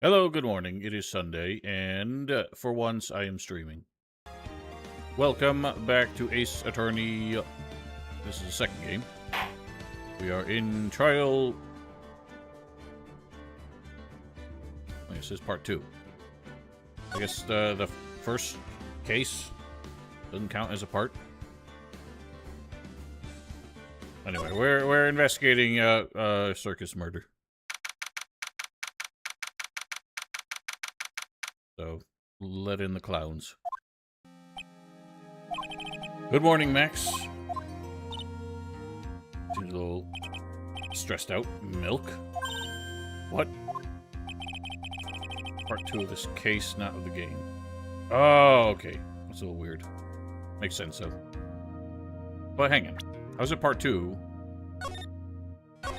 Hello, good morning. It is Sunday, and for once I am streaming. Welcome back to Ace Attorney. This is the second game. We are in trial. This is part 2. I guess the first case doesn't count as a part. Anyway, we're investigating circus murder. So, let in the clowns. Good morning, Max. Seems a little stressed out. Milk? What? Part 2 of this case, not of the game. Oh, okay. That's a little weird. Makes sense, though. But hang on. How's it part 2? This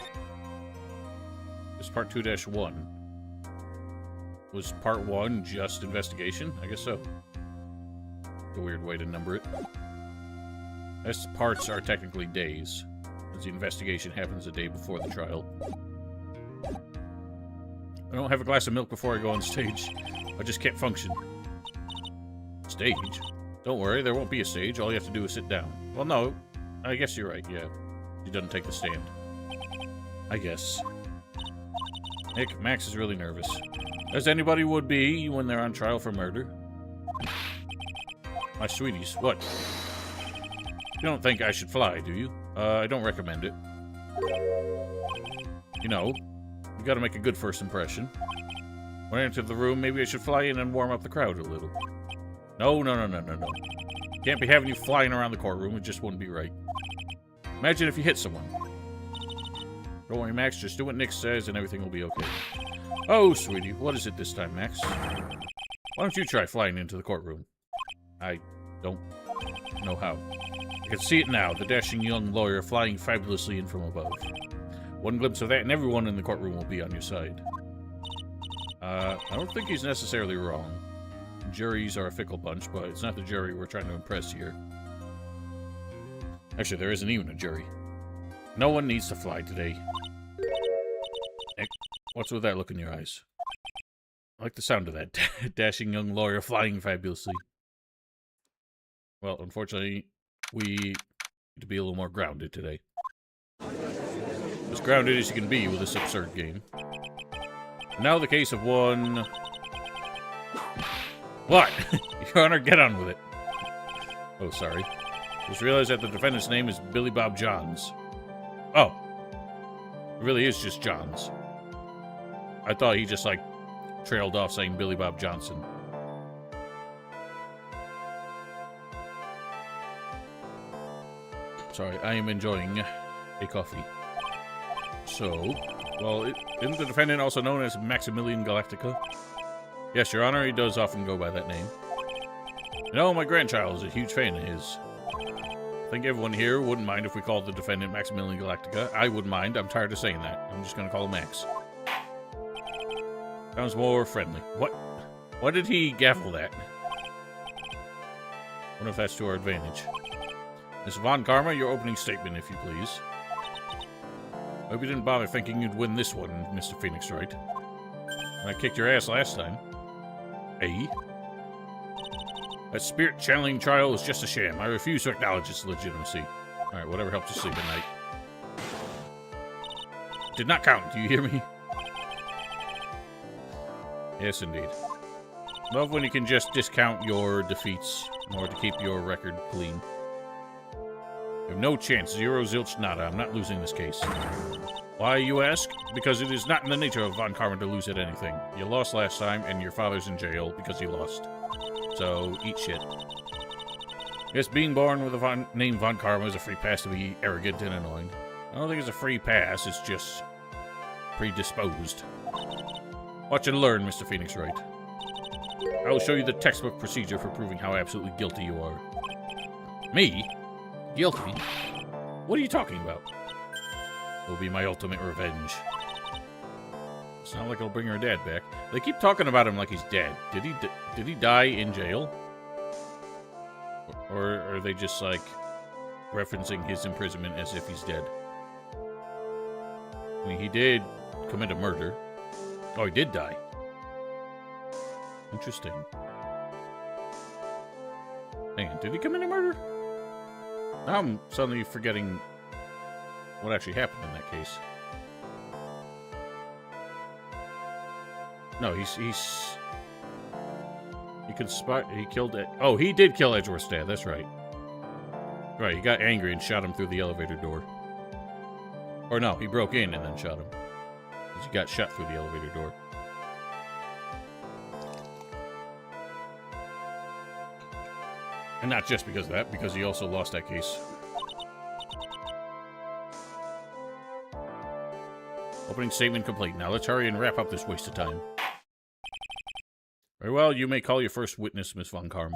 is part 2-1. Was part 1 just investigation? I guess so. A weird way to number it. As parts are technically days, as the investigation happens the day before the trial. I don't have a glass of milk before I go on stage. I just can't function. Stage? Don't worry, there won't be a stage. All you have to do is sit down. Well, no. I guess you're right, yeah. She doesn't take the stand. I guess. Nick, Max is really nervous. As anybody would be when they're on trial for murder. My sweeties, what? You don't think I should fly, do you? I don't recommend it. You know, you gotta make a good first impression. When I enter the room, maybe I should fly in and warm up the crowd a little. No. Can't be having you flying around the courtroom, it just wouldn't be right. Imagine if you hit someone. Don't worry, Max, just do what Nick says and everything will be okay. Oh, sweetie, what is it this time, Max? Why don't you try flying into the courtroom? I don't know how. I can see it now, the dashing young lawyer flying fabulously in from above. One glimpse of that and everyone in the courtroom will be on your side. I don't think he's necessarily wrong. Juries are a fickle bunch, but it's not the jury we're trying to impress here. Actually, there isn't even a jury. No one needs to fly today. Nick, what's with that look in your eyes? I like the sound of that. Dashing young lawyer flying fabulously. Well, unfortunately, we need to be a little more grounded today. As grounded as you can be with this absurd game. Now the case of one... What? Your Honor, get on with it. Oh, sorry. Just realized that the defendant's name is Billy Bob Johns. Oh. It really is just Johns. I thought he just, like, trailed off saying Billy Bob Johnson. Sorry, I am enjoying a coffee. So, well, isn't the defendant also known as Maximilian Galactica? Yes, Your Honor, he does often go by that name. You know, my grandchild is a huge fan of his. I think everyone here wouldn't mind if we called the defendant Maximilian Galactica. I wouldn't mind. I'm tired of saying that. I'm just going to call him Max. Sounds more friendly. What? Why did he gavel that? Wonder if that's to our advantage. Miss Von Karma, your opening statement, if you please. I hope you didn't bother thinking you'd win this one, Mr. Phoenix Wright. I kicked your ass last time. Eh? That spirit-channeling trial was just a sham. I refuse to acknowledge its legitimacy. Alright, whatever helps you sleep at night. Did not count, do you hear me? Yes, indeed. Love when you can just discount your defeats in order to keep your record clean. You have no chance. Zero, zilch, nada. I'm not losing this case. Why, you ask? Because it is not in the nature of Von Karma to lose at anything. You lost last time, and your father's in jail because you lost. So, eat shit. Yes, being born with a name Von Karma is a free pass to be arrogant and annoying. I don't think it's a free pass, it's just predisposed. Watch and learn, Mr. Phoenix Wright. I will show you the textbook procedure for proving how absolutely guilty you are. Me? Guilty? What are you talking about? It will be my ultimate revenge. It's not like it'll bring her dad back. They keep talking about him like he's dead. Did he die in jail? Or are they just, like, referencing his imprisonment as if he's dead? I mean, he did commit a murder. Oh, he did die. Interesting. Hang on, did he commit a murder? Now I'm suddenly forgetting what actually happened in that case. No, he could spot. He killed it. Oh, he did kill Edgeworth's dad. That's right. Right, he got angry and shot him through the elevator door. Or no, he broke in and then shot him. Because he got shot through the elevator door. And not just because of that, because he also lost that case. Opening statement complete. Now let's hurry and wrap up this waste of time. Very well, you may call your first witness, Miss Von Karma.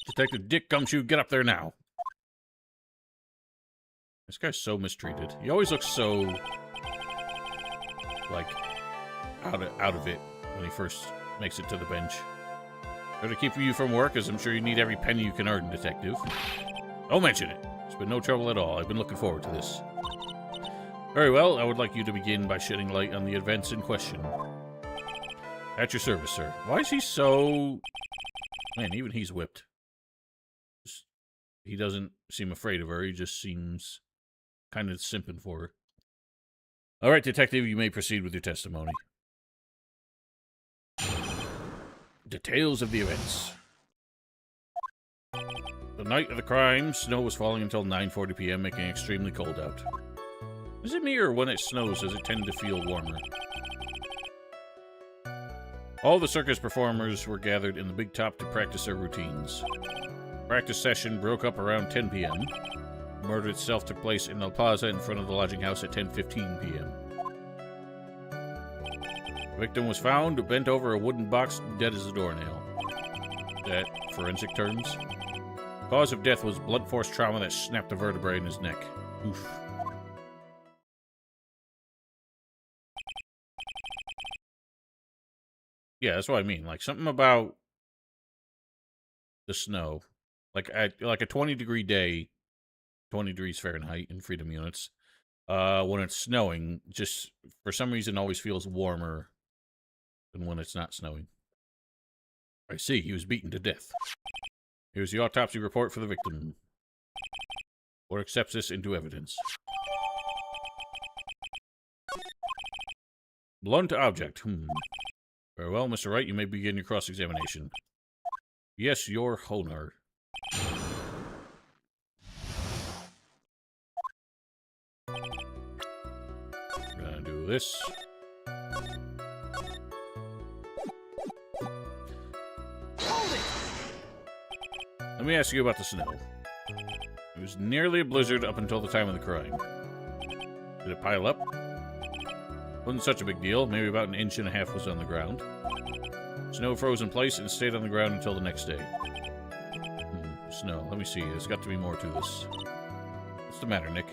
Detective Dick Gumshoe, get up there now. This guy's so mistreated. He always looks so, like, out of it when he first makes it to the bench. Better keep you from work, as I'm sure you need every penny you can earn, Detective. Don't mention it. It's been no trouble at all. I've been looking forward to this. Very well, I would like you to begin by shedding light on the events in question. At your service, sir. Why is he so... Man, even he's whipped. He doesn't seem afraid of her. He just seems kind of simping for her. All right, Detective, you may proceed with your testimony. Details of the events. The night of the crime, snow was falling until 9:40 p.m., making it extremely cold out. Is it me, or when it snows, does it tend to feel warmer? All the circus performers were gathered in the big top to practice their routines. Practice session broke up around 10 p.m. The murder itself took place in the plaza in front of the lodging house at 10:15 p.m. The victim was found bent over a wooden box, dead as a doornail. That forensic terms. Cause of death was blunt force trauma that snapped a vertebrae in his neck. Oof. Yeah, that's what I mean. Like, something about the snow. Like a 20-degree day, 20 degrees Fahrenheit in freedom units, when it's snowing, just for some reason always feels warmer than when it's not snowing. I see, he was beaten to death. Here's the autopsy report for the victim. Or accepts this into evidence. Blunt object. Very well, Mr. Wright, you may begin your cross-examination. Yes, your Honor. We're gonna do this. Let me ask you about the snow. It was nearly a blizzard up until the time of the crime. Did it pile up? Wasn't such a big deal. Maybe about 1.5 inches was on the ground. Snow froze in place and stayed on the ground until the next day. Snow. Let me see. There's got to be more to this. What's the matter, Nick?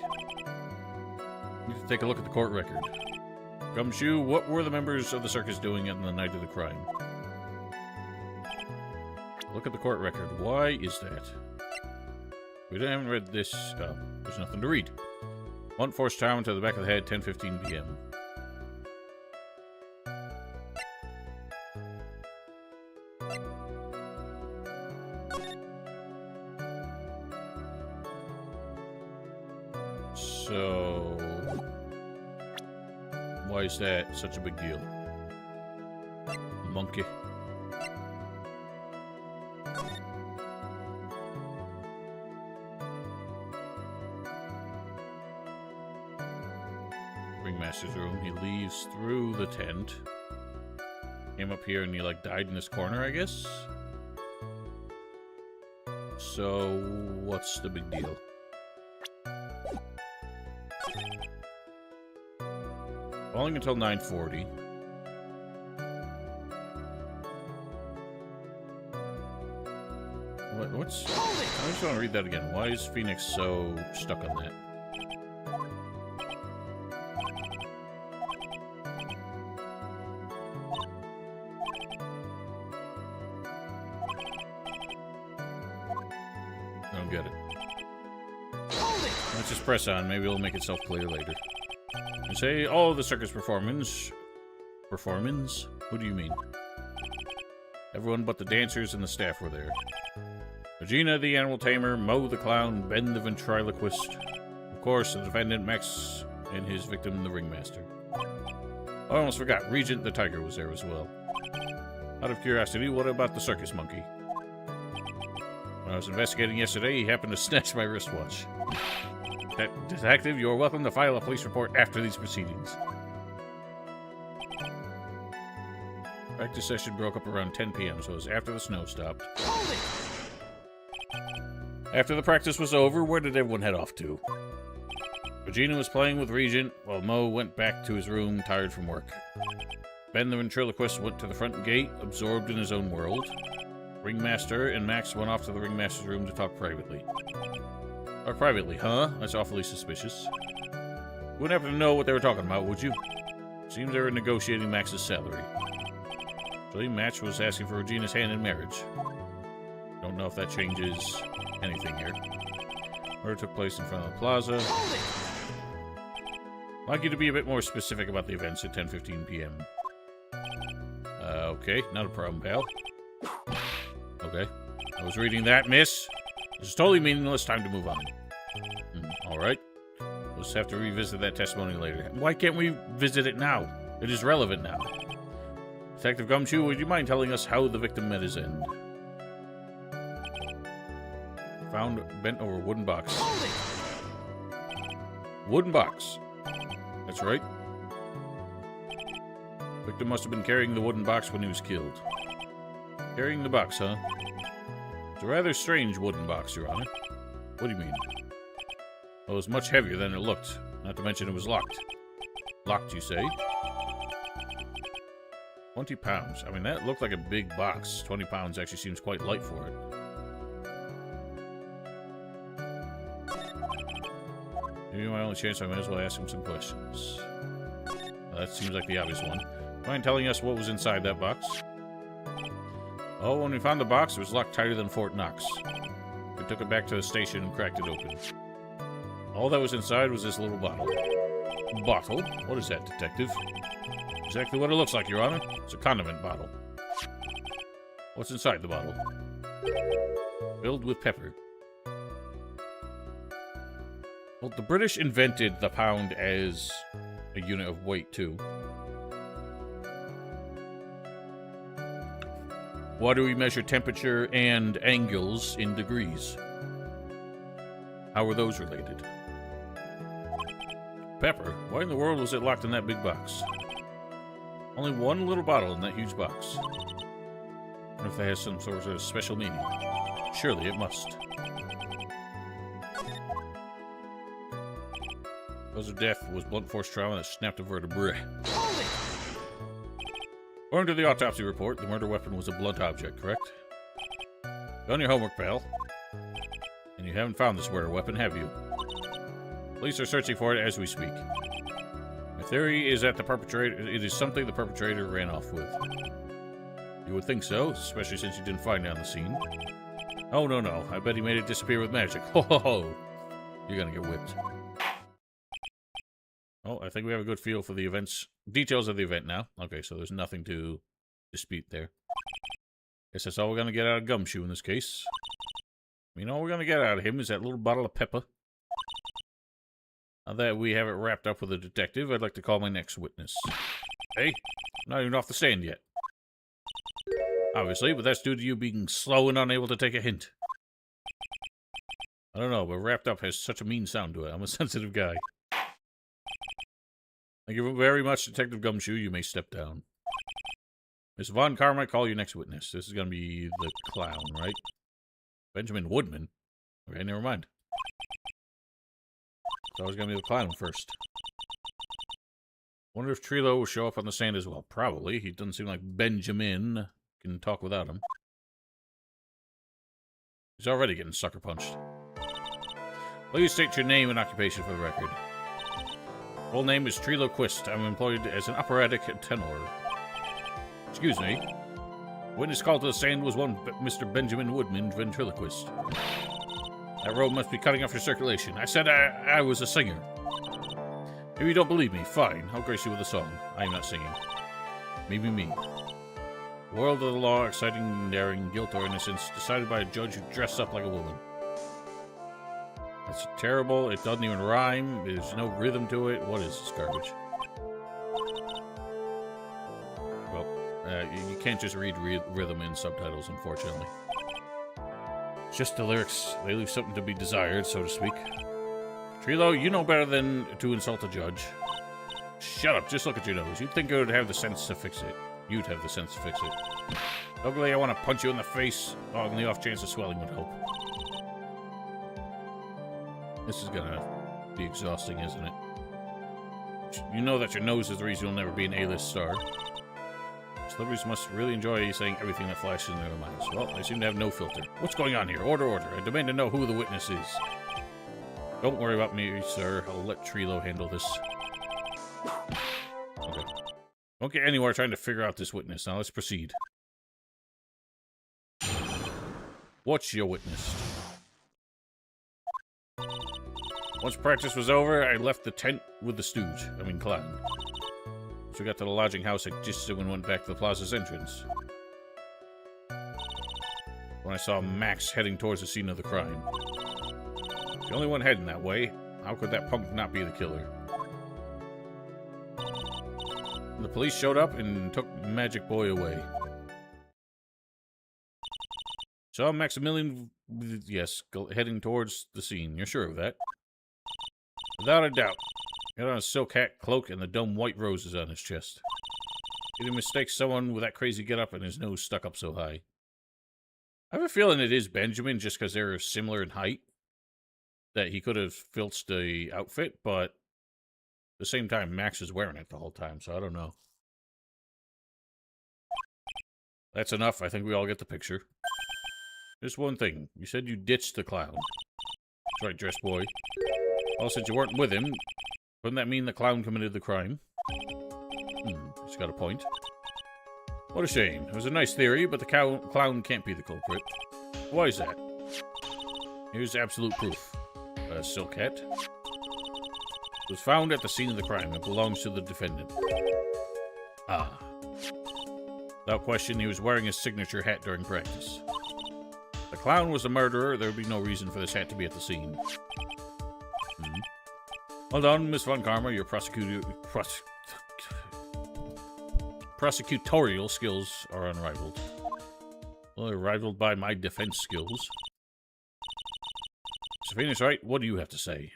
We need to take a look at the court record. Gumshoe, what were the members of the circus doing on the night of the crime? Look at the court record. Why is that? We haven't read this. There's nothing to read. Blunt force trauma to the back of the head, 10:15 p.m. So, why is that such a big deal? Monkey. Ringmaster's room. He leaves through the tent. Came up here and he, like, died in this corner, I guess? So, what's the big deal? Falling until 9:40. What's... I just want to read that again. Why is Phoenix so stuck on that? I don't get it. Let's just press on. Maybe it'll make itself clear later. You say all of the circus performance? Performance? What do you mean? Everyone but the dancers and the staff were there. Regina the animal tamer, Mo the clown, Ben the ventriloquist, of course, the defendant Max, and his victim, the ringmaster. I almost forgot, Regent the tiger was there as well. Out of curiosity, what about the circus monkey? When I was investigating yesterday, he happened to snatch my wristwatch. Detective, you're welcome to file a police report after these proceedings. Practice session broke up around 10 p.m., so it was after the snow stopped. After the practice was over, where did everyone head off to? Regina was playing with Regent, while Mo went back to his room, tired from work. Ben the ventriloquist went to the front gate, absorbed in his own world. Ringmaster and Max went off to the ringmaster's room to talk privately. Talk privately, huh? That's awfully suspicious. You wouldn't happen to know what they were talking about, would you? Seems they were negotiating Max's salary. Actually, Max was asking for Regina's hand in marriage. Don't know if that changes anything here. Murder took place in front of the plaza. I'd like you to be a bit more specific about the events at 10:15 p.m. Okay, not a problem, pal. Okay. I was reading that, miss. This is totally meaningless. Time to move on. Alright. We'll just have to revisit that testimony later. Why can't we visit it now? It is relevant now. Detective Gumshoe, would you mind telling us how the victim met his end? Found bent over wooden box. Wooden box. That's right. Victim must have been carrying the wooden box when he was killed. Carrying the box, huh? It's a rather strange wooden box, Your Honor. What do you mean? Well, it was much heavier than it looked. Not to mention it was locked. Locked, you say? 20 pounds. I mean, that looked like a big box. 20 pounds actually seems quite light for it. Maybe my only chance, I might as well ask him some questions. Well, that seems like the obvious one. Mind telling us what was inside that box? Oh, when we found the box, it was locked tighter than Fort Knox. We took it back to the station and cracked it open. All that was inside was this little bottle. Bottle? What is that, detective? Exactly what it looks like, Your Honor. It's a condiment bottle. What's inside the bottle? Filled with pepper. Well, the British invented the pound as a unit of weight, too. Why do we measure temperature and angles in degrees? How are those related? Pepper? Why in the world was it locked in that big box? Only one little bottle in that huge box. I wonder if that has some sort of special meaning. Surely it must. Cause of death was blunt force trauma that snapped a vertebrae. According to the autopsy report, the murder weapon was a blunt object, correct? Done your homework, pal. And you haven't found this murder weapon, have you? Police are searching for it as we speak. My theory is that it is something the perpetrator ran off with. You would think so, especially since you didn't find it on the scene. Oh, no. I bet he made it disappear with magic. Ho, ho, ho. You're gonna get whipped. Oh, I think we have a good feel for the details of the event now. Okay, so there's nothing to dispute there. Guess that's all we're gonna get out of Gumshoe in this case. I mean, all we're gonna get out of him is that little bottle of pepper. Now that we have it wrapped up with a detective, I'd like to call my next witness. Hey, I'm not even off the stand yet. Obviously, but that's due to you being slow and unable to take a hint. I don't know, but wrapped up has such a mean sound to it. I'm a sensitive guy. Thank you very much, Detective Gumshoe. You may step down. Miss Von Carmike, call your next witness. This is going to be the clown, right? Benjamin Woodman? Okay, never mind. It's always going to be the clown first. Wonder if Trilo will show up on the stand as well. Probably. He doesn't seem like Benjamin can talk without him. He's already getting sucker punched. Please state your name and occupation for the record. Full name is Triloquist. I'm employed as an operatic tenor. Excuse me. Witness called to the stand was one Mr. Benjamin Woodman, ventriloquist. That robe must be cutting off your circulation. I said I was a singer. If you don't believe me, fine. I'll grace you with a song. I am not singing. Me. World of the law, exciting, daring, guilt or innocence, decided by a judge who dressed up like a woman. That's terrible. It doesn't even rhyme. There's no rhythm to it. What is this garbage? Well, you can't just read rhythm in subtitles, unfortunately. It's just the lyrics. They leave something to be desired, so to speak. Trilo, you know better than to insult a judge. Shut up. Just look at your nose. You'd think it would have the sense to fix it. You'd have the sense to fix it. Ugly, I want to punch you in the face. On the off chance of swelling would help. This is gonna be exhausting, isn't it? You know that your nose is the reason you'll never be an A-list star. Celebrities must really enjoy saying everything that flashes in their minds. Well, they seem to have no filter. What's going on here? Order, order. I demand to know who the witness is. Don't worry about me, sir. I'll let Trilo handle this. Okay. Don't get anywhere trying to figure out this witness. Now let's proceed. What's your witness? Once practice was over, I left the tent with the stooge. I mean, clown. So we got to the lodging house, I just went back to the plaza's entrance. When I saw Max heading towards the scene of the crime. The only one heading that way. How could that punk not be the killer? The police showed up and took Magic Boy away. Saw Maximilian, yes, heading towards the scene. You're sure of that? Without a doubt. He had on a silk hat, cloak, and the dumb white roses on his chest. He didn't mistake someone with that crazy getup and his nose stuck up so high. I have a feeling it is Benjamin just because they're similar in height. That he could have filched the outfit, but at the same time, Max is wearing it the whole time, so I don't know. That's enough. I think we all get the picture. Just one thing. You said you ditched the clown. That's right, dress boy. Well, since you weren't with him, wouldn't that mean the clown committed the crime? He's got a point. What a shame. It was a nice theory, but the clown can't be the culprit. Why is that? Here's absolute proof. A silk hat. It was found at the scene of the crime. It belongs to the defendant. Ah. Without question, he was wearing his signature hat during practice. If the clown was the murderer, there would be no reason for this hat to be at the scene. Well done, Miss Von Karma. Your prosecutorial skills are unrivaled. Well, they're rivaled by my defense skills. So Phoenix Wright, what do you have to say?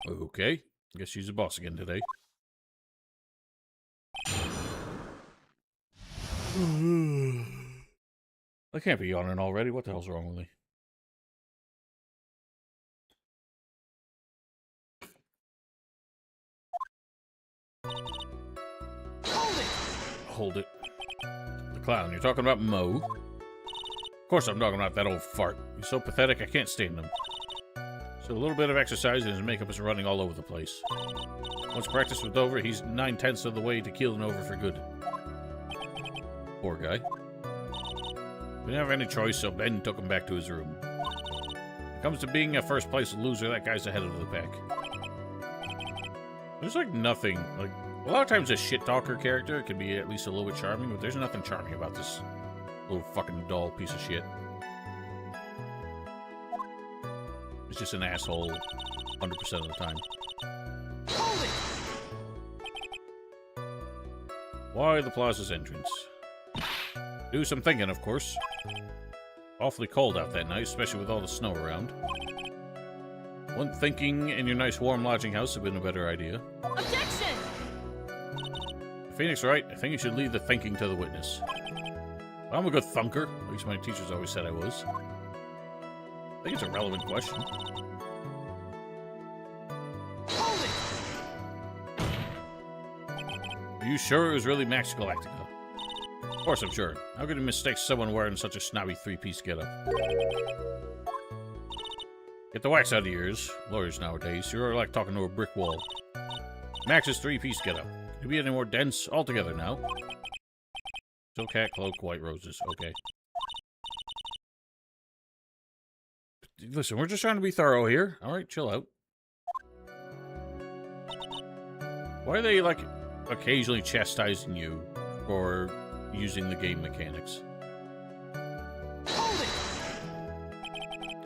Okay. I guess she's the boss again today. I can't be yawning already. What the hell's wrong with me? Hold it. The clown. You're talking about Mo? Of course I'm talking about that old fart. He's so pathetic I can't stand him. So a little bit of exercise and his makeup is running all over the place. Once practice was over, he's 9/10 of the way to keeling over for good. Poor guy. He didn't have any choice, so Ben took him back to his room. When it comes to being a first place loser, that guy's ahead of the pack. There's like nothing, like, a lot of times a shit talker character can be at least a little bit charming, but there's nothing charming about this little fucking dull piece of shit. It's just an asshole 100% of the time. Why the plaza's entrance? Do some thinking, of course. Awfully cold out that night, especially with all the snow around. Wouldn't thinking in your nice warm lodging house have been a better idea? Objection! Phoenix Wright, I think you should leave the thinking to the witness. I'm a good thunker. At least my teachers always said I was. I think it's a relevant question. Are you sure it was really Max Galactica? Of course I'm sure. How could you mistake someone wearing such a snobby three-piece getup? Get the wax out of your ears. Lawyers nowadays, you're like talking to a brick wall. Max's three-piece getup. Can you be any more dense? All together now. Silk hat, cloak, white roses. Okay. Listen, we're just trying to be thorough here. Alright, chill out. Why are they, like, occasionally chastising you for using the game mechanics.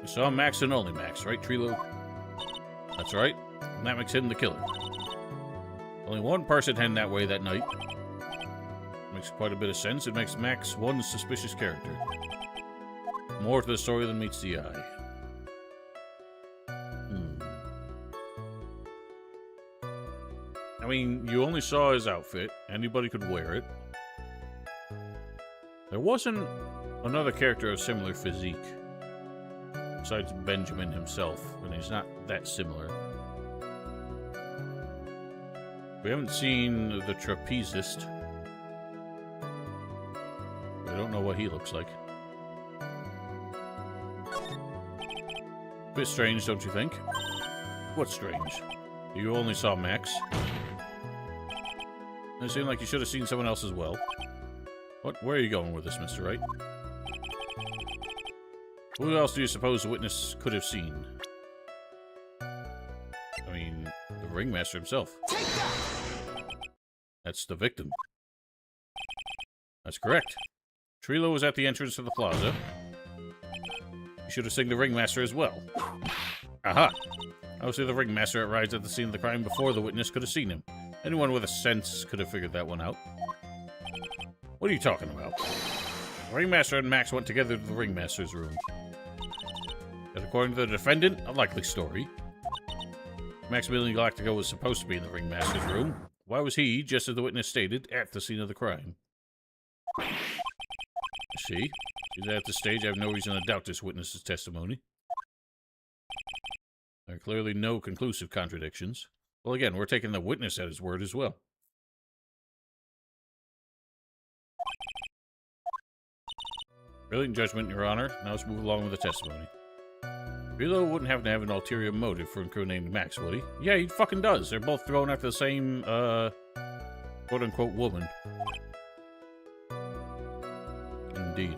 You saw Max and only Max, right, Trilo? That's right. And that makes him the killer. Only one person heading that way that night. Makes quite a bit of sense. It makes Max one suspicious character. More to the story than meets the eye. I mean, you only saw his outfit. Anybody could wear it. There wasn't another character of similar physique. Besides Benjamin himself, and he's not that similar. We haven't seen the trapezist. I don't know what he looks like. Bit strange, don't you think? What's strange? You only saw Max. It seemed like you should have seen someone else as well. What? Where are you going with this, Mr. Wright? Who else do you suppose the witness could have seen? I mean, the ringmaster himself. That's the victim. That's correct. Trilo was at the entrance to the plaza. You should have seen the ringmaster as well. Aha! Obviously the ringmaster arrives at the scene of the crime before the witness could have seen him. Anyone with a sense could have figured that one out. What are you talking about? The ringmaster and Max went together to the ringmaster's room. And according to the defendant, a likely story. Maximilian Galactico was supposed to be in the ringmaster's room. Why was he, just as the witness stated, at the scene of the crime? See? He's at this stage. I have no reason to doubt this witness's testimony. There are clearly no conclusive contradictions. Well, again, we're taking the witness at his word as well. Brilliant judgment, Your Honor. Now let's move along with the testimony. Rilo wouldn't have to have an ulterior motive for incriminating Max, would he? Yeah, he fucking does. They're both thrown after the same, quote-unquote woman. Indeed.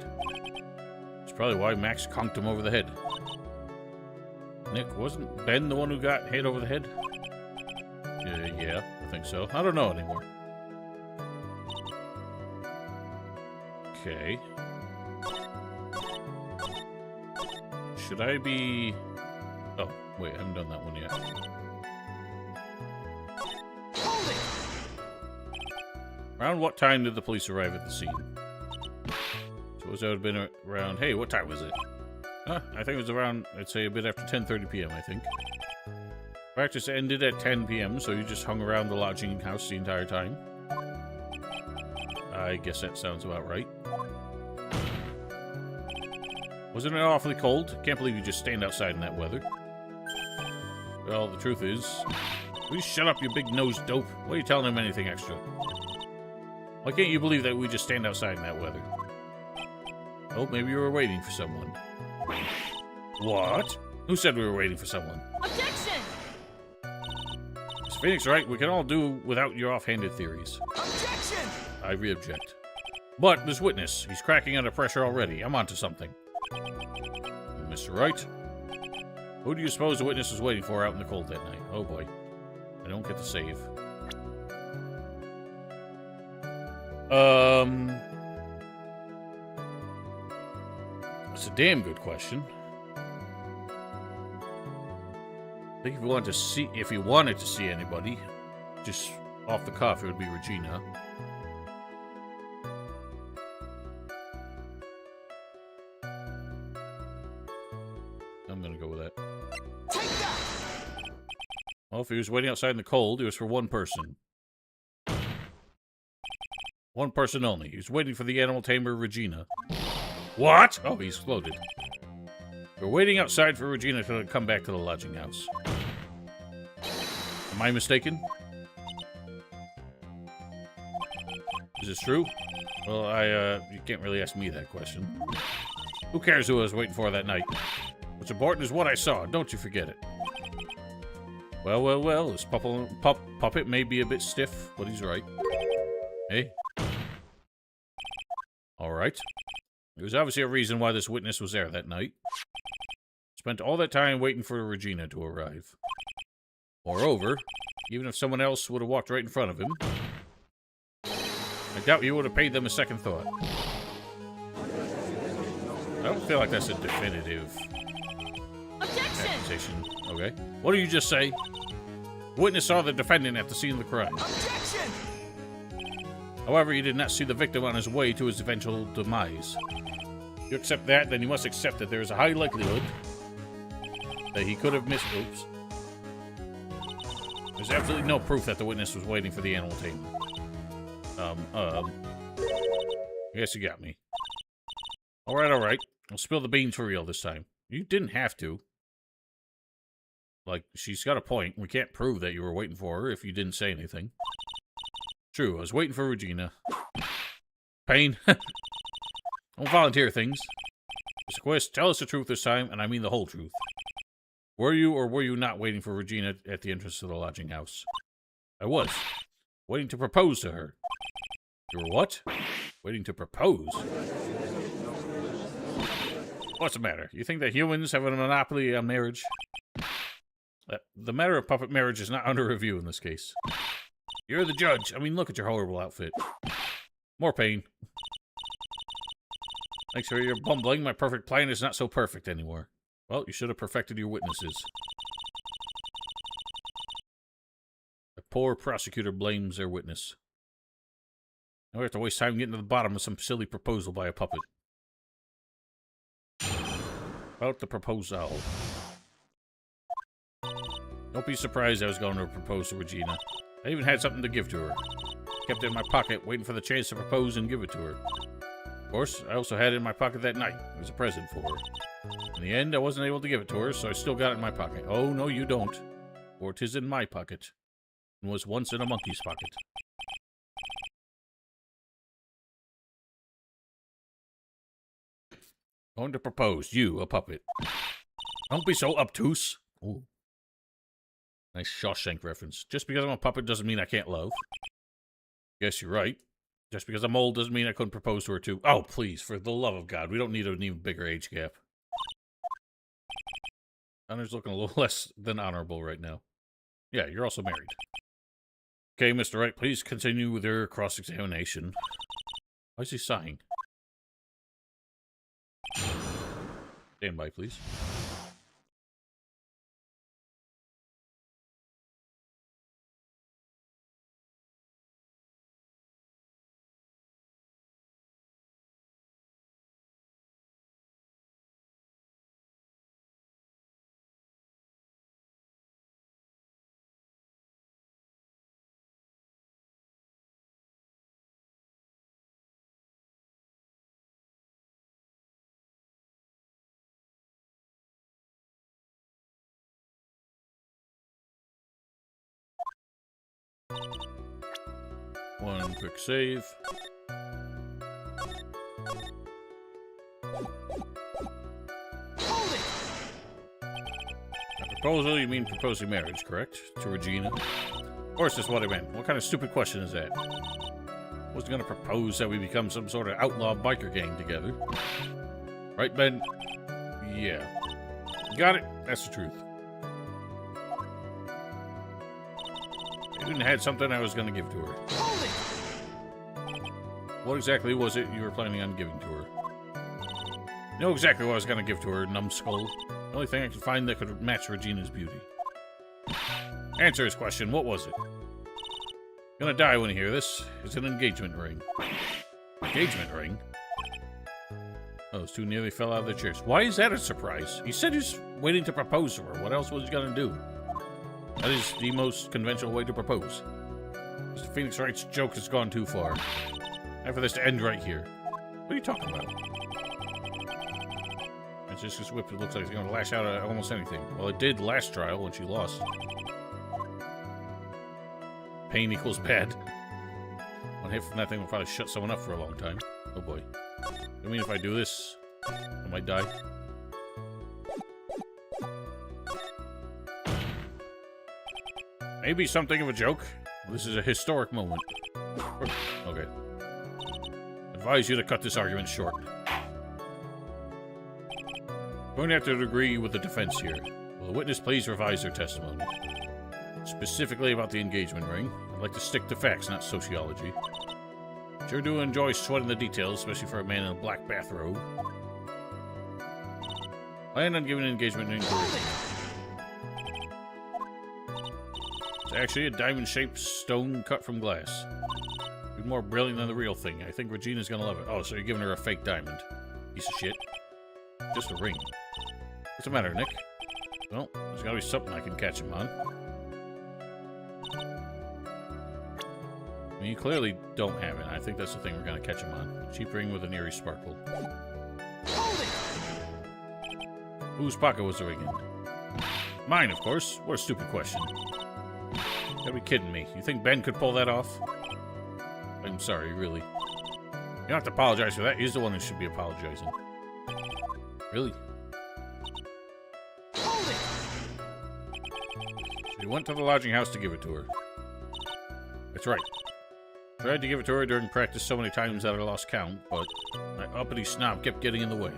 It's probably why Max conked him over the head. Nick, wasn't Ben the one who got hit over the head? Yeah, I think so. I don't know anymore. Okay. Should I be... Oh, wait, I haven't done that one yet. Around what time did the police arrive at the scene? Suppose that would have been around... Hey, what time was it? I think it was around, I'd say, a bit after 10:30 p.m., I think. Practice ended at 10 p.m., so you just hung around the lodging house the entire time. I guess that sounds about right. Wasn't it awfully cold? Can't believe you just stand outside in that weather. Well, the truth is... Will you shut up, you big-nosed dope? Why are you telling him anything extra? Why can't you believe that we just stand outside in that weather? Oh, maybe you were waiting for someone. What? Who said we were waiting for someone? Objection! Is Phoenix right? We can all do without your offhanded theories. Objection! I re-object. But this witness, he's cracking under pressure already. I'm onto something. Mr. Wright? Who do you suppose the witness was waiting for out in the cold that night? Oh boy. I don't get to save. It's a damn good question. I think if he wanted to see anybody, just off the cuff, it would be Regina. I'm gonna go with that. Take that! Well, if he was waiting outside in the cold, it was for one person. One person only. He was waiting for the animal tamer, Regina. What? Oh, he exploded. We're waiting outside for Regina to come back to the lodging house. Am I mistaken? Is this true? Well, you can't really ask me that question. Who cares who I was waiting for that night? What's important is what I saw. Don't you forget it. Well, this puppet may be a bit stiff, but he's right. Hey? Alright. There was obviously a reason why this witness was there that night. Spent all that time waiting for Regina to arrive. Moreover, even if someone else would have walked right in front of him... I doubt you would have paid them a second thought. I don't feel like that's a definitive Objection! accusation. Okay. What do you just say? Witness saw the defendant at the scene of the crime. Objection! However, you did not see the victim on his way to his eventual demise. If you accept that, then you must accept that there is a high likelihood that he could have missed. Oops. There's absolutely no proof that the witness was waiting for the animal taming. I guess you got me. Alright. I'll spill the beans for real this time. You didn't have to. Like, she's got a point. We can't prove that you were waiting for her if you didn't say anything. True, I was waiting for Regina. Pain. Don't volunteer things. Mr. Quist, tell us the truth this time, and I mean the whole truth. Were you or were you not waiting for Regina at the entrance to the lodging house? I was. Waiting to propose to her. You were what? Waiting to propose? What's the matter? You think that humans have a monopoly on marriage? The matter of puppet marriage is not under review in this case. You're the judge. I mean, look at your horrible outfit. More pain. Thanks for your bumbling. My perfect plan is not so perfect anymore. Well, you should have perfected your witnesses. The poor prosecutor blames their witness. Now we have to waste time getting to the bottom of some silly proposal by a puppet. About the proposal. Don't be surprised I was going to propose to Regina. I even had something to give to her. Kept it in my pocket, waiting for the chance to propose and give it to her. Of course, I also had it in my pocket that night. It was a present for her. In the end, I wasn't able to give it to her, so I still got it in my pocket. Oh, no, you don't. For 'tis in my pocket, and was once in a monkey's pocket. Going to propose, you, a puppet. Don't be so obtuse. Ooh. Nice Shawshank reference. Just because I'm a puppet doesn't mean I can't love. Guess you're right. Just because I'm old doesn't mean I couldn't propose to her too. Oh, please, for the love of God. We don't need an even bigger age gap. Honor's looking a little less than honorable right now. Yeah, you're also married. Okay, Mr. Wright, please continue with your cross-examination. Why is he sighing? Stand by, please. One quick save. Hold it! A proposal, you mean proposing marriage, correct? To Regina? Of course, that's what I meant. What kind of stupid question is that? I wasn't gonna propose that we become some sort of outlaw biker gang together. Right, Ben? Yeah. Got it? That's the truth. I even had something I was gonna give to her. Hold it! What exactly was it you were planning on giving to her? You know exactly what I was gonna give to her, numbskull. The only thing I could find that could match Regina's beauty. Answer his question, what was it? Gonna die when you hear this. It's an engagement ring. Engagement ring? Oh, those two nearly fell out of their chairs. Why is that a surprise? He said he's waiting to propose to her. What else was he gonna do? That is the most conventional way to propose. Mr. Phoenix Wright's joke has gone too far. Time for this to end right here. What are you talking about? Francisca's whip, it looks like it's going to lash out at almost anything. Well, it did last trial when she lost. Pain equals bad. One hit from that thing will probably shut someone up for a long time. Oh boy. I mean, if I do this, I might die. Maybe something of a joke. This is a historic moment. Okay. Advise you to cut this argument short. Going to have to agree with the defense here. Will the witness please revise their testimony? Specifically about the engagement ring. I'd like to stick to facts, not sociology. Sure do enjoy sweating the details, especially for a man in a black bathrobe. Plan on giving an engagement ring to Regina. It's actually a diamond-shaped stone cut from glass. Even more brilliant than the real thing. I think Regina's gonna love it. Oh, so you're giving her a fake diamond. Piece of shit. Just a ring. What's the matter, Nick? Well, there's gotta be something I can catch him on. I mean, you clearly don't have it. I think that's the thing we're gonna catch him on. Cheap ring with an eerie sparkle. Whose pocket was the ring in? Mine, of course. What a stupid question. You gotta be kidding me. You think Ben could pull that off? I'm sorry, really. You don't have to apologize for that. He's the one who should be apologizing. Really? So he went to the lodging house to give it to her. That's right. Tried to give it to her during practice so many times that I lost count, but that uppity snob kept getting in the way.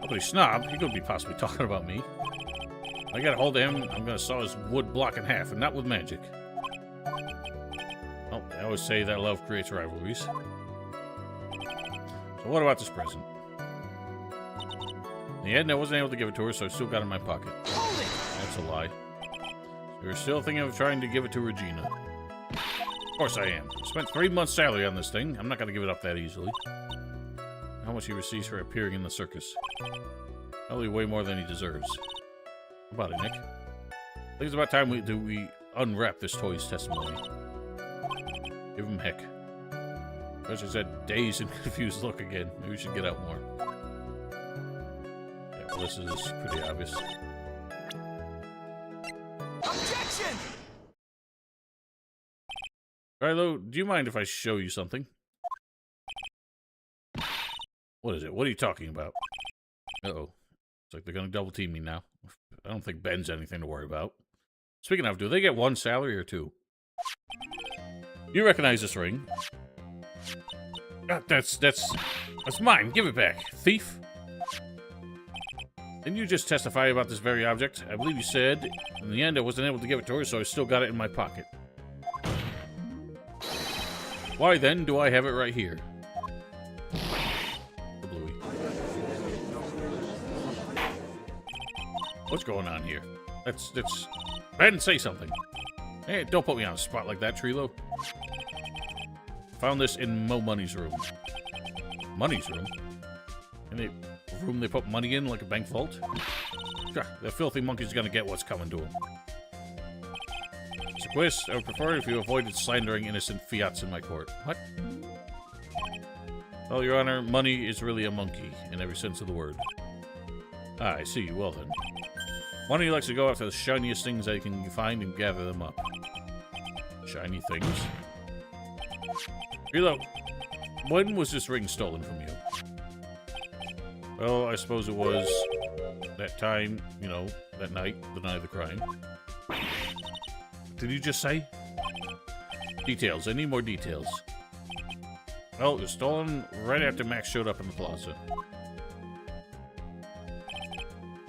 Uppity snob? He could be possibly talking about me. I get a hold of him, I'm gonna saw his wood block in half, and not with magic. Well, I always say that love creates rivalries. So what about this present? In the end, I wasn't able to give it to her, so I still got it in my pocket. That's a lie. So you're still thinking of trying to give it to Regina. Of course I am. I spent 3 months' salary on this thing. I'm not going to give it up that easily. How much he receives for appearing in the circus? Probably way more than he deserves. How about it, Nick? I think it's about time we unwrap this toy's testimony. Give him heck. Judge has that dazed and confused look again. Maybe we should get out more. Yeah, well, this is pretty obvious. Objection! Rilo, do you mind if I show you something? What is it? What are you talking about? Uh-oh. It's like they're gonna double team me now. I don't think Ben's anything to worry about. Speaking of, do they get 1 salary or 2? You recognize this ring? That's mine. Give it back, thief. Didn't you just testify about this very object? I believe you said, in the end I wasn't able to give it to her, so I still got it in my pocket. Why then do I have it right here? The Bluey. What's going on here? That's... Ben, say something. Hey, don't put me on a spot like that, Trilo. Found this in Mo Money's room. Money's room? In a room they put money in like a bank vault? The filthy monkey's gonna get what's coming to him. Mr. Quist, I would prefer if you avoided slandering innocent fiats in my court. What? Well, Your Honor, money is really a monkey, in every sense of the word. Ah, I see. Well then. Money likes to go after the shiniest things that he can find and gather them up. Shiny things? Reload. When was this ring stolen from you? Well, I suppose it was that time, you know, that night, the night of the crime. Did you just say? Details. I need more details. Well, it was stolen right after Max showed up in the plaza.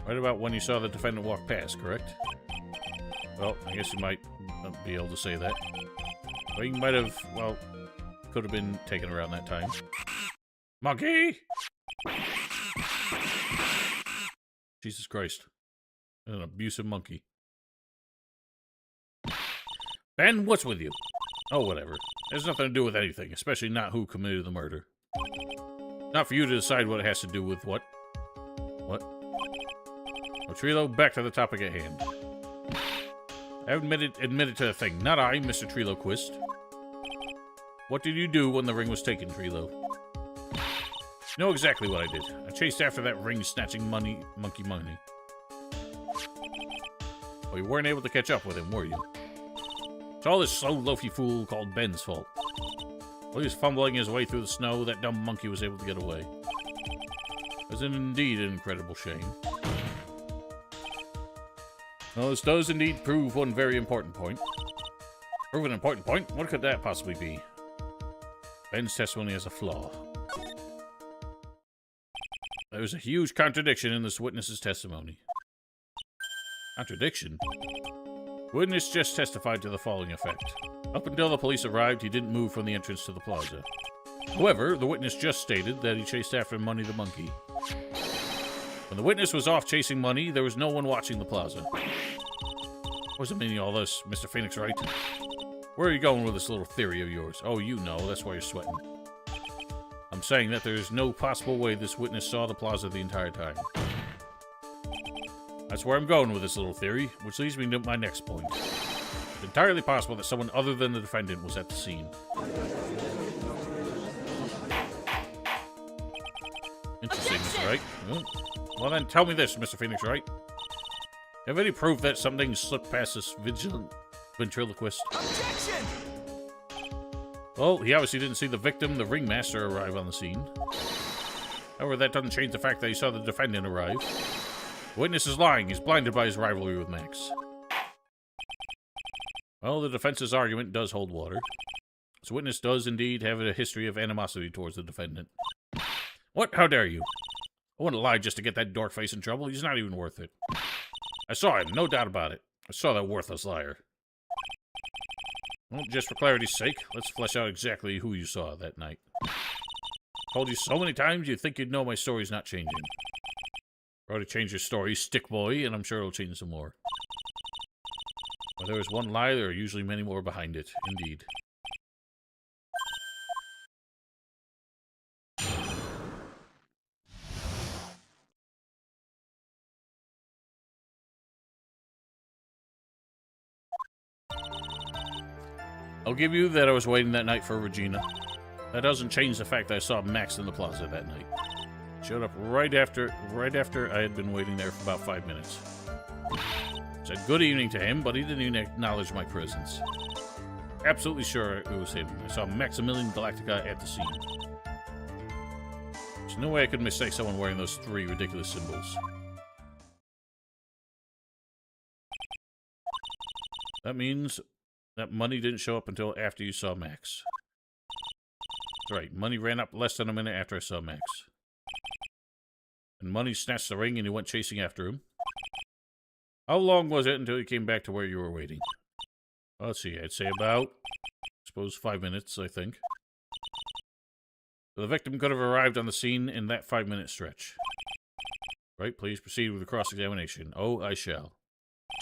Right about when you saw the defendant walk past, correct? Well, I guess you might not be able to say that. But you might have, well, could have been taken around that time. Monkey! Jesus Christ. An abusive monkey. Ben, what's with you? Oh, whatever. It has nothing to do with anything, especially not who committed the murder. Not for you to decide what it has to do with what. What? Oh, Trilo, back to the topic at hand. I admitted to the thing. Not I, Mr. Trilo Quist. What did you do when the ring was taken, Trilo? You know exactly what I did. I chased after that ring-snatching monkey money. Well, you weren't able to catch up with him, were you? It's all this slow, loafy fool called Ben's fault. While he was fumbling his way through the snow, that dumb monkey was able to get away. It was indeed an incredible shame. Well, this does indeed prove one very important point. Prove an important point? What could that possibly be? Ben's testimony has a flaw. There's a huge contradiction in this witness's testimony. Contradiction? Witness just testified to the following effect. Up until the police arrived, he didn't move from the entrance to the plaza. However, the witness just stated that he chased after Money the monkey. When the witness was off chasing Money, there was no one watching the plaza. What's the meaning of all this, Mr. Phoenix Wright? Where are you going with this little theory of yours? Oh, you know, that's why you're sweating. I'm saying that there's no possible way this witness saw the plaza the entire time. That's where I'm going with this little theory, which leads me to my next point. It's entirely possible that someone other than the defendant was at the scene. Interesting, Mr. Wright. Well then, tell me this, Mr. Phoenix Wright. Have any proof that something slipped past this vigilant ventriloquist? Objection! Well, he obviously didn't see the victim, the ringmaster, arrive on the scene. However, that doesn't change the fact that he saw the defendant arrive. The witness is lying. He's blinded by his rivalry with Max. Well, the defense's argument does hold water. This witness does indeed have a history of animosity towards the defendant. What? How dare you? I wouldn't lie just to get that dork face in trouble. He's not even worth it. I saw him, no doubt about it. I saw that worthless liar. Well, just for clarity's sake, let's flesh out exactly who you saw that night. Told you so many times you'd think you'd know my story's not changing. Already changed your story, stick boy, and I'm sure it'll change some more. Where there is one lie, there are usually many more behind it, indeed. I'll give you that I was waiting that night for Regina. That doesn't change the fact that I saw Max in the plaza that night. Showed up right after I had been waiting there for about 5 minutes. Said good evening to him, but he didn't even acknowledge my presence. Absolutely sure it was him. I saw Maximilian Galactica at the scene. There's no way I could mistake someone wearing those 3 ridiculous symbols. That means that Money didn't show up until after you saw Max. That's right, Money ran up less than a minute after I saw Max. And Money snatched the ring and you went chasing after him. How long was it until you came back to where you were waiting? Well, let's see, I'd say about, I suppose, 5 minutes, I think. The victim could have arrived on the scene in that 5-minute stretch. Right, please proceed with the cross-examination. Oh, I shall.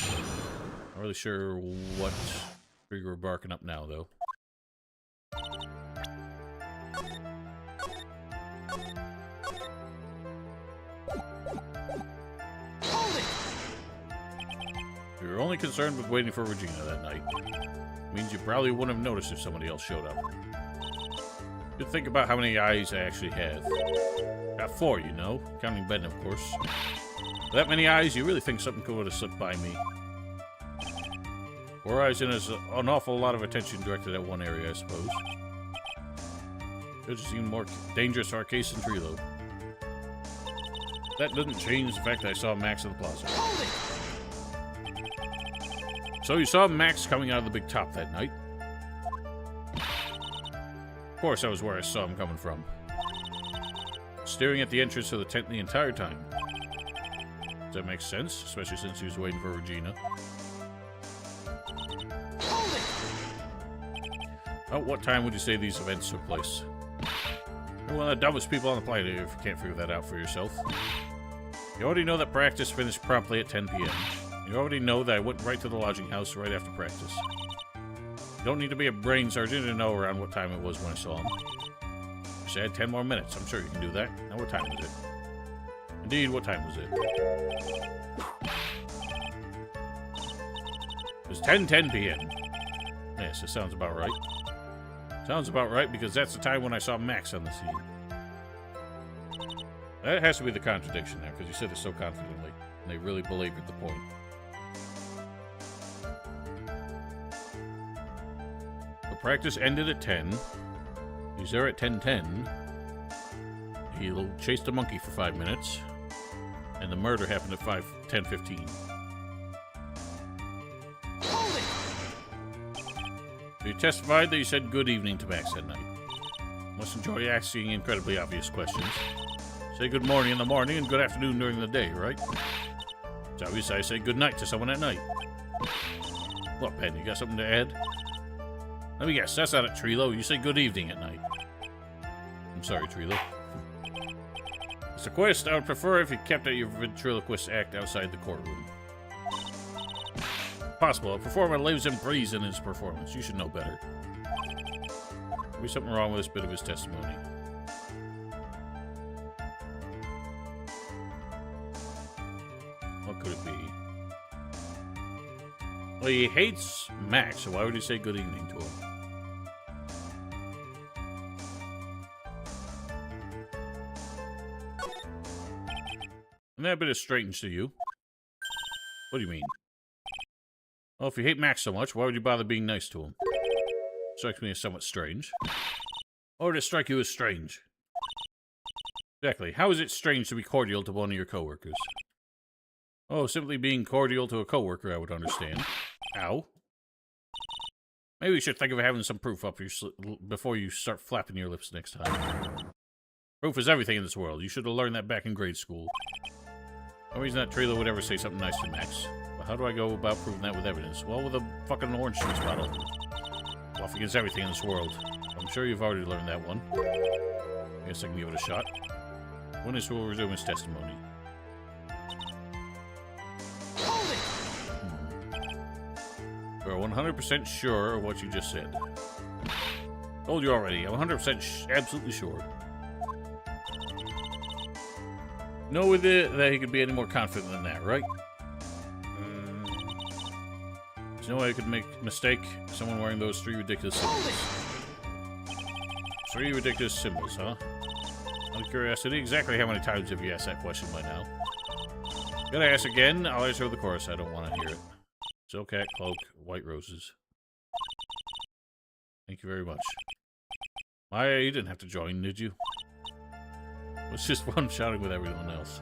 Not really sure what trigger we're barking up now, though. If you were only concerned with waiting for Regina that night, it means you probably wouldn't have noticed if somebody else showed up. Good think about how many eyes I actually have. Got 4, you know, counting Ben, of course. With that many eyes, you really think something could have slipped by me. 4 eyes and there's an awful lot of attention directed at one area, I suppose. Could just even more dangerous for our case in Trilo. That doesn't change the fact that I saw Max in the plaza. So you saw Max coming out of the big top that night. Of course, that was where I saw him coming from. Staring at the entrance to the tent the entire time. Does that make sense? Especially since he was waiting for Regina. At what time would you say these events took place? You're one of the dumbest people on the planet if you can't figure that out for yourself. You already know that practice finished promptly at 10 p.m. You already know that I went right to the lodging house right after practice. You don't need to be a brain surgeon to know around what time it was when I saw him. You said 10 more minutes. I'm sure you can do that. Now, what time was it? Indeed, what time was it? It was 10:10 p.m. Yes, it sounds about right. Sounds about right because that's the time when I saw Max on the scene. That has to be the contradiction there because you said it so confidently. And they really belabored the point. The practice ended at 10. He's there at 10:10. He chased a monkey for 5 minutes. And the murder happened at 10:15. You testified that you said good evening to Max that night. Must enjoy asking incredibly obvious questions. Say good morning in the morning and good afternoon during the day, right? It's obvious I say good night to someone at night. What, Ben, you got something to add? Let me guess, that's not at Trilo. You say good evening at night. I'm sorry, Trilo. Mr. Quest, I would prefer if you kept at your ventriloquist act outside the courtroom. Possible. A performer lives and breathes in his performance. You should know better. There'll be something wrong with this bit of his testimony. What could it be? Well, he hates Max, so why would he say good evening to him? And that bit is strange to you. What do you mean? Well, if you hate Max so much, why would you bother being nice to him? Strikes me as somewhat strange. Or does it strike you as strange? Exactly. How is it strange to be cordial to one of your coworkers? Oh, simply being cordial to a coworker, I would understand. Ow. Maybe you should think of having some proof up your before you start flapping your lips next time. Proof is everything in this world. You should have learned that back in grade school. No reason that Trilo would ever say something nice to Max. But how do I go about proving that with evidence? Well, with a fucking orange juice bottle. Off against everything in this world. I'm sure you've already learned that one. I guess I can give it a shot. Witness will resume his testimony. Hold it! You're 100% sure of what you just said. Told you already. I'm 100% absolutely sure. No with it that he could be any more confident than that, right? There's no way I could make a mistake. Someone wearing those 3 ridiculous symbols. 3 ridiculous symbols, huh? Out of curiosity, exactly how many times have you asked that question by now? Gotta ask again. I'll answer the chorus. I don't want to hear it. Zilcat, cloak, white roses. Thank you very much. Maya, you didn't have to join, did you? It was just one shouting with everyone else.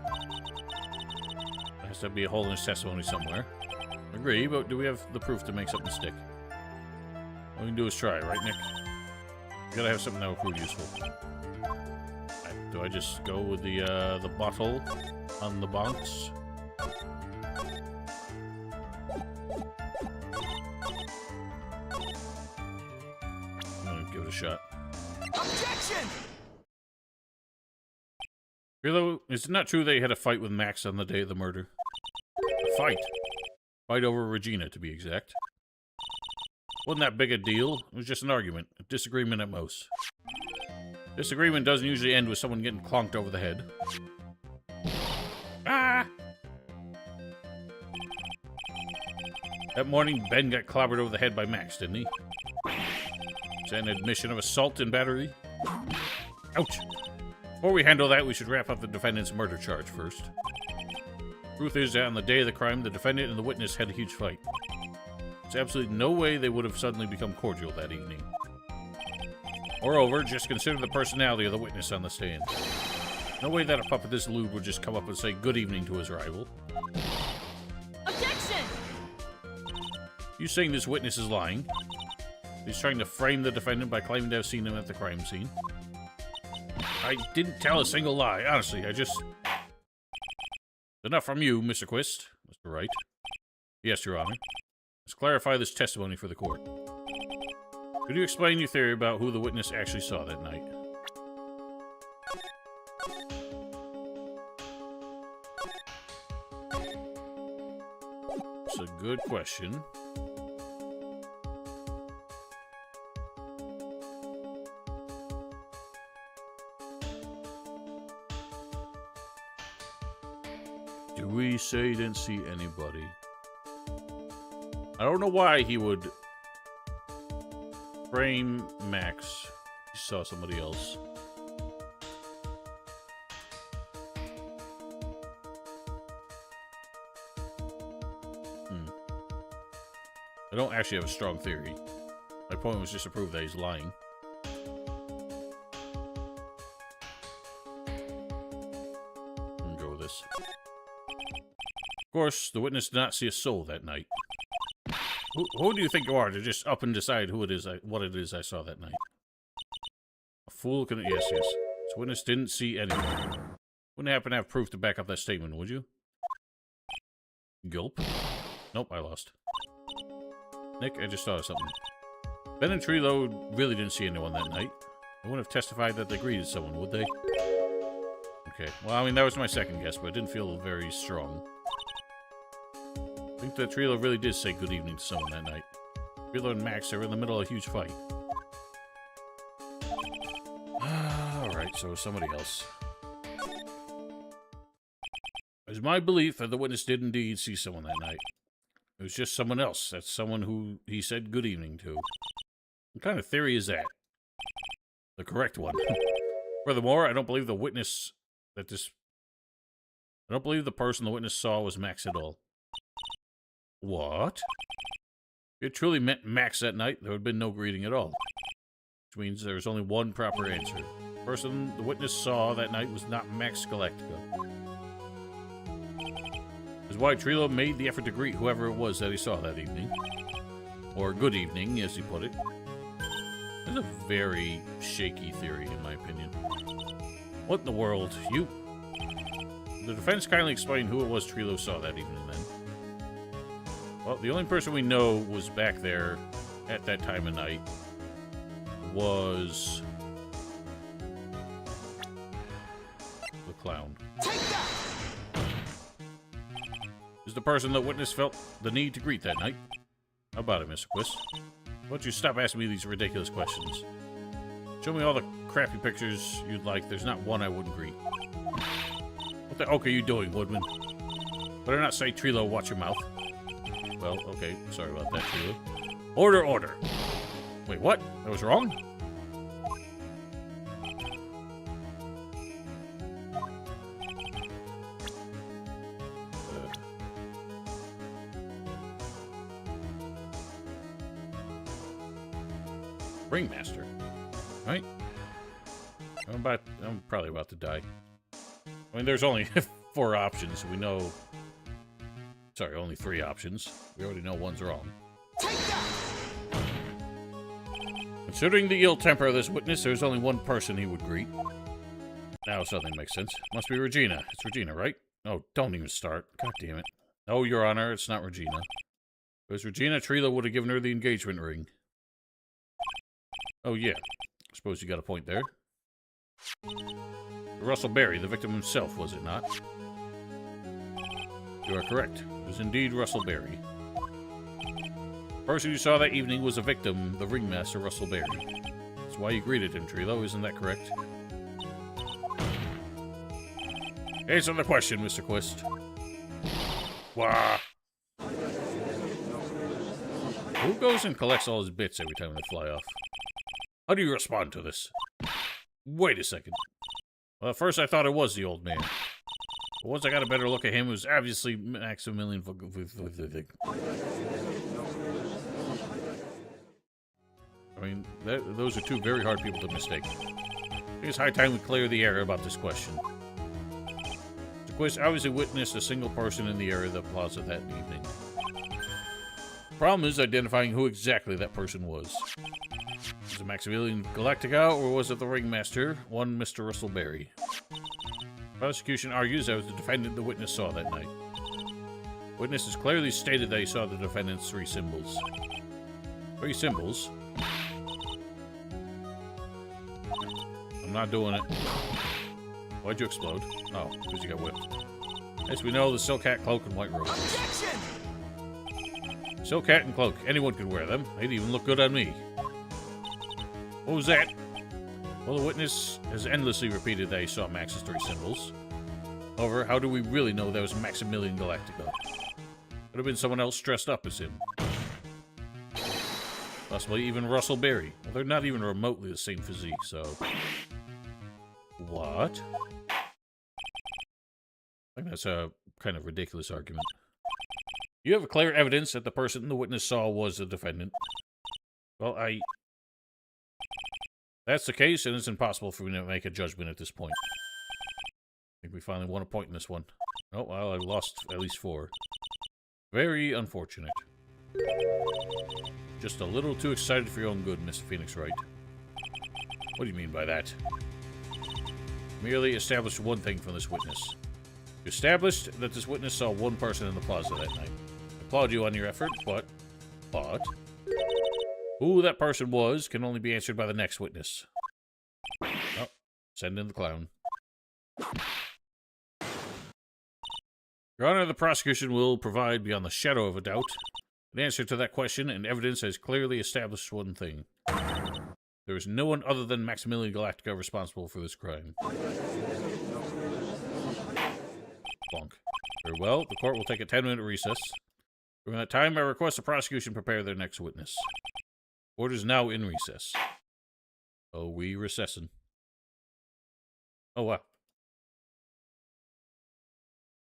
There has to be a hole in his testimony somewhere. Agree, but do we have the proof to make something stick? All we can do is try, right, Nick? We gotta have something that will prove useful. Right, do I just go with the bottle on the box? I'm gonna give it a shot. Objection! Trilo, is it not true that you had a fight with Max on the day of the murder? A fight? Fight over Regina, to be exact. Wasn't that big a deal? It was just an argument. A disagreement at most. Disagreement doesn't usually end with someone getting clonked over the head. Ah! That morning, Ben got clobbered over the head by Max, didn't he? Is that an admission of assault and battery? Ouch! Before we handle that, we should wrap up the defendant's murder charge first. Truth is that on the day of the crime, the defendant and the witness had a huge fight. There's absolutely no way they would have suddenly become cordial that evening. Moreover, just consider the personality of the witness on the stand. No way that a puppet this lewd would just come up and say good evening to his rival. Objection! You saying this witness is lying? He's trying to frame the defendant by claiming to have seen him at the crime scene. I didn't tell a single lie. Honestly, I just... Enough from you, Mr. Quist. Mr. Wright. Yes, Your Honor. Let's clarify this testimony for the court. Could you explain your theory about who the witness actually saw that night? It's a good question. Do we say he didn't see anybody? I don't know why he would frame Max. He saw somebody else. I don't actually have a strong theory. My point was just to prove that he's lying. I'm gonna go with this. Of course, the witness did not see a soul that night. Who do you think you are to just up and decide who it is, what it is I saw that night? A fool can... Yes, yes. This witness didn't see anyone. Wouldn't happen to have proof to back up that statement, would you? Gulp. Nope, I lost. Nick, I just thought of something. Ben and Trilo really didn't see anyone that night. They wouldn't have testified that they greeted someone, would they? Okay, well, I mean, that was my second guess, but it didn't feel very strong. I think that Trilo really did say good evening to someone that night. Trilo and Max, they were in the middle of a huge fight. Alright, so somebody else. It was my belief that the witness did indeed see someone that night. It was just someone else. That's someone who he said good evening to. What kind of theory is that? The correct one. Furthermore, I don't believe the witness that this... I don't believe the person the witness saw was Max at all. What? If it truly meant Max that night, there would have been no greeting at all. Which means there's only one proper answer. The person the witness saw that night was not Max Galactica. That's why Trilo made the effort to greet whoever it was that he saw that evening. Or good evening, as he put it. It's a very shaky theory, in my opinion. What in the world? You... The defense kindly explained who it was Trilo saw that evening, then. Well, the only person we know was back there at that time of night was... the clown. Is the person that witness felt the need to greet that night? How about it, Mr. Quist? Why don't you stop asking me these ridiculous questions? Show me all the crappy pictures you'd like. There's not one I wouldn't greet. What the oak are you doing, Woodman? Better not say Trilo, watch your mouth. Well, okay. Sorry about that, Trilo. Order, order! Wait, what? That was wrong? Ringmaster. Right? I'm probably about to die. I mean, there's only 4 options. We know... Sorry, only 3 options. We already know one's wrong. Considering the ill temper of this witness, there's only one person he would greet. Now something makes sense. Must be Regina. It's Regina, right? Oh, don't even start. God damn it. No, Your Honor, it's not Regina. If it was Regina, Trilo would have given her the engagement ring. Oh, yeah. I suppose you got a point there. Russell Berry, the victim himself, was it not? You are correct. It was indeed Russell Berry. The person you saw that evening was a victim, the ringmaster, Russell Berry. That's why you greeted him, Trilo, isn't that correct? Answer the question, Mr. Quist. Wah! Who goes and collects all his bits every time they fly off? How do you respond to this? Wait a second. Well, at first I thought it was the old man. But once I got a better look at him, it was obviously Maximilian... I mean, those are 2 very hard people to mistake. I think it's high time we clear the air about this question. The Quist obviously witnessed a single person in the area of the plaza that evening. The problem is identifying who exactly that person was. Was it Maximilian Galactica, or was it the ringmaster, one Mr. Russell Berry? The prosecution argues that it was the defendant the witness saw that night. Witness has clearly stated that he saw the defendant's 3 symbols. 3 symbols? I'm not doing it. Why'd you explode? Oh, because you got whipped. As we know, the silk hat, cloak, and white robe. Silk hat and cloak. Anyone could wear them. They'd even look good on me. What was that? Well, the witness has endlessly repeated that he saw Max's 3 symbols. However, how do we really know that was Maximilian Galactica? Could have been someone else dressed up as him. Possibly even Russell Berry. Well, they're not even remotely the same physique, so... What? I think that's a kind of ridiculous argument. You have clear evidence that the person the witness saw was the defendant. Well, That's the case, and it's impossible for me to make a judgment at this point. I think we finally won a point in this one. Oh, well, I lost at least 4. Very unfortunate. Just a little too excited for your own good, Mr. Phoenix Wright. What do you mean by that? Merely established one thing from this witness. You established that this witness saw one person in the plaza that night. I applaud you on your effort, but Who that person was can only be answered by the next witness. Oh, send in the clown. Your Honor, the prosecution will provide, beyond the shadow of a doubt, an answer to that question, and evidence has clearly established one thing. There is no one other than Maximilian Galactica responsible for this crime. Bonk. Very well, the court will take a 10-minute recess. During that time, I request the prosecution prepare their next witness. Court is now in recess. Oh, we recessing. Oh, wow.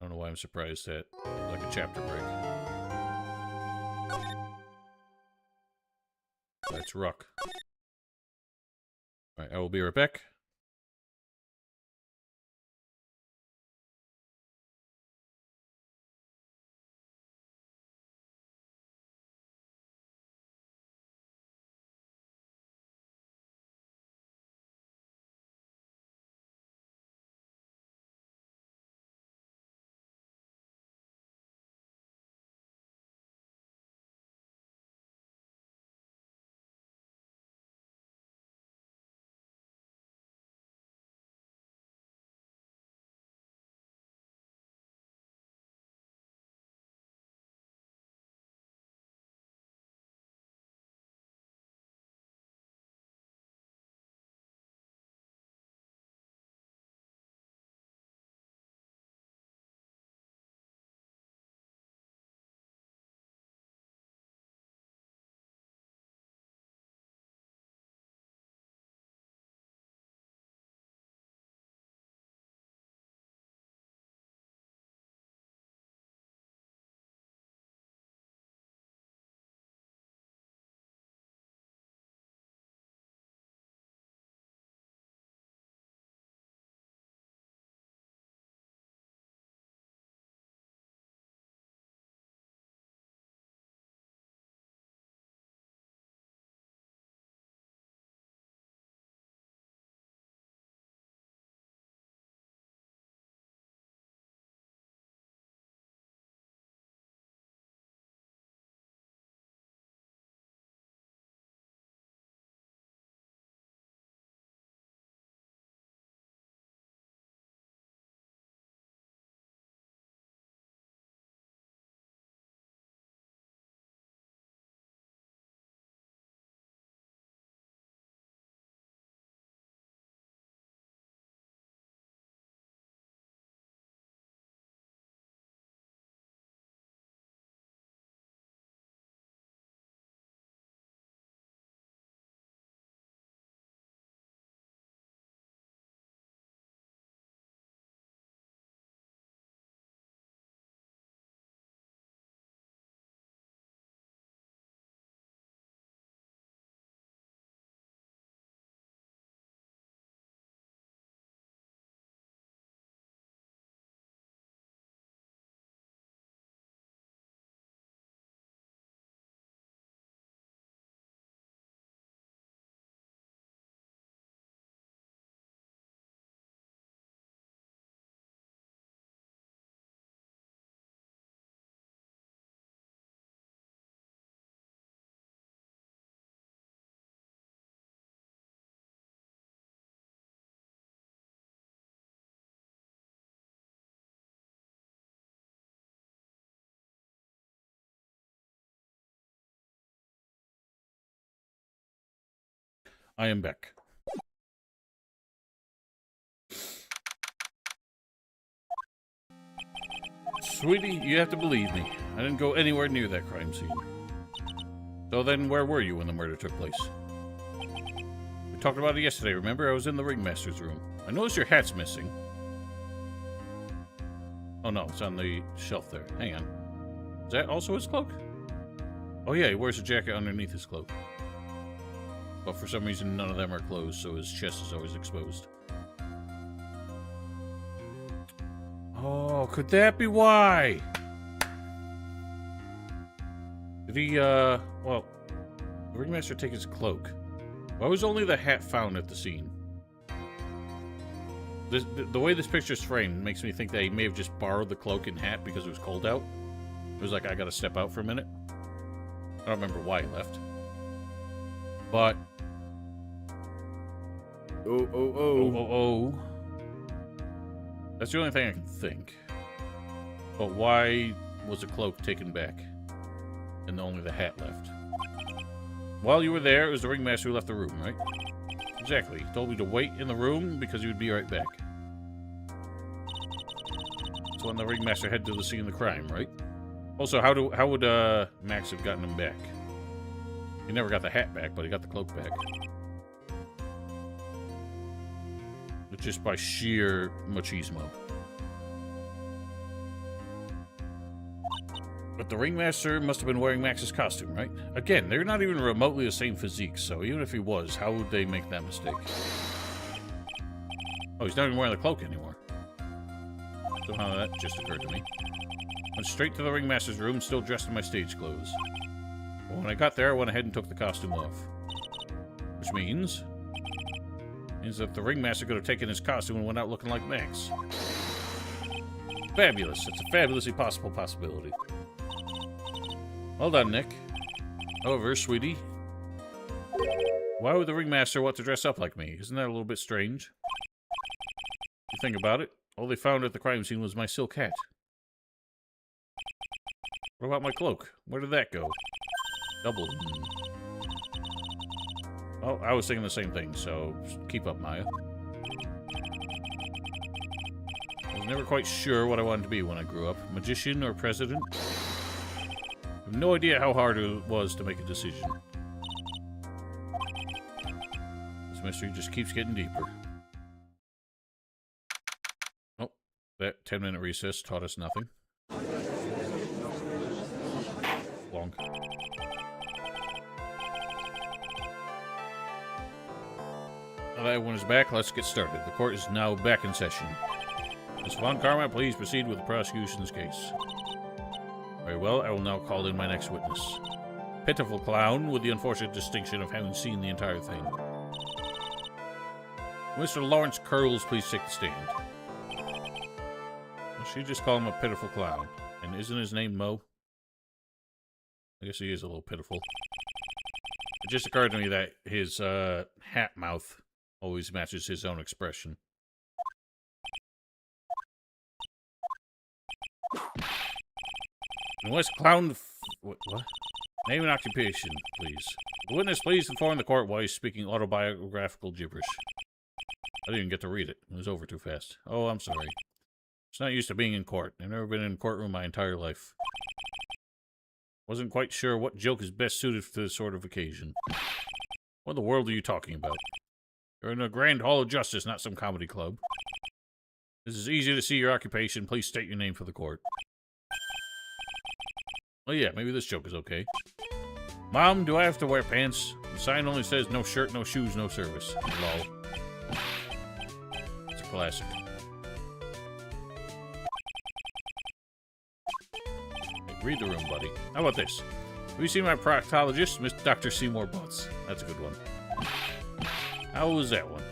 I don't know why I'm surprised at, like, a chapter break. Let's rock. Alright, I will be right back. I am back. Sweetie, you have to believe me. I didn't go anywhere near that crime scene. So then, where were you when the murder took place? We talked about it yesterday, remember? I was in the ringmaster's room. I noticed your hat's missing. Oh no, it's on the shelf there. Hang on. Is that also his cloak? Oh yeah, he wears a jacket underneath his cloak. But for some reason, none of them are closed, so his chest is always exposed. Oh, could that be why? Did he, well, the ringmaster take his cloak? Why was only the hat found at the scene? The way this picture's framed makes me think that he may have just borrowed the cloak and hat because it was cold out. It was like, I gotta step out for a minute. I don't remember why he left. But... Oh. That's the only thing I can think. But why was the cloak taken back? And only the hat left? While you were there, it was the ringmaster who left the room, right? Exactly. He told me to wait in the room because he would be right back. So when the ringmaster headed to the scene of the crime, right? Also, how would Max have gotten him back? He never got the hat back, but he got the cloak back. Just by sheer machismo. But the ringmaster must have been wearing Max's costume, right? Again, they're not even remotely the same physique, so even if he was, how would they make that mistake? Oh, he's not even wearing the cloak anymore. Somehow that just occurred to me. Went straight to the ringmaster's room, still dressed in my stage clothes. But when I got there, I went ahead and took the costume off. Which means that the ringmaster could have taken his costume and went out looking like Max. Fabulous. It's a fabulously possible possibility. Well done, Nick. However, sweetie, why would the ringmaster want to dress up like me? Isn't that a little bit strange? You think about it, all they found at the crime scene was my silk hat. What about my cloak? Where did that go? Double. Oh, I was thinking the same thing, so keep up, Maya. I was never quite sure what I wanted to be when I grew up. Magician or president? I have no idea how hard it was to make a decision. This mystery just keeps getting deeper. Oh, that 10-minute recess taught us nothing. Long. Now that everyone is back, let's get started. The court is now back in session. Ms. Von Karma, please proceed with the prosecution's case. Very well, I will now call in my next witness. Pitiful clown, with the unfortunate distinction of having seen the entire thing. Mr. Lawrence Curls, please take the stand. Well, she just called him a pitiful clown. And isn't his name Mo? I guess he is a little pitiful. It just occurred to me that his hat mouth always matches his own expression. And what's clown... What? Name and occupation, please. The witness, please inform the court why he's speaking autobiographical gibberish. I didn't get to read it. It was over too fast. Oh, I'm sorry. It's not used to being in court. I've never been in a courtroom my entire life. Wasn't quite sure what joke is best suited for this sort of occasion. What in the world are you talking about? You're in a grand hall of justice, not some comedy club. This is easy to see your occupation. Please state your name for the court. Oh yeah, maybe this joke is okay. Mom, do I have to wear pants? The sign only says no shirt, no shoes, no service. Lol. It's a classic. Hey, read the room, buddy. How about this? Have you seen my proctologist, Mr. Dr. Seymour Butts? That's a good one. How was that one?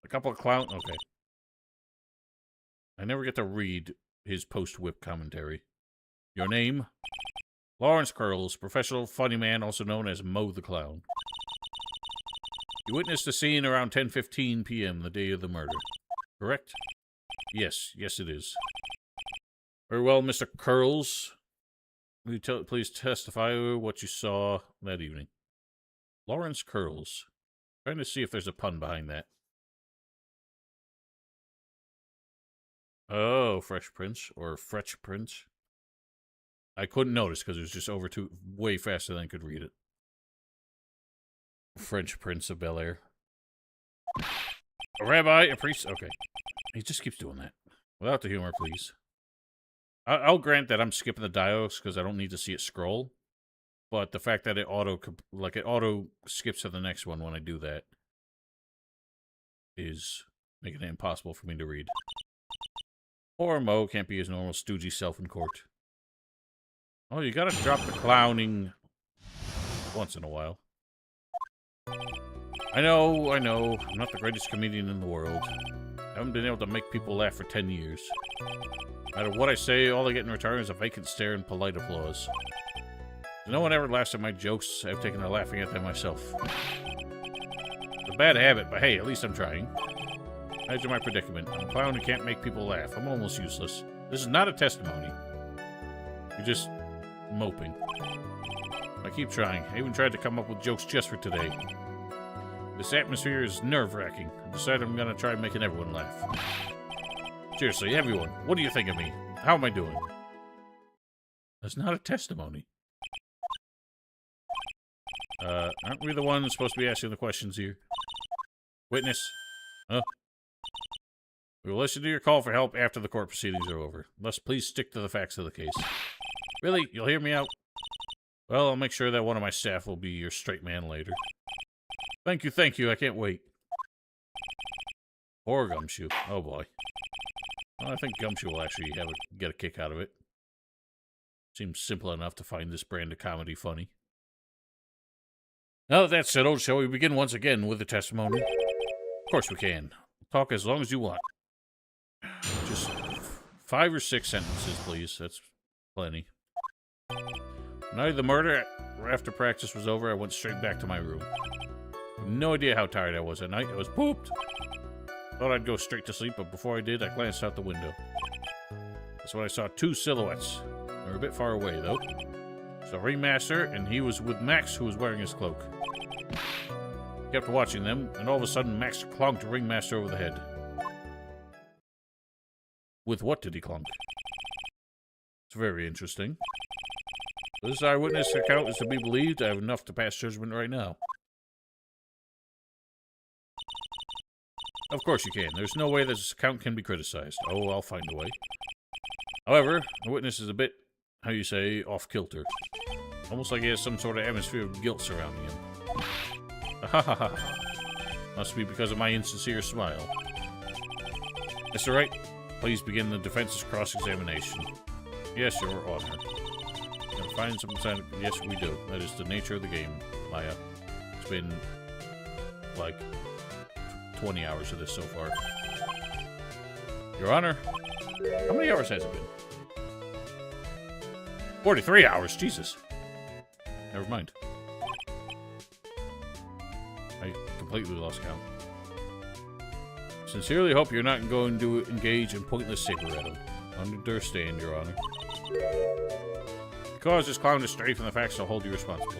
A couple of clown... Okay. I never get to read his post-whip commentary. Your name? Lawrence Curls, professional funny man, also known as Mo the Clown. You witnessed the scene around 10:15 p.m. the day of the murder. Correct? Yes, yes it is. Very well, Mr. Curls. Will you please testify what you saw that evening? Lawrence Curls. Trying to see if there's a pun behind that. Oh, Fresh Prince, or Fretch Prince. I couldn't notice because it was just way faster than I could read it. French Prince of Bel-Air. A rabbi, a priest, okay. He just keeps doing that. Without the humor, please. I'll grant that I'm skipping the dialogues because I don't need to see it scroll. But the fact that it auto skips to the next one when I do that is making it impossible for me to read. Poor Mo can't be his normal stoogey self in court. Oh, you gotta drop the clowning once in a while. I know. I'm not the greatest comedian in the world. I haven't been able to make people laugh for 10 years. No matter what I say, all I get in return is a vacant stare and polite applause. No one ever laughs at my jokes. I've taken to laughing at them myself. It's a bad habit, but hey, at least I'm trying. Imagine my predicament. I'm a clown who can't make people laugh. I'm almost useless. This is not a testimony. You're just moping. I keep trying. I even tried to come up with jokes just for today. This atmosphere is nerve-wracking. I decided I'm gonna try making everyone laugh. Seriously, everyone, what do you think of me? How am I doing? That's not a testimony. Aren't we the ones supposed to be asking the questions here? Witness? Huh? We will listen to your call for help after the court proceedings are over. Thus, please stick to the facts of the case. Really? You'll hear me out? Well, I'll make sure that one of my staff will be your straight man later. Thank you, I can't wait. Or Gumshoe. Oh boy. Well, I think Gumshoe will actually get a kick out of it. Seems simple enough to find this brand of comedy funny. Now that that's settled, shall we begin once again with the testimony? Of course we can. Talk as long as you want. Just 5 or 6 sentences, please. That's plenty. The night of the murder, after practice was over, I went straight back to my room. I have no idea how tired I was that night. I was pooped. Thought I'd go straight to sleep, but before I did, I glanced out the window. That's when I saw 2 silhouettes. They were a bit far away, though. So Ringmaster, and he was with Max, who was wearing his cloak. Kept watching them, and all of a sudden, Max clonked Ringmaster over the head. With what did he clunk? It's very interesting. This eyewitness account is to be believed. I have enough to pass judgment right now. Of course you can. There's no way this account can be criticized. Oh, I'll find a way. However, the witness is a bit, how you say, off-kilter. Almost like he has some sort of atmosphere of guilt surrounding him. Ha ha ha. Must be because of my insincere smile. Mr. Wright, please begin the defense's cross-examination. Yes, Your Honor. Can I find some sign of... Yes, we do. That is the nature of the game, Maya. It's been, like, 20 hours of this so far. Your Honor, how many hours has it been? 43 hours, Jesus. Never mind. I completely lost count. Sincerely hope you're not going to engage in pointless saber rattling. Understand, Your Honor. Because this clown is stray from the facts, I'll hold you responsible.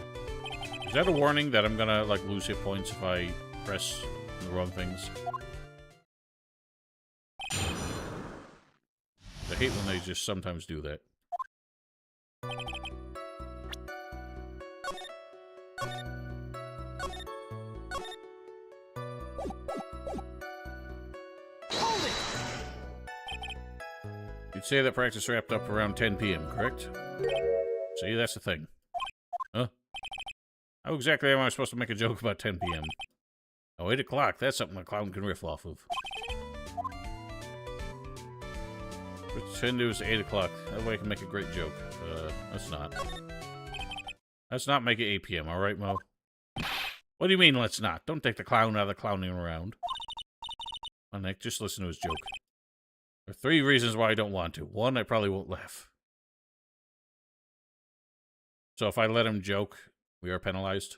Is that a warning that I'm gonna, like, lose hit points if I press the wrong things? I hate when they just sometimes do that. You'd say that practice wrapped up around 10 p.m., correct? See, that's the thing. Huh? How exactly am I supposed to make a joke about 10 p.m.? Oh, 8 o'clock. That's something a clown can riff off of. Pretend it was 8 o'clock. That way I can make a great joke. Let's not. Let's not make it 8 p.m., alright, Mo? What do you mean, let's not? Don't take the clown out of the clowning around. Come on, Nick, just listen to his joke. There are 3 reasons why I don't want to. 1, I probably won't laugh. So if I let him joke, we are penalized.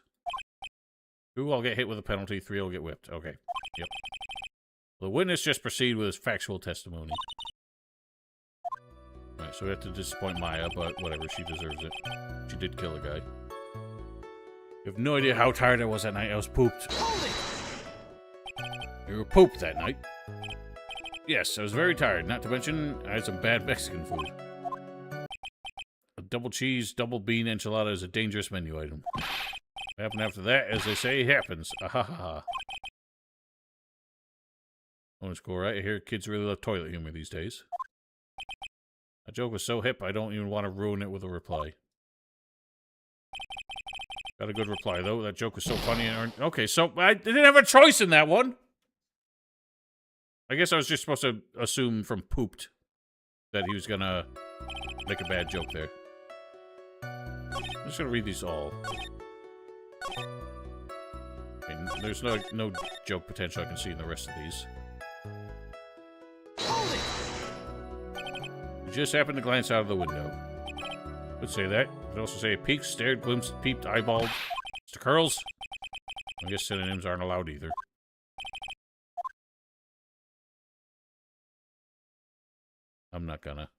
2, I'll get hit with a penalty. 3, I'll get whipped. Okay. Yep. The witness just proceed with his factual testimony. Alright, so we have to disappoint Maya, but whatever, she deserves it. She did kill a guy. You have no idea how tired I was that night. I was pooped. You were pooped that night? Yes, I was very tired. Not to mention, I had some bad Mexican food. A double cheese, double bean enchilada is a dangerous menu item. What happened after that, as they say, happens. Ahaha. Bonus score, right? I hear kids really love toilet humor these days. That joke was so hip, I don't even want to ruin it with a reply. Got a good reply, though. That joke was so funny and... Okay, so I didn't have a choice in that one! I guess I was just supposed to assume from pooped that he was gonna make a bad joke there. I'm just gonna read these all. I mean, there's no joke potential I can see in the rest of these. You just happened to glance out of the window. Could say that. Could also say peeked, stared, glimpsed, peeped, eyeballed. Mr. Curls? I guess synonyms aren't allowed either. I'm not gonna.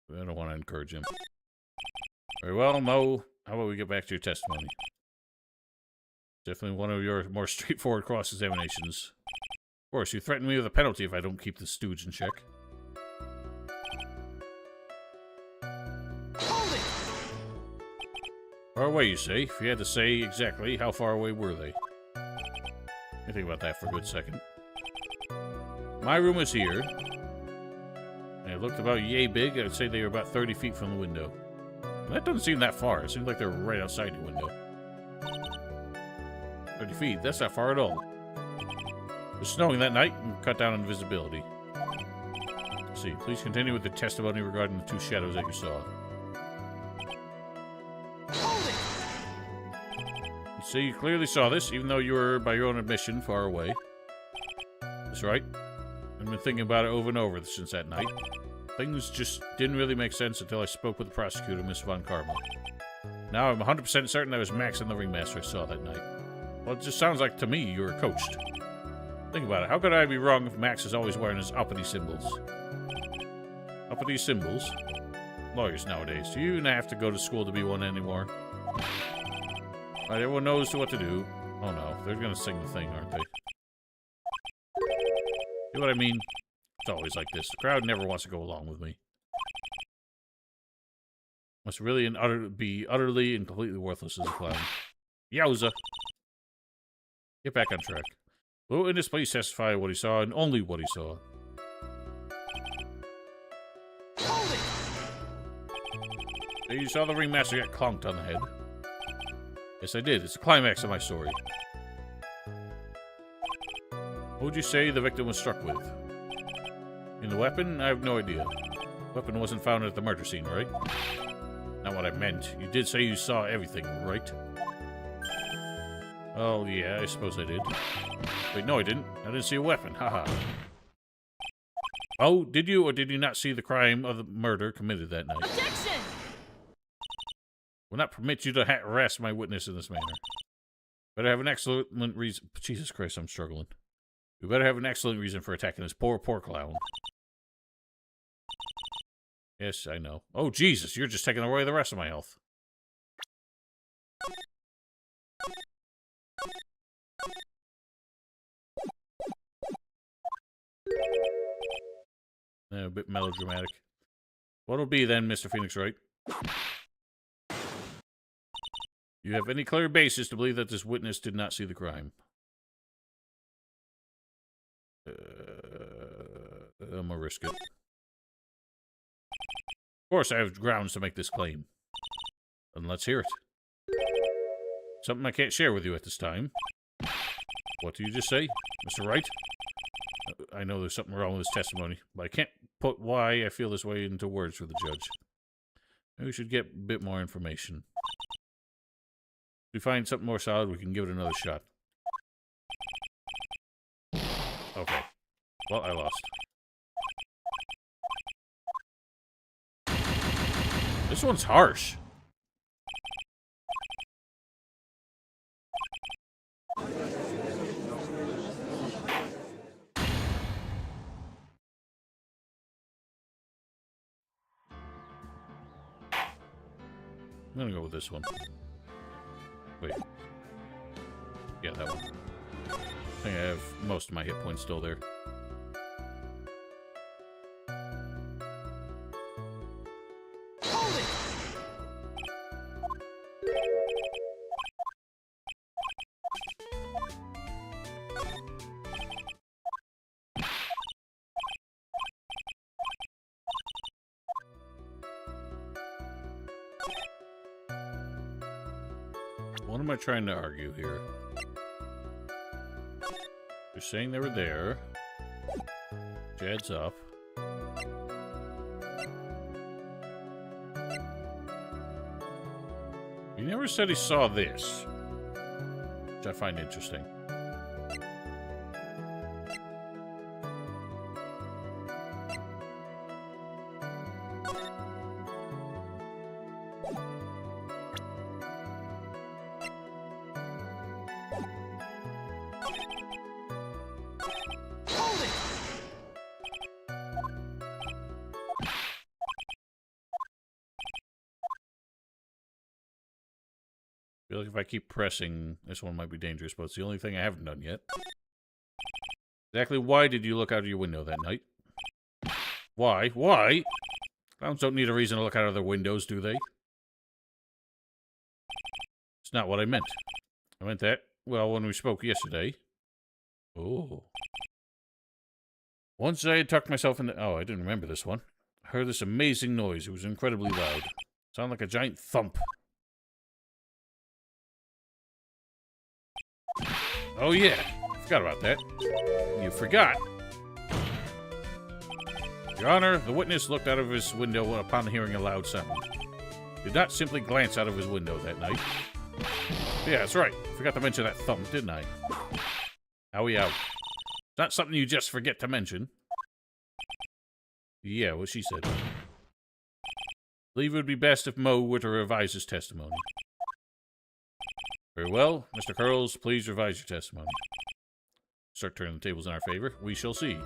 I don't want to encourage him. Very well, Mo. How about we get back to your testimony? Definitely one of your more straightforward cross-examinations. Of course, you threaten me with a penalty if I don't keep the stooge in check. Hold it! Far away, you say? If you had to say exactly, how far away were they? Let me think about that for a good second. My room is here. And it looked about yay big. I'd say they were about 30 feet from the window. That doesn't seem that far. It seems like they're right outside the window. 30 feet. That's not far at all. It was snowing that night and cut down on visibility. Let's see. Please continue with the testimony regarding the two shadows that you saw. Hold it! You see, you clearly saw this, even though you were, by your own admission, far away. That's right. I've been thinking about it over and over since that night. Things just didn't really make sense until I spoke with the prosecutor, Miss Von Karma. Now I'm 100% certain that was Max and the ringmaster I saw that night. Well, it just sounds like to me you were coached. Think about it. How could I be wrong if Max is always wearing his uppity symbols? Uppity symbols? Lawyers nowadays. Do you even have to go to school to be one anymore? Alright, everyone knows what to do. Oh no, they're gonna sing the thing, aren't they? You know what I mean? It's always like this. The crowd never wants to go along with me. Must really be utterly and completely worthless as a clown. Yowza! Get back on track. Will witness please testify what he saw and only what he saw? Hold it! So you saw the ringmaster get clonked on the head. Yes, I did. It's the climax of my story. What would you say the victim was struck with? In the weapon? I have no idea. The weapon wasn't found at the murder scene, right? Not what I meant. You did say you saw everything, right? Oh, yeah, I suppose I did. Wait, no, I didn't. I didn't see a weapon. Haha. Oh, did you or did you not see the crime of the murder committed that night? Objection! Will not permit you to harass my witness in this manner. Better have an excellent reason. Jesus Christ, I'm struggling. You better have an excellent reason for attacking this poor clown. Yes, I know. Oh, Jesus, you're just taking away the rest of my health. A bit melodramatic. What'll be then, Mr. Phoenix Wright? You have any clear basis to believe that this witness did not see the crime? I'm gonna risk it. Of course, I have grounds to make this claim. Then let's hear it. Something I can't share with you at this time. What do you just say, Mr. Wright? I know there's something wrong with this testimony, but I can't put why I feel this way into words for the judge. Maybe we should get a bit more information. If we find something more solid, we can give it another shot. Okay. Well, I lost. This one's harsh. I'm gonna go with this one. Wait. Yeah, that one. I think I have most of my hit points still there. Hold it! What am I trying to argue here? You're saying they were there. Jed's up. He never said he saw this, which I find interesting. feel like if I keep pressing, this one might be dangerous, but it's the only thing I haven't done yet. Exactly why did you look out of your window that night? Why? Why? Clowns don't need a reason to look out of their windows, do they? It's not what I meant. I meant that, well, when we spoke yesterday. Oh. Once I had tucked myself in the... Oh, I didn't remember this one. I heard this amazing noise. It was incredibly loud. Sounded like a giant thump. Oh, yeah. Forgot about that. You forgot. Your Honor, the witness looked out of his window upon hearing a loud sound. Did not simply glance out of his window that night. Yeah, that's right. Forgot to mention that thump, didn't I? Owie, ow. It's not something you just forget to mention. Yeah, what she said. Believe it would be best if Mo were to revise his testimony. Very well. Mr. Curls, please revise your testimony. Start turning the tables in our favor. We shall see.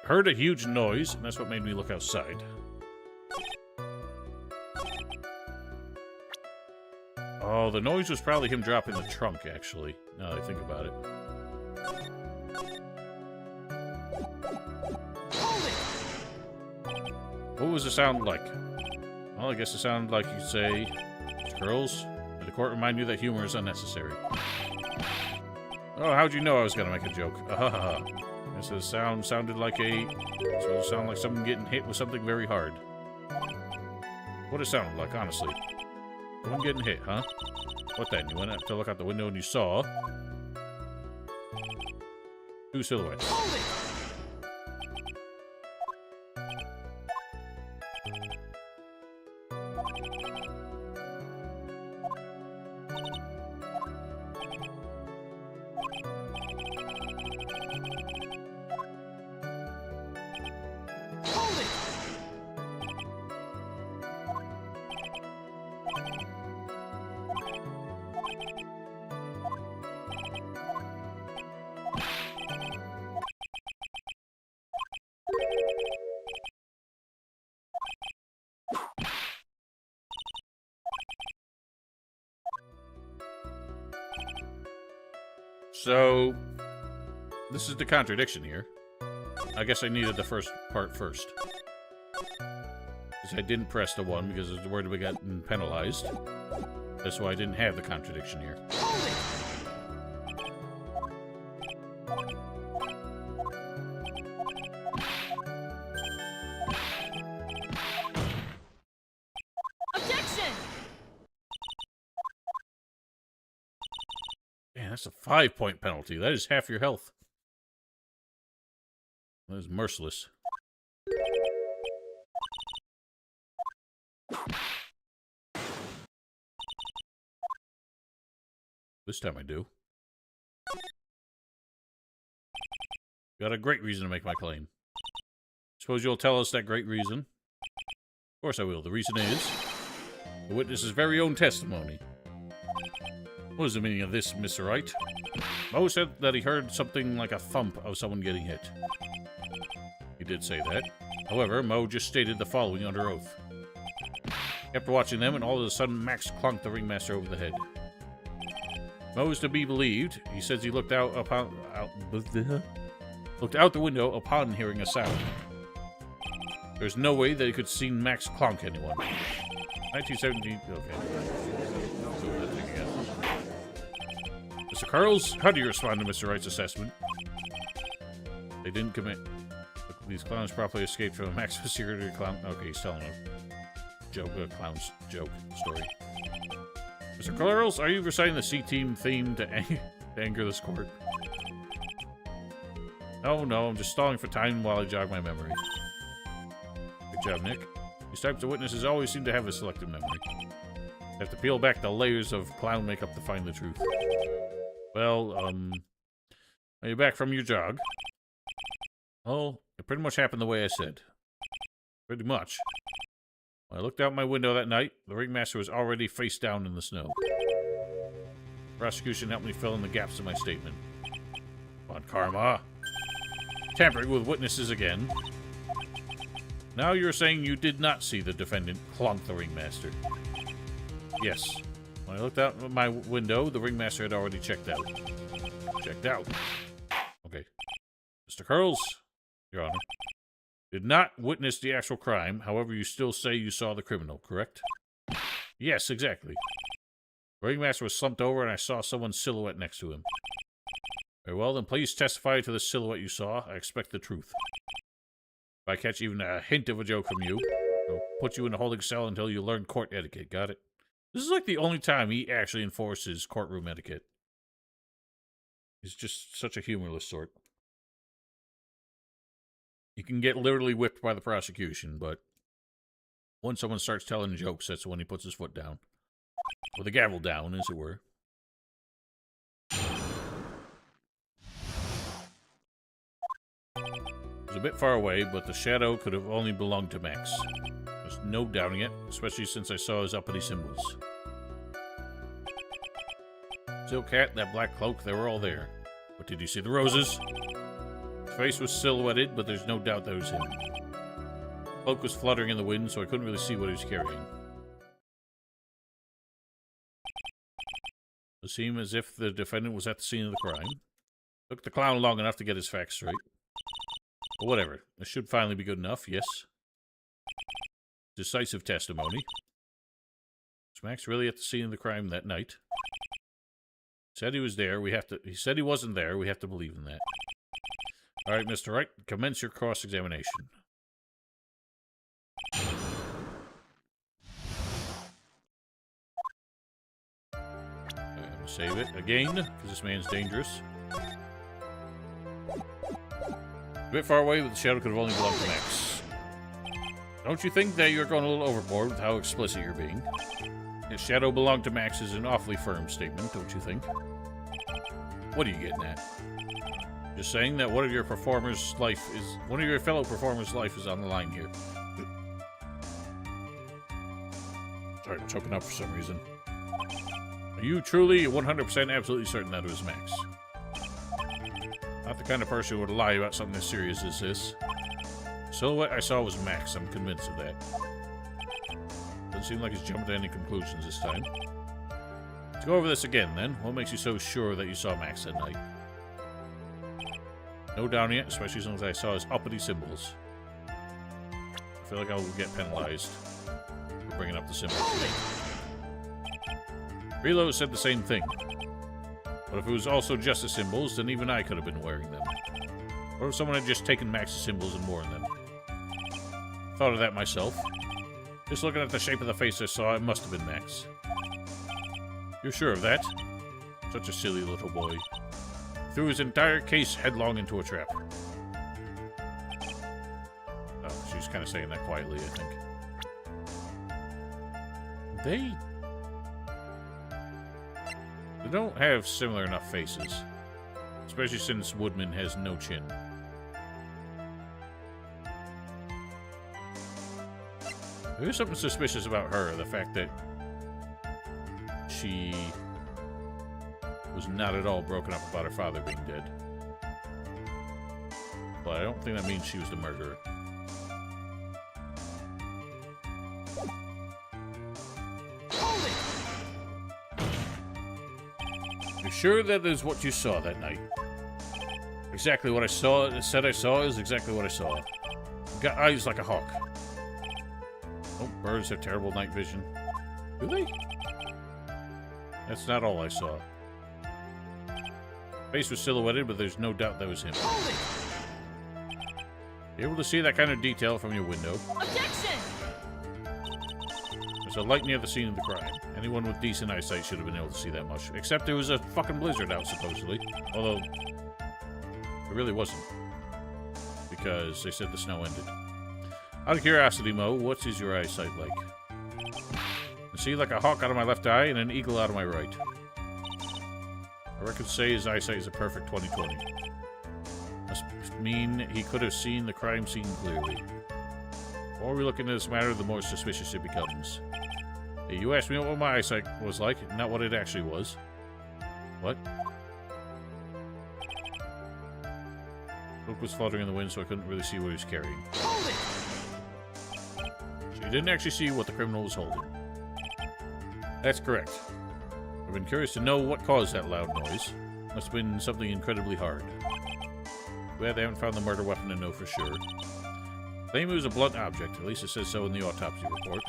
Heard a huge noise, and that's what made me look outside. Oh, the noise was probably him dropping the trunk, actually, now that I think about it. What was the sound like? Well, I guess it sounded like you'd say, Mr. Curls, may the court remind you that humor is unnecessary. Oh, how'd you know I was going to make a joke? Guess the sound sounded like it sounded like someone getting hit with something very hard. What it sounded like, honestly. Someone getting hit, huh? What then? You went up to look out the window and you saw... two silhouettes. So, this is the contradiction here. I guess I needed the first part first. Because I didn't press the one because the word we got penalized. That's why I didn't have the contradiction here. That's a 5-point penalty. That is half your health. That is merciless. This time I do. Got a great reason to make my claim. Suppose you'll tell us that great reason? Of course I will. The reason is the witness's very own testimony. What is the meaning of this, Mr. Wright? Mo said that he heard something like a thump of someone getting hit. He did say that. However, Mo just stated the following under oath. Kept watching them, and all of a sudden, Max clunked the ringmaster over the head. Mo is to be believed. He says he looked out the window upon hearing a sound. There's no way that he could see Max clonk anyone. 1917. Okay. Mr. Curls, how do you respond to Mr. Wright's assessment? They didn't commit. These clowns properly escaped from a maximum security clown. Okay, he's telling a joke, clown's joke story. Mr. Curls, are you reciting the C-Team theme to anger this court? No, I'm just stalling for time while I jog my memory. Good job, Nick. These types of witnesses always seem to have a selective memory. You have to peel back the layers of clown makeup to find the truth. Well, are you back from your jog? Oh, it pretty much happened the way I said. Pretty much. When I looked out my window that night, the ringmaster was already face down in the snow. The prosecution helped me fill in the gaps in my statement. Come on, Karma. Tampering with witnesses again. Now you're saying you did not see the defendant clonk the ringmaster. Yes. When I looked out my window, the ringmaster had already checked out. Checked out. Okay. Mr. Curls, Your Honor, did not witness the actual crime. However, you still say you saw the criminal, correct? Yes, exactly. The ringmaster was slumped over and I saw someone's silhouette next to him. Very well, then please testify to the silhouette you saw. I expect the truth. If I catch even a hint of a joke from you, I'll put you in a holding cell until you learn court etiquette. Got it? This is like the only time he actually enforces courtroom etiquette. He's just such a humorless sort. You can get literally whipped by the prosecution, but when someone starts telling jokes, that's when he puts his foot down. With the gavel down, as it were. It was a bit far away, but the shadow could have only belonged to Max. There's no doubting it, especially since I saw his uppity symbols. Silk hat, that black cloak, they were all there. But did you see the roses? His face was silhouetted, but there's no doubt that was him. The cloak was fluttering in the wind, so I couldn't really see what he was carrying. It seemed as if the defendant was at the scene of the crime. Took the clown long enough to get his facts straight. But whatever. This should finally be good enough, yes? Decisive testimony. Was Max really at the scene of the crime that night? Said he was there. He said he wasn't there. We have to believe in that. All right, Mr. Wright, commence your cross-examination. I'm gonna save it again, because this man's dangerous. A bit far away, but the shadow could have only belonged to Max. Don't you think that you're going a little overboard with how explicit you're being? The shadow belonged to Max is an awfully firm statement, don't you think? What are you getting at? Just saying that one of your fellow performers' life is on the line here. Sorry, I'm choking up for some reason. Are you truly 100% absolutely certain that it was Max? Not the kind of person who would lie about something as serious as this. The silhouette I saw was Max, I'm convinced of that. Doesn't seem like he's jumped to any conclusions this time. Let's go over this again, then. What makes you so sure that you saw Max that night? No doubting it, especially since I saw his uppity symbols. I feel like I will get penalized for bringing up the symbols. Relo said the same thing. But if it was also just the symbols, then even I could have been wearing them. Or if someone had just taken Max's symbols and worn them. Thought of that myself. Just looking at the shape of the face I saw, it must have been Max. You're sure of that? Such a silly little boy. Threw his entire case headlong into a trap. Oh, she was kind of saying that quietly, I think. They don't have similar enough faces. Especially since Woodman has no chin. There's something suspicious about her, the fact that she was not at all broken up about her father being dead. But I don't think that means she was the murderer. You're sure that is what you saw that night? Exactly what I said I saw is exactly what I saw. Got eyes like a hawk. Oh, birds have terrible night vision. Do they? That's not all I saw. Face was silhouetted, but there's no doubt that was him. You're able to see that kind of detail from your window. Objection! There's a light near the scene of the crime. Anyone with decent eyesight should have been able to see that much. Except there was a fucking blizzard out, supposedly. Although, it really wasn't. Because they said the snow ended. Out of curiosity, Mo, what is your eyesight like? I see like a hawk out of my left eye and an eagle out of my right. I reckon say his eyesight is a perfect 20/20. Must mean he could have seen the crime scene clearly. The more we look into this matter, the more suspicious it becomes. Hey, you asked me what my eyesight was like, not what it actually was. What? Book was fluttering in the wind, so I couldn't really see what he was carrying. So you didn't actually see what the criminal was holding. That's correct. I've been curious to know what caused that loud noise. Must have been something incredibly hard. Glad they haven't found the murder weapon to know for sure. Claim it was a blunt object. At least it says so in the autopsy report.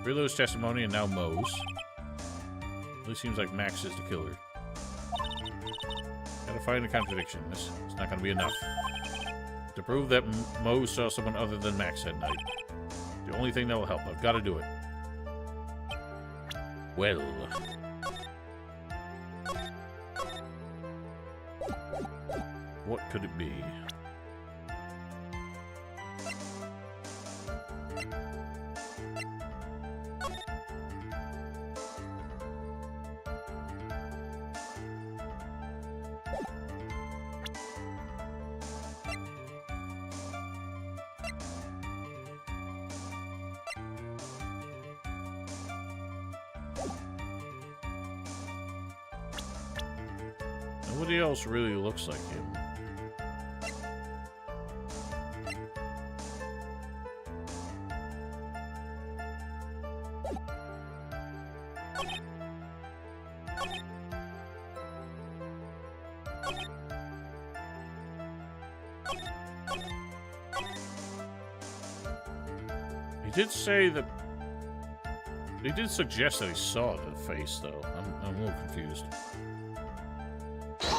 Rilo's testimony and now Moe's. At least seems like Max is the killer. Gotta find a contradiction. This is not gonna be enough. To prove that Moe saw someone other than Max that night. The only thing that will help. I've got to do it. Well. What could it be? Nobody else really looks like him. He did say that... He did suggest that he saw the face, though. I'm a little confused.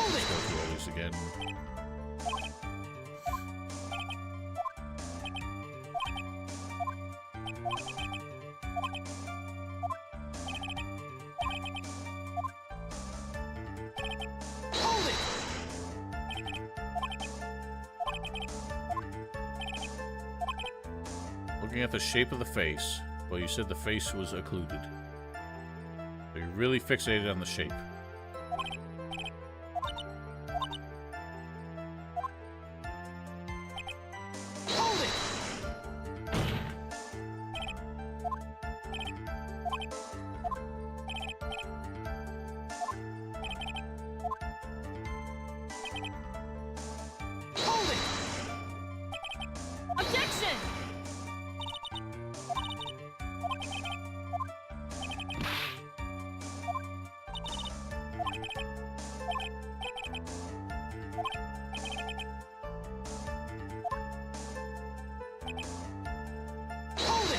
Let's go through all these again. Hold it! Looking at the shape of the face. Well, you said the face was occluded. So you're really fixated on the shape. Hold it! Hold it! Objection! Hold it!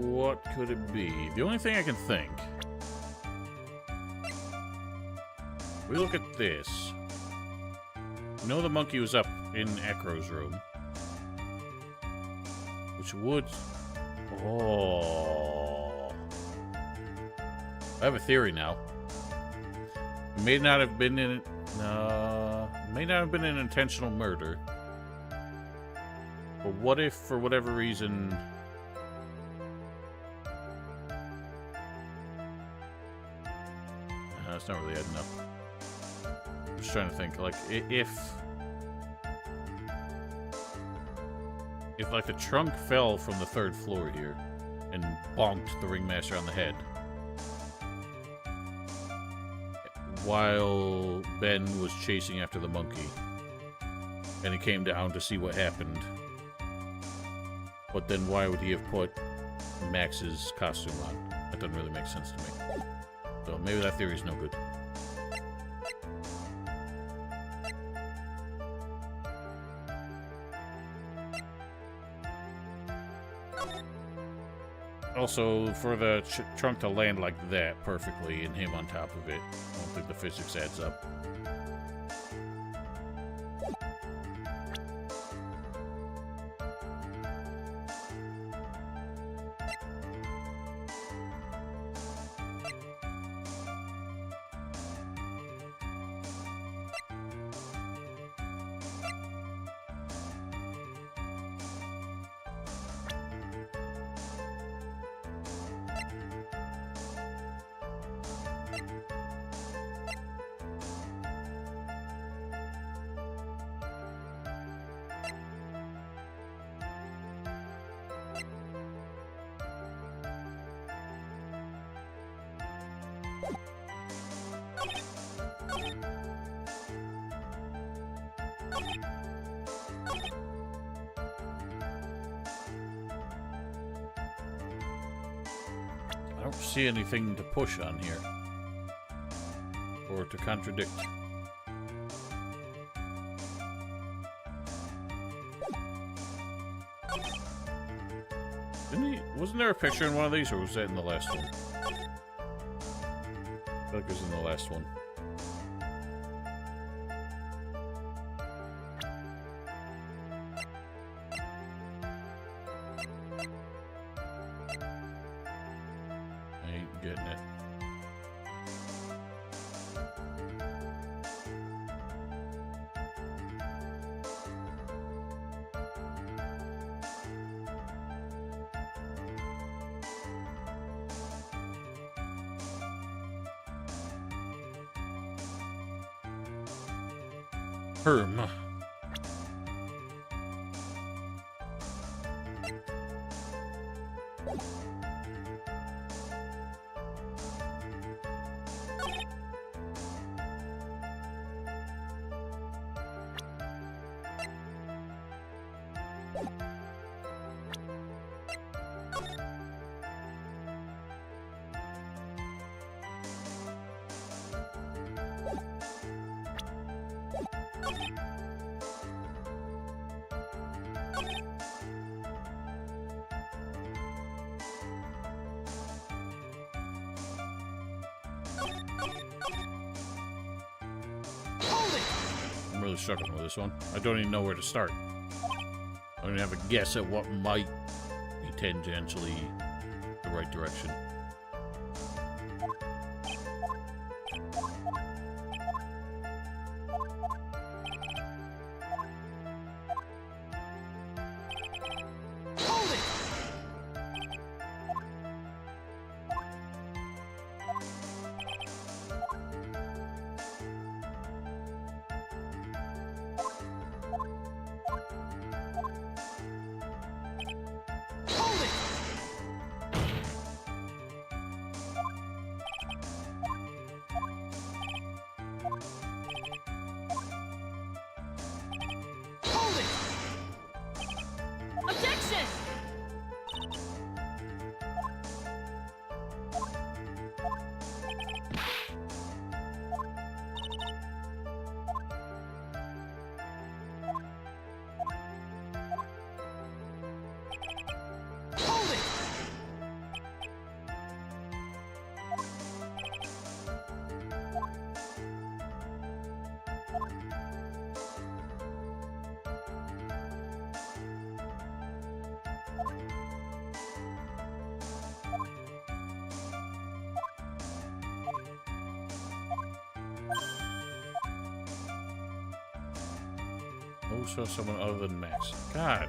What could it be? The only thing I can think... We look at this. We know the monkey was up in Ekro's room. Which would... Oh... I have a theory now. It may not have been in... may not have been an intentional murder. But what if, for whatever reason... It's not really adding up. I'm just trying to think, like, if like the trunk fell from the 3rd floor here and bonked the ringmaster on the head while Ben was chasing after the monkey and he came down to see what happened, but then why would he have put Max's costume on? That doesn't really make sense to me. So maybe that theory is no good. Also, for the trunk to land like that perfectly and him on top of it, I don't think the physics adds up. I don't see anything to push on here. Or to contradict. Wasn't there a picture in one of these, or was that in the last one? I feel like it was in the last one. I ain't getting it. Herm. I'm really struggling with this one. I don't even know where to start. I don't even have a guess at what might be tangentially the right direction. Objection! Hold it! Oh, so someone other than Max. God.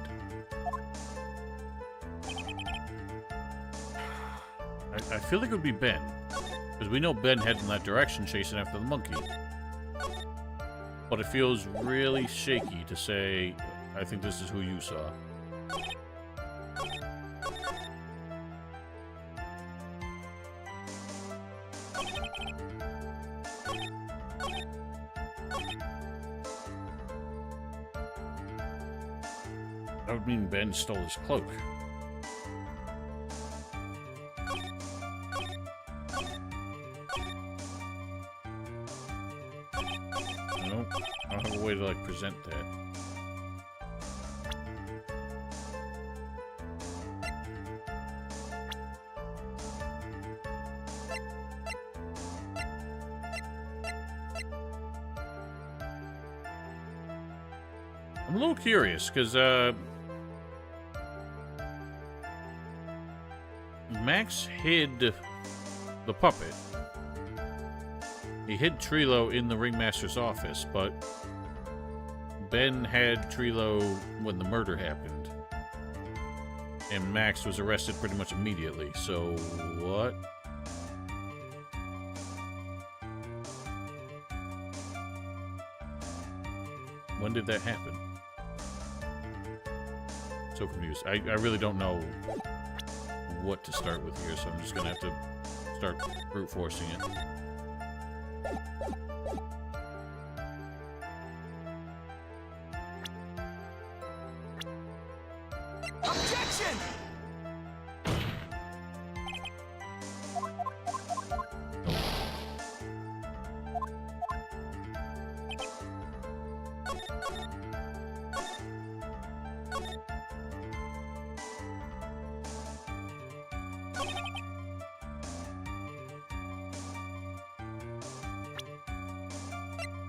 I feel like it would be Ben. Because we know Ben heads in that direction chasing after the monkey. But it feels really shaky to say, I think this is who you saw. That would mean Ben stole his cloak. I don't have a way to, like, present that. I'm a little curious, because, Max hid the puppet. He hid Trilo in the ringmaster's office, but Ben had Trilo when the murder happened. And Max was arrested pretty much immediately, so what? When did that happen? So confused. I really don't know what to start with here, so I'm just gonna have to start brute forcing it. Objection!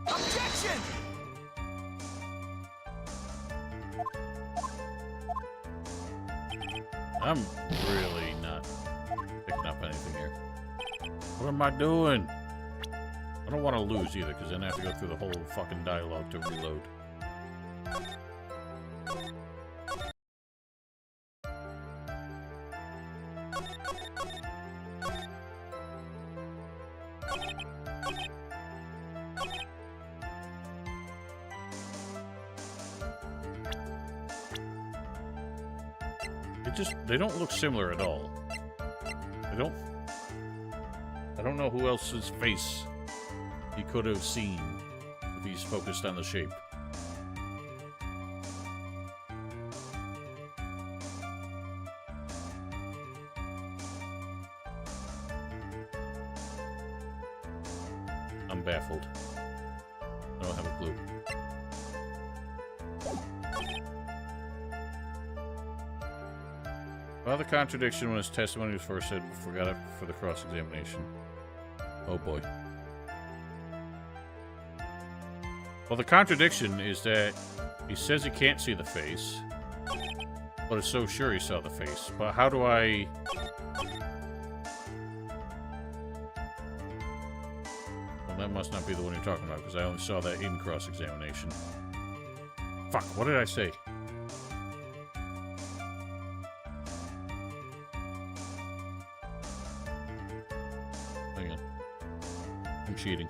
Objection! I'm really not picking up anything here. What am I doing? I don't want to lose either, because then I have to go through the whole fucking dialogue to reload. They don't look similar at all. I don't know who else's face he could have seen if he's focused on the shape. I'm baffled. I don't have a clue. Well, the contradiction when his testimony was first said, forgot it for the cross-examination. Oh boy. Well, the contradiction is that he says he can't see the face, but is so sure he saw the face. But how do I... Well, that must not be the one you're talking about, because I only saw that in cross-examination. Fuck, what did I say? Cheating.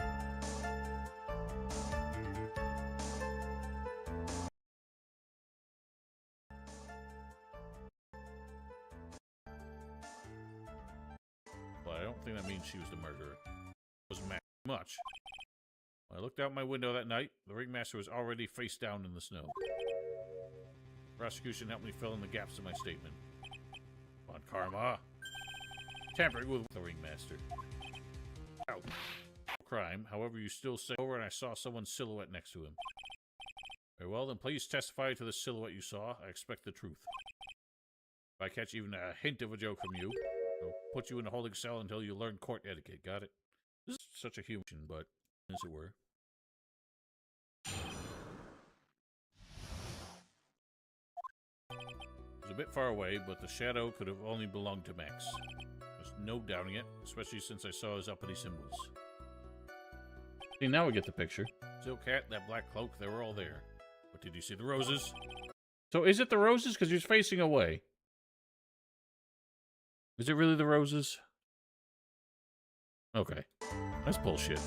Well, I don't think that means she was the murderer. It wasn't much. When I looked out my window that night, the ringmaster was already face down in the snow. The prosecution helped me fill in the gaps in my statement. Come on, Karma. Tampering with the ringmaster. Out. Crime, however, you still say over and I saw someone's silhouette next to him. Very well, then please testify to the silhouette you saw. I expect the truth. If I catch even a hint of a joke from you, I'll put you in a holding cell until you learn court etiquette. Got it? This is such a human, but as it were. It was a bit far away, but the shadow could have only belonged to Max. There's no doubting it, especially since I saw his uppity symbols. See, now we get the picture. Silk hat, that black cloak, they were all there. But did you see the roses? So is it the roses? Because he's facing away. Is it really the roses? Okay. That's bullshit.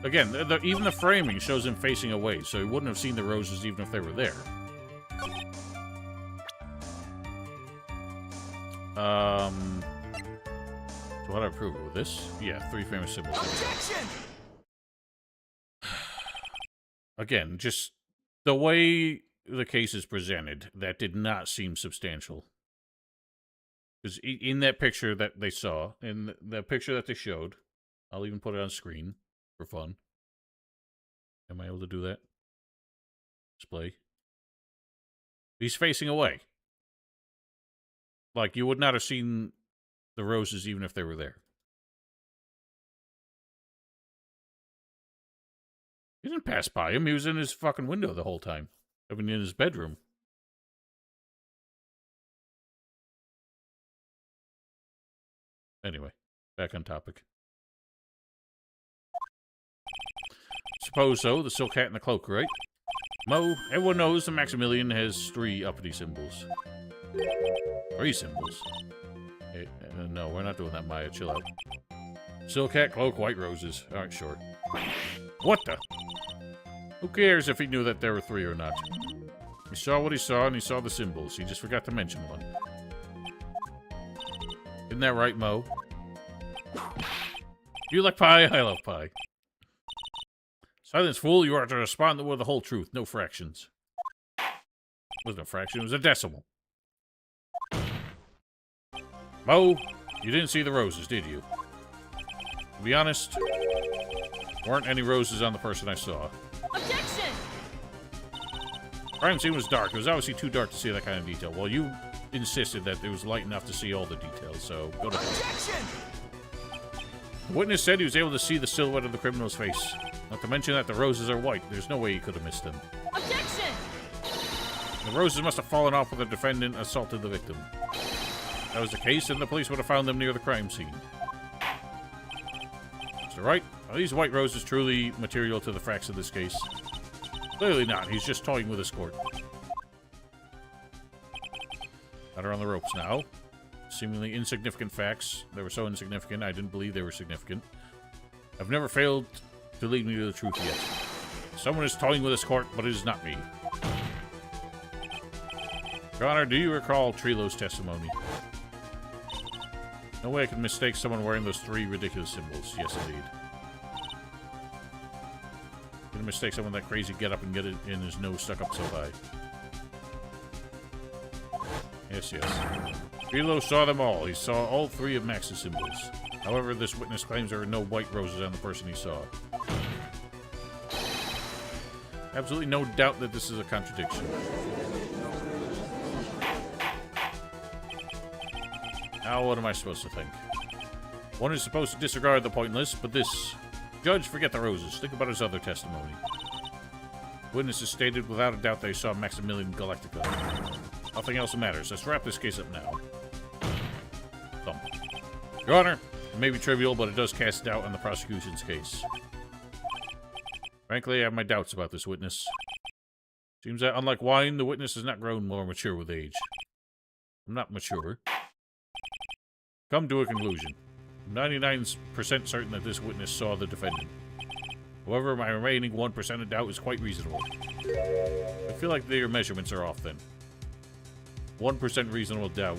Again, even the framing shows him facing away, so he wouldn't have seen the roses even if they were there. So how do I prove it with this? Yeah, 3 famous symbols. Objection! Again, just the way the case is presented, that did not seem substantial. Because in that picture that they saw, in the picture that they showed, I'll even put it on screen for fun. Am I able to do that? Display. He's facing away. Like, you would not have seen the roses even if they were there. He didn't pass by him. He was in his fucking window the whole time. I mean, in his bedroom. Anyway, back on topic. Suppose so, the silk hat and the cloak, right? Mo, everyone knows that Maximilian has 3 uppity symbols. 3 symbols? Hey, no, we're not doing that, Maya. Chill out. Silk hat, cloak, white roses. Alright, sure. What the? Who cares if he knew that there were 3 or not? He saw what he saw, and he saw the symbols. He just forgot to mention one. Isn't that right, Mo? You like pie? I love pie. Silence, fool. You are to respond with the whole truth. No fractions. It wasn't a fraction. It was a decimal. Mo, you didn't see the roses, did you? To be honest, weren't any roses on the person I saw. Objection! Crime scene was dark. It was obviously too dark to see that kind of detail. Well, you insisted that it was light enough to see all the details, so go to hell. Objection! The witness said he was able to see the silhouette of the criminal's face. Not to mention that the roses are white. There's no way he could have missed them. Objection! The roses must have fallen off when the defendant assaulted the victim. If that was the case, then the police would have found them near the crime scene. Mr. Wright, are these white roses truly material to the facts of this case? Clearly not. He's just toying with his court. Got her on the ropes now. Seemingly insignificant facts. They were so insignificant, I didn't believe they were significant. I've never failed to lead me to the truth yet. Someone is toying with his court, but it is not me. Your Honor, do you recall Trilogy's testimony? No way I could mistake someone wearing those 3 ridiculous symbols. Yes, indeed. Gonna mistake someone that crazy get up and get it in his nose stuck up so high. Yes, yes. Trilogy saw them all. He saw all 3 of Max's symbols. However, this witness claims there are no white roses on the person he saw. Absolutely no doubt that this is a contradiction. Now, what am I supposed to think? One is supposed to disregard the pointless, but this... Judge, forget the roses. Think about his other testimony. Witnesses stated without a doubt they saw Maximilian Galactica. Nothing else matters. Let's wrap this case up now. Thump. Your Honor, it may be trivial, but it does cast doubt on the prosecution's case. Frankly, I have my doubts about this witness. Seems that, unlike wine, the witness has not grown more mature with age. I'm not mature. Come to a conclusion. I'm 99% certain that this witness saw the defendant. However, my remaining 1% of doubt is quite reasonable. I feel like their measurements are off then. 1% reasonable doubt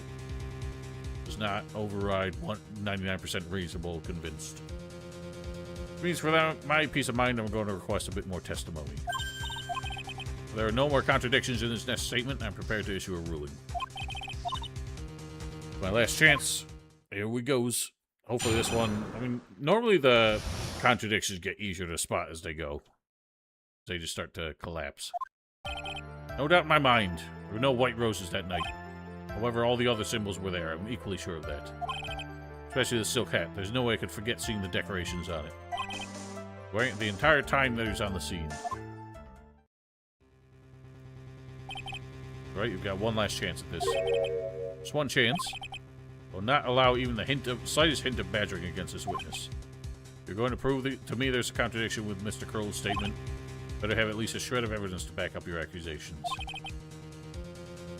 does not override 99% reasonable convinced. Which means for that, my peace of mind, I'm going to request a bit more testimony. If there are no more contradictions in this next statement, I'm prepared to issue a ruling. My last chance. Here we goes. Hopefully this one... I mean, normally the contradictions get easier to spot as they go. They just start to collapse. No doubt in my mind, there were no white roses that night. However, all the other symbols were there. I'm equally sure of that. Especially the silk hat. There's no way I could forget seeing the decorations on it. Wearing it the entire time that he was on the scene. Right, you've got one last chance at this. Just one chance. Will not allow even the slightest hint of badgering against this witness. If you're going to prove to me there's a contradiction with Mr. Curl's statement, better have at least a shred of evidence to back up your accusations.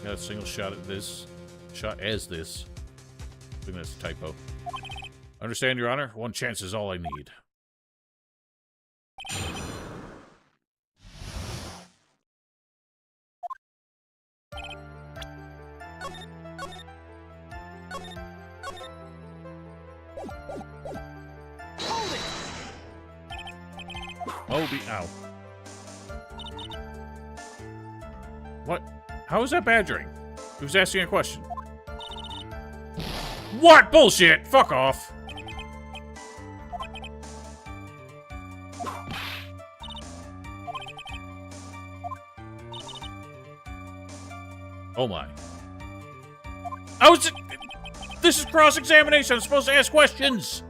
Got a single shot at this. Shot as this. I think that's a typo. Understand, Your Honor? One chance is all I need. Moby, ow. What? How is that badgering? Who's asking a question? What bullshit? Fuck off. Oh my. This is cross-examination. I'm supposed to ask questions.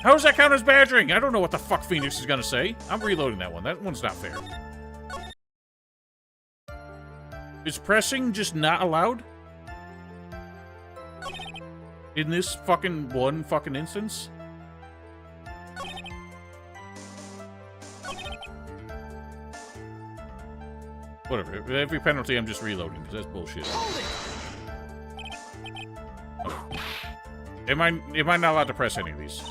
How does that count as badgering? I don't know what the fuck Phoenix is gonna say. I'm reloading that one. That one's not fair. Is pressing just not allowed? In this fucking one fucking instance? Whatever. With every penalty, I'm just reloading, because that's bullshit. Okay. Am I not allowed to press any of these?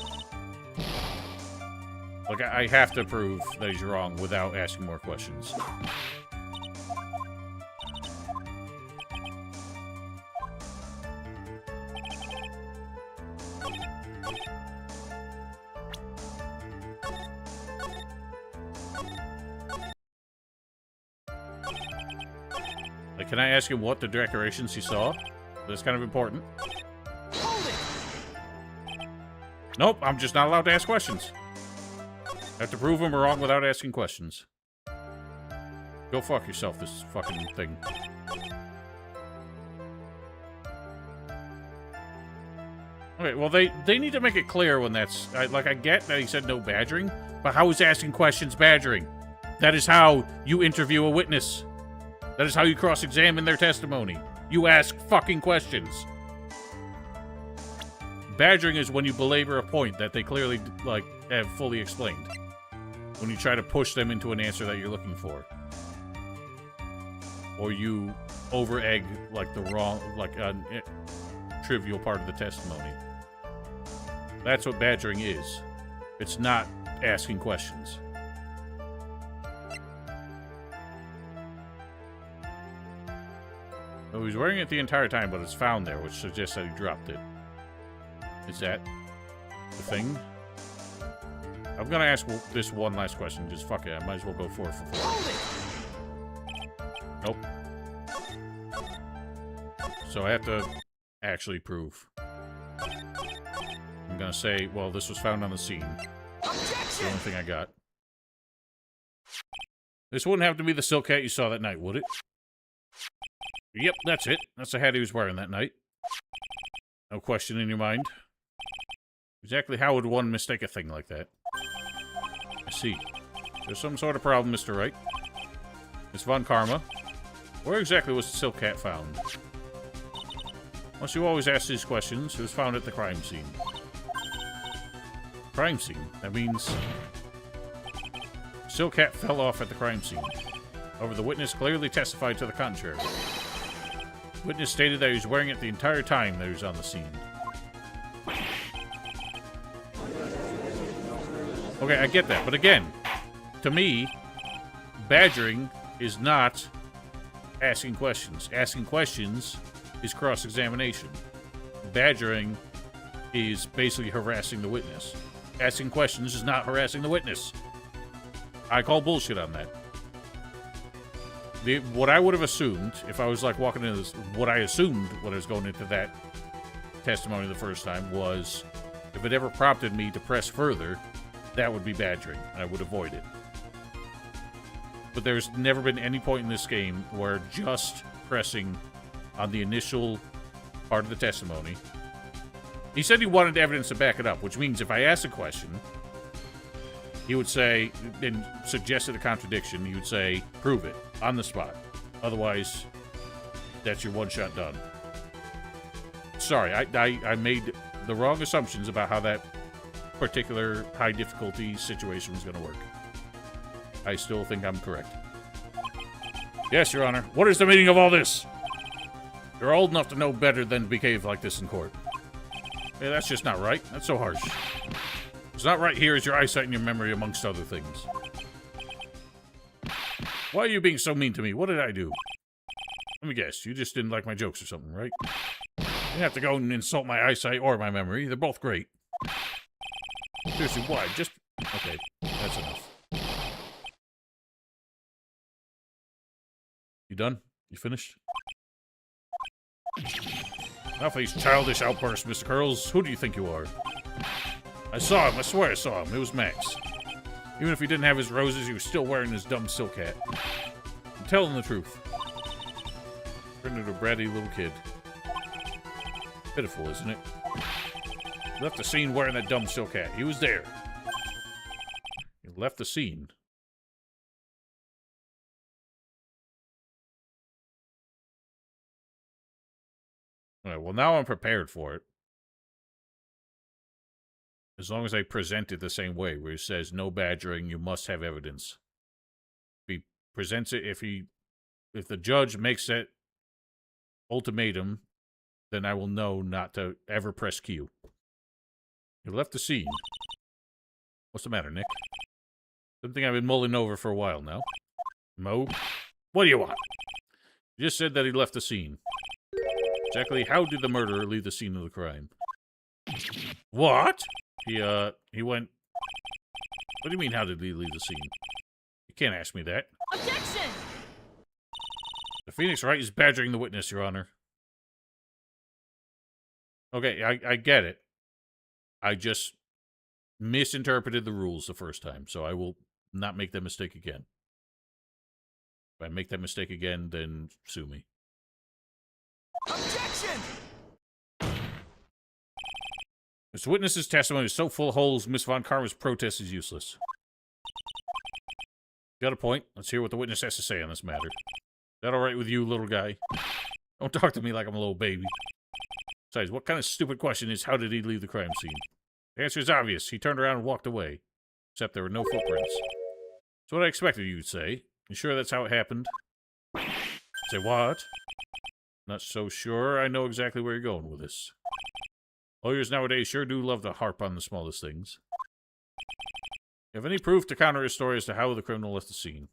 Like, I have to prove that he's wrong without asking more questions. Like, can I ask him what the decorations he saw? That's kind of important. Nope, I'm just not allowed to ask questions. I have to prove them wrong without asking questions. Go fuck yourself, this fucking thing. Okay, well, they need to make it clear when that's... I get that he said no badgering, but how is asking questions badgering? That is how you interview a witness. That is how you cross-examine their testimony. You ask fucking questions. Badgering is when you belabor a point that they clearly, like, have fully explained. When you try to push them into an answer that you're looking for. Or you over-egg, like, the wrong... like, a trivial part of the testimony. That's what badgering is. It's not asking questions. Oh, he's wearing it the entire time, but it's found there, which suggests that he dropped it. Is that the thing? I'm gonna ask this one last question. Just fuck it. I might as well go 4 for 4. Nope. So I have to actually prove. I'm gonna say, well, this was found on the scene. That's the only thing I got. This wouldn't have to be the silk hat you saw that night, would it? Yep, that's it. That's the hat he was wearing that night. No question in your mind. Exactly how would one mistake a thing like that? I see. There's some sort of problem, Mr. Wright. Miss Von Karma. Where exactly was the silk hat found? Once you always ask these questions, it was found at the crime scene. Crime scene? That means... silk hat fell off at the crime scene. However, the witness clearly testified to the contrary. The witness stated that he was wearing it the entire time that he was on the scene. Okay, I get that, but again, to me, badgering is not asking questions. Asking questions is cross-examination. Badgering is basically harassing the witness. Asking questions is not harassing the witness. I call bullshit on that. What I would have assumed, if I was like walking into this, what I assumed when I was going into that testimony the first time was, if it ever prompted me to press further, that would be badgering, and I would avoid it. But there's never been any point in this game where just pressing on the initial part of the testimony. He said he wanted evidence to back it up, which means if I asked a question, he would say, and suggested a contradiction, he would say, prove it, on the spot. Otherwise, that's your one-shot done. Sorry, I made the wrong assumptions about how that particular high-difficulty situation was going to work. I still think I'm correct. Yes, Your Honor. What is the meaning of all this? You're old enough to know better than to behave like this in court. Hey, that's just not right. That's so harsh. What's not right here is your eyesight and your memory, amongst other things. Why are you being so mean to me? What did I do? Let me guess. You just didn't like my jokes or something, right? You didn't have to go and insult my eyesight or my memory. They're both great. Seriously, why? Just... okay, that's enough. You done? You finished? Enough of these childish outbursts, Mr. Curls. Who do you think you are? I saw him. I swear I saw him. It was Max. Even if he didn't have his roses, he was still wearing his dumb silk hat. I'm telling the truth. Turned into a bratty little kid. Pitiful, isn't it? Left the scene wearing that dumb silk hat. He was there. He left the scene. Alright, well now I'm prepared for it. As long as I present it the same way, where it says no badgering, you must have evidence. If he presents it, if the judge makes that ultimatum, then I will know not to ever press Q. You left the scene. What's the matter, Nick? Something I've been mulling over for a while now. Mo? What do you want? You just said that he left the scene. Exactly how did the murderer leave the scene of the crime? What? He went... What do you mean, how did he leave the scene? You can't ask me that. Objection! The Phoenix Wright is badgering the witness, Your Honor. Okay, I get it. I just misinterpreted the rules the first time, so I will not make that mistake again. If I make that mistake again, then sue me. Objection! This witness's testimony is so full of holes, Miss Von Karma's protest is useless. Got a point. Let's hear what the witness has to say on this matter. Is that all right with you, little guy? Don't talk to me like I'm a little baby. Besides, what kind of stupid question is, how did he leave the crime scene? The answer is obvious. He turned around and walked away. Except there were no footprints. That's what I expected you would say. You sure that's how it happened? Say what? Not so sure. I know exactly where you're going with this. Lawyers nowadays sure do love to harp on the smallest things. You have any proof to counter his story as to how the criminal left the scene?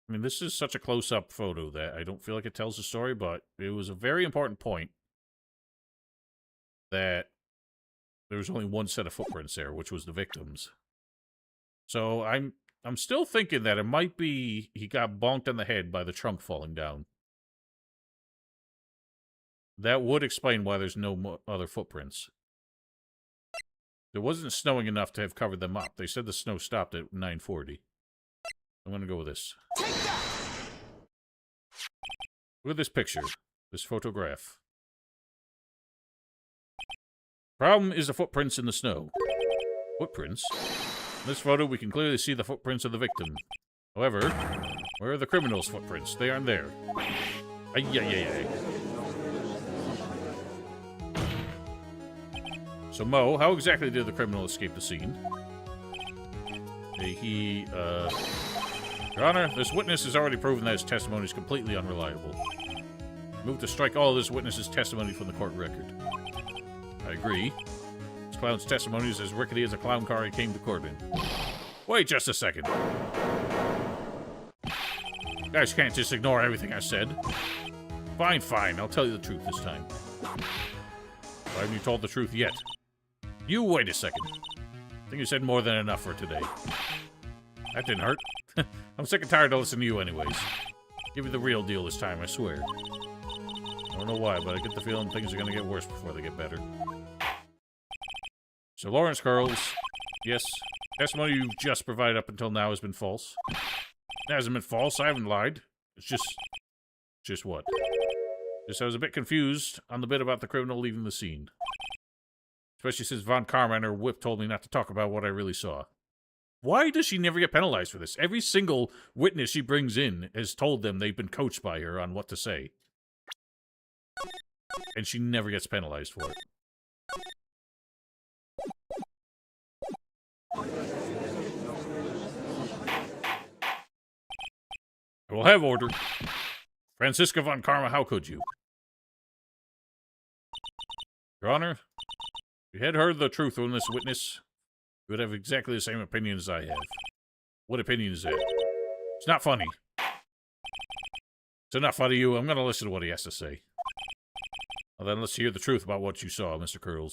I mean, this is such a close-up photo that I don't feel like it tells the story, but it was a very important point that there was only one set of footprints there, which was the victim's. So I'm still thinking that it might be he got bonked on the head by the trunk falling down. That would explain why there's no other footprints. It wasn't snowing enough to have covered them up. They said the snow stopped at 9:40. I'm going to go with this. Take that! Look at this picture. This photograph. Problem is the footprints in the snow. Footprints? In this photo, we can clearly see the footprints of the victim. However, where are the criminal's footprints? They aren't there. Ay. So, Mo, how exactly did the criminal escape the scene? Your Honor, this witness has already proven that his testimony is completely unreliable. Move to strike all of this witness's testimony from the court record. I agree. This clown's testimony is as rickety as a clown car he came to court in. Wait just a second. You guys can't just ignore everything I said. Fine. I'll tell you the truth this time. Why haven't you told the truth yet? You wait a second. I think you said more than enough for today. That didn't hurt. I'm sick and tired of listening to you anyways. Give me the real deal this time, I swear. I don't know why, but I get the feeling things are going to get worse before they get better. So Lawrence Curls, yes, testimony you've just provided up until now has been false. It hasn't been false, I haven't lied. It's just what? Just I was a bit confused on the bit about the criminal leaving the scene. Especially since Von Karma and her whip told me not to talk about what I really saw. Why does she never get penalized for this? Every single witness she brings in has told them they've been coached by her on what to say. And she never gets penalized for it. I will have order. Franziska Von Karma, how could you? Your Honor, if you had heard the truth from this witness, you would have exactly the same opinion as I have. What opinion is that? It's not funny. It's enough out of you. I'm going to listen to what he has to say. Well, then let's hear the truth about what you saw, Mr. Curls.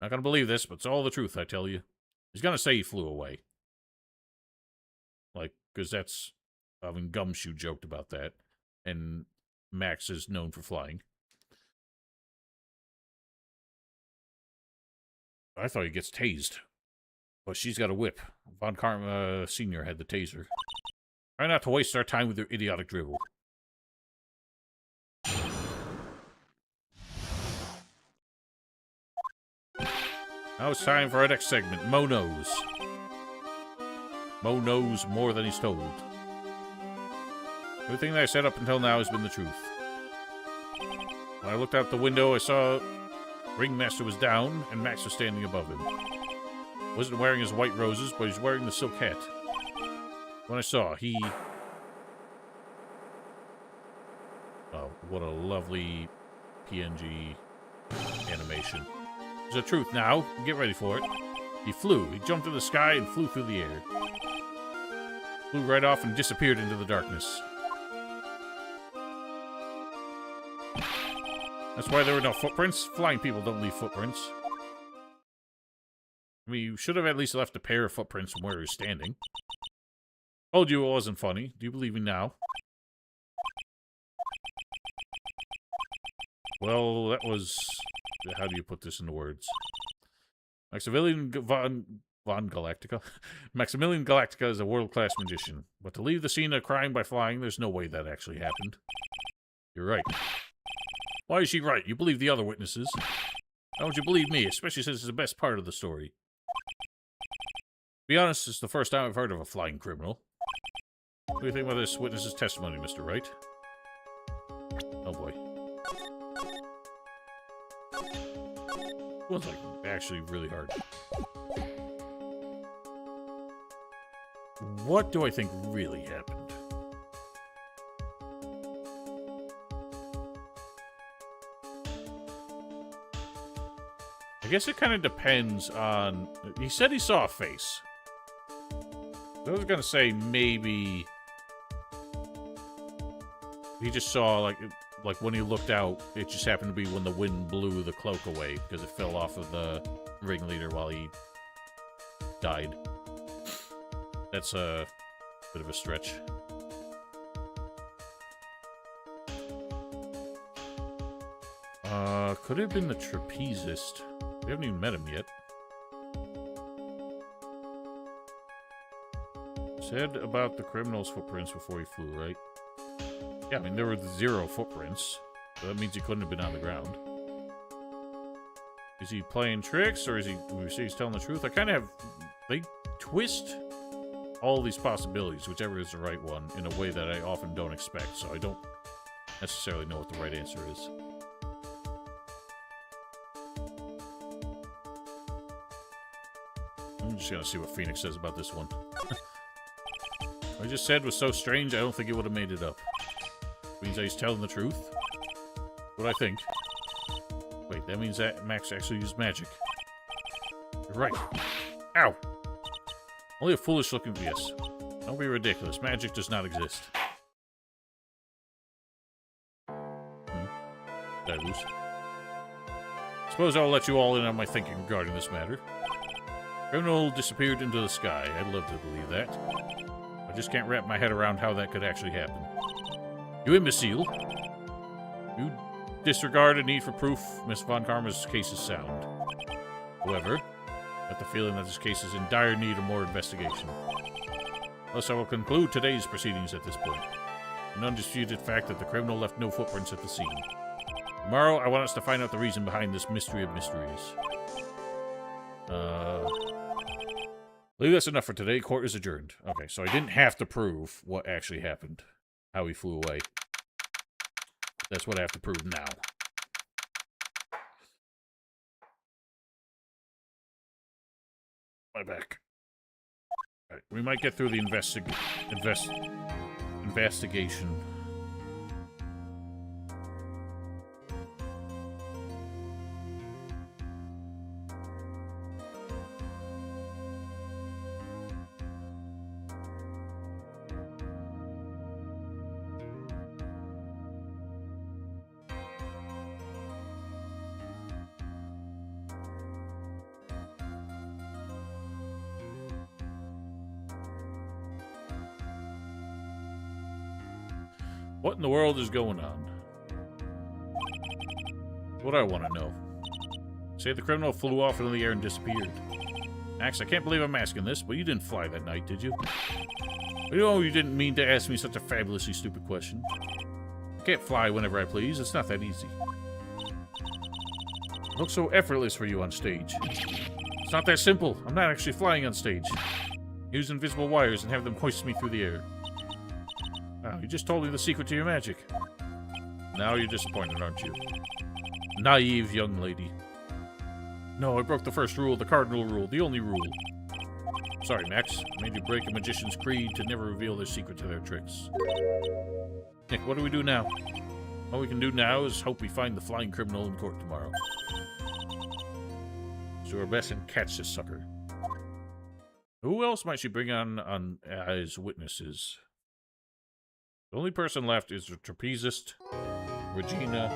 Not going to believe this, but it's all the truth, I tell you. He's going to say he flew away. Like, because that's... I mean, Gumshoe joked about that. And Max is known for flying. I thought he gets tased. But she's got a whip. Von Karma Sr. had the taser. Try not to waste our time with your idiotic dribble. Now it's time for our next segment, Mo Knows. Mo knows more than he's told. Everything that I said up until now has been the truth. When I looked out the window, I saw Ringmaster was down, and Max was standing above him. Wasn't wearing his white roses, but he's wearing the silk hat. When I saw, he... Oh, what a lovely PNG animation. There's the truth now. Get ready for it. He flew. He jumped in the sky and flew through the air. Flew right off and disappeared into the darkness. That's why there were no footprints. Flying people don't leave footprints. I mean, you should have at least left a pair of footprints from where he was standing. Told you it wasn't funny. Do you believe me now? Well, that was... How do you put this into words? Maximilian von Galactica? Maximilian Galactica is a world-class magician. But to leave the scene of crime by flying, there's no way that actually happened. You're right. Why is she right? You believe the other witnesses. Why don't you believe me, especially since it's the best part of the story? To be honest, it's the first time I've heard of a flying criminal. What do you think about this witness's testimony, Mr. Wright? Oh boy. Well, it's like actually really hard. What do I think really happened? I guess it kind of depends on... He said he saw a face. I was gonna say maybe... He just saw, like when he looked out, it just happened to be when the wind blew the cloak away, because it fell off of the ringleader while he died. That's a bit of a stretch. Could it have been the trapezist? We haven't even met him yet. Said about the criminal's footprints before he flew, right? Yeah, I mean, there were 0 footprints. So that means he couldn't have been on the ground. Is he playing tricks, or is he... Do we say he's telling the truth? I kind of have... They twist all these possibilities, whichever is the right one, in a way that I often don't expect, so I don't necessarily know what the right answer is. I'm just gonna see what Phoenix says about this one. What I just said was so strange, I don't think he would have made it up. Means that he's telling the truth? What I think. Wait, that means that Max actually used magic. You're right. Ow! Only a foolish looking... Yes. Don't be ridiculous. Magic does not exist. Did I lose? Suppose I'll let you all in on my thinking regarding this matter. Criminal disappeared into the sky. I'd love to believe that. I just can't wrap my head around how that could actually happen. You imbecile! You disregard a need for proof. Miss Von Karma's case is sound. However, I have the feeling that this case is in dire need of more investigation. Thus, I will conclude today's proceedings at this point. An undisputed fact that the criminal left no footprints at the scene. Tomorrow, I want us to find out the reason behind this mystery of mysteries. I believe that's enough for today. Court is adjourned. Okay, so I didn't have to prove what actually happened. How he flew away. That's what I have to prove now. My back. Alright, we might get through the investigation. What in the world is going on? What I want to know. Say the criminal flew off into the air and disappeared. Max, I can't believe I'm asking this, but you didn't fly that night, did you? You know you didn't mean to ask me such a fabulously stupid question. I can't fly whenever I please. It's not that easy. It looks so effortless for you on stage. It's not that simple. I'm not actually flying on stage. Use invisible wires and have them hoist me through the air. Oh, you just told me the secret to your magic. Now you're disappointed, aren't you? Naive young lady. No, I broke the first rule, the cardinal rule, the only rule. Sorry, Max. I made you break a magician's creed to never reveal their secret to their tricks. Nick, what do we do now? All we can do now is hope we find the flying criminal in court tomorrow. Do our best and catch this sucker. Who else might she bring on as witnesses? The only person left is the trapezist, Regina,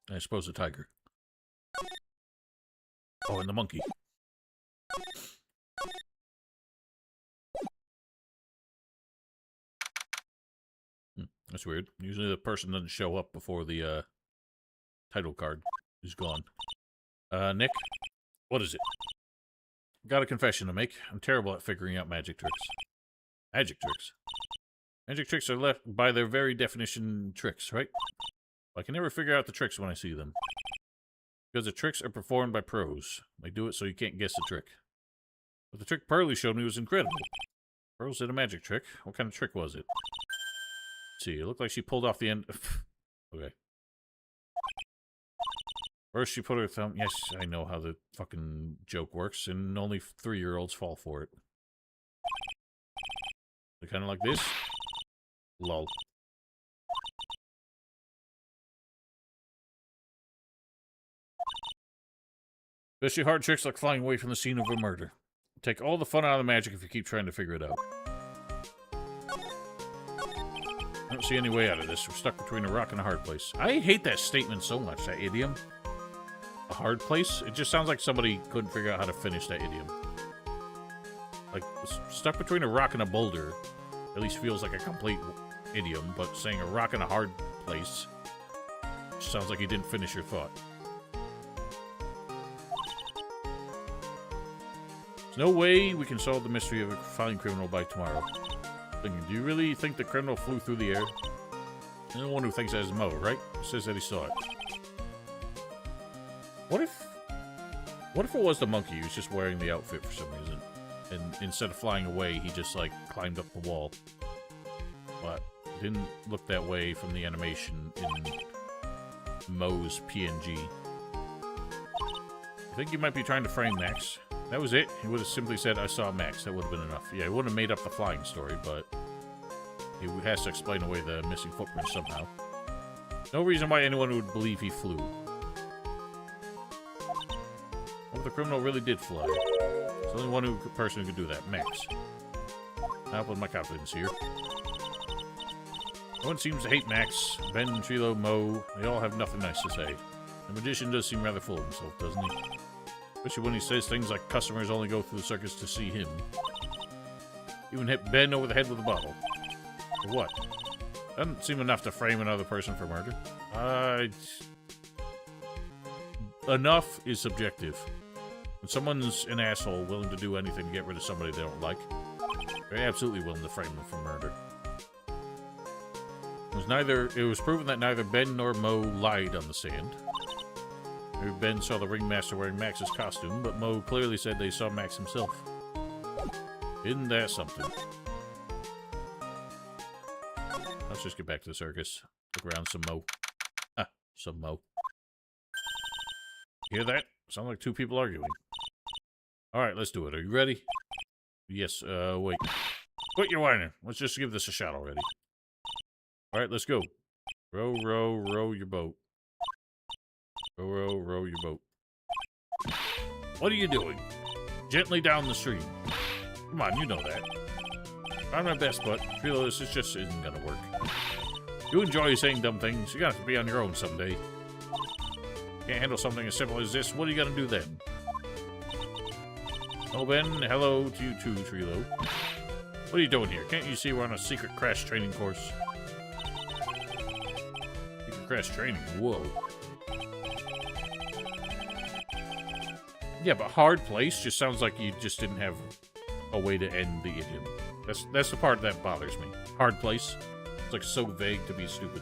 and I suppose the tiger. Oh, and the monkey. That's weird. Usually the person doesn't show up before the title card is gone. Nick? What is it? Got a confession to make. I'm terrible at figuring out magic tricks. Magic tricks? Magic tricks are left by their very definition tricks, right? I can never figure out the tricks when I see them. Because the tricks are performed by pros. They do it so you can't guess the trick. But the trick Pearly showed me was incredible. Pearls did a magic trick. What kind of trick was it? Let's see, it looked like she pulled off the end... Okay. First she put her thumb... Yes, I know how the fucking joke works, and only 3-year-olds fall for it. They're kind of like this. Lol. Especially hard tricks like flying away from the scene of a murder. Take all the fun out of the magic if you keep trying to figure it out. I don't see any way out of this. We're stuck between a rock and a hard place. I hate that statement so much, that idiom. A hard place? It just sounds like somebody couldn't figure out how to finish that idiom. Like, stuck between a rock and a boulder at least feels like a complete idiom, but saying a rock and a hard place sounds like you didn't finish your thought. There's no way we can solve the mystery of a flying criminal by tomorrow. Do you really think the criminal flew through the air? You're the one who thinks that is Mo, right? He says that he saw it. What if it was the monkey who was just wearing the outfit for some reason? And instead of flying away, he just, like, climbed up the wall. But it didn't look that way from the animation in Mo's PNG. I think you might be trying to frame Max. That was it. He would have simply said, I saw Max. That would have been enough. Yeah, he wouldn't have made up the flying story, but he has to explain away the missing footprint somehow. No reason why anyone would believe he flew. What if the criminal really did fly? There's only one person who could do that, Max. I'll put my confidence here. No one seems to hate Max. Ben, Trilo, Mo, they all have nothing nice to say. The magician does seem rather full of himself, doesn't he? Especially when he says things like customers only go through the circus to see him. Even hit Ben over the head with a bottle. For what? Doesn't seem enough to frame another person for murder. Enough is subjective. When someone's an asshole willing to do anything to get rid of somebody they don't like, they're absolutely willing to frame them for murder. It was proven that neither Ben nor Mo lied on the stand. Maybe Ben saw the ringmaster wearing Max's costume, but Mo clearly said they saw Max himself. Isn't that something? Let's just get back to the circus. Look around some Mo. Ah, some Mo. Hear that? Sound like two people arguing. Alright, let's do it. Are you ready? Yes, wait. Quit your whining. Let's just give this a shot already. Alright, let's go. Row, row, row your boat. Row, row, row your boat. What are you doing? Gently down the stream. Come on, you know that. I'm my best, but Trilo, this just isn't gonna work. You enjoy saying dumb things. You're gonna have to be on your own someday. Can't handle something as simple as this. What are you gonna do then? Oh, Ben, hello to you too, Trilo. What are you doing here? Can't you see we're on a secret crash training course? Secret crash training? Whoa. Yeah, but hard place just sounds like you just didn't have a way to end the idiom. That's the part that bothers me. Hard place. It's like so vague to be stupid.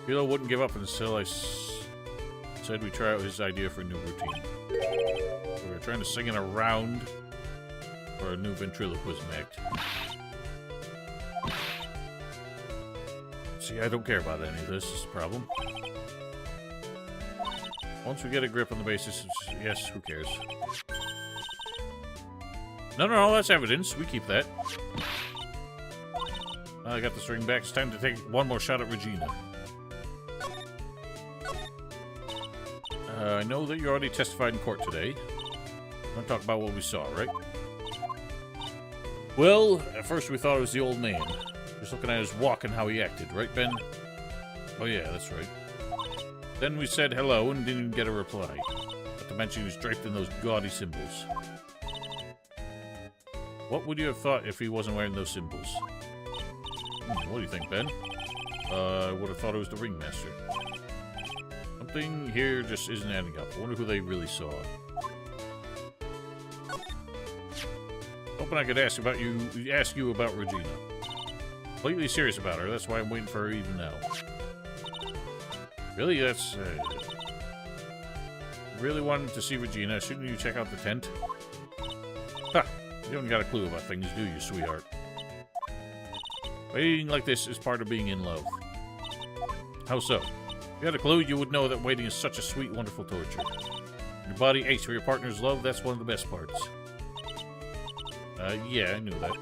Trilo wouldn't give up until I said we try out his idea for a new routine. So we were trying to sing in a round for a new ventriloquism act. See, I don't care about any of this. Is the problem. Once we get a grip on the basis, yes, who cares? No, that's evidence. We keep that. I got the string back. It's time to take one more shot at Regina. I know that you already testified in court today. We're going to talk about what we saw, right? Well, at first we thought it was the old man. Just looking at his walk and how he acted, right, Ben? Oh yeah, that's right. Then we said hello and didn't get a reply. Not to mention he was draped in those gaudy symbols. What would you have thought if he wasn't wearing those symbols? What do you think, Ben? I would have thought it was the Ringmaster. Something here just isn't adding up. I wonder who they really saw. Hoping I could ask you about Regina. Completely serious about her. That's why I'm waiting for her even now. Really? That's... really wanted to see Regina. Shouldn't you check out the tent? Ha! You don't got a clue about things, do you, sweetheart? Waiting like this is part of being in love. How so? If you had a clue, you would know that waiting is such a sweet, wonderful torture. Your body aches for your partner's love, that's one of the best parts. Yeah, I knew that.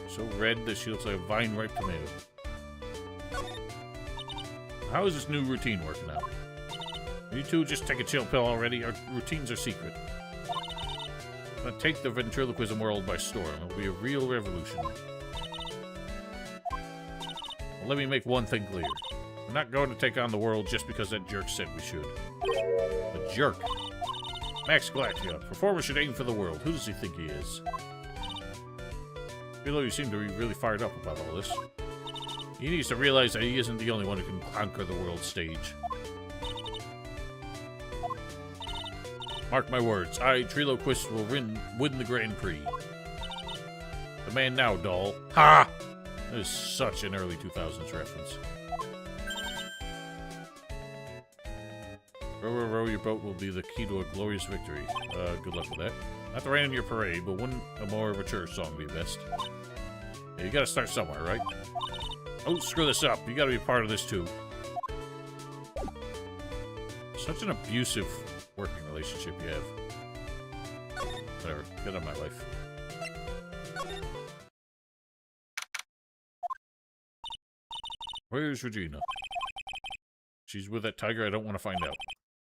So red that she looks like a vine-ripe tomato. How is this new routine working out? You two just take a chill pill already. Our routines are secret. I'm gonna take the ventriloquism world by storm. It'll be a real revolution. Well, let me make one thing clear. We're not going to take on the world just because that jerk said we should. The jerk? Max Galactica. Performer should aim for the world. Who does he think he is? Philo, you seem to be really fired up about all this. He needs to realize that he isn't the only one who can conquer the world stage. Mark my words, I, Triloquist, will win the Grand Prix. The man now, doll. Ha! That is such an early 2000s reference. Row, row, row, your boat will be the key to a glorious victory. Good luck with that. Not to rain on your parade, but wouldn't a more mature song be best? Yeah, you gotta start somewhere, right? Don't screw this up. You gotta be part of this, too. Such an abusive working relationship you have. Whatever. Get on my life. Where's Regina? She's with that tiger. I don't want to find out.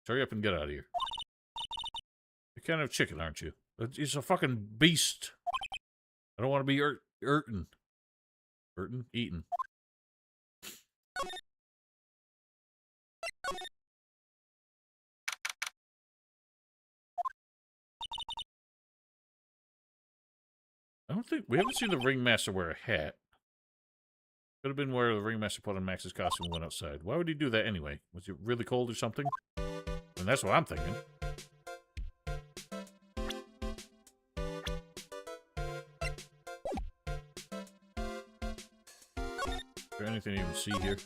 Hurry up and get out of here. You're kind of chicken, aren't you? It's a fucking beast. I don't want to be eaten. Eaten. I don't think... We haven't seen the Ringmaster wear a hat. Could have been where the Ringmaster put on Max's costume and went outside. Why would he do that anyway? Was it really cold or something? And that's what I'm thinking. Is there anything you can see here?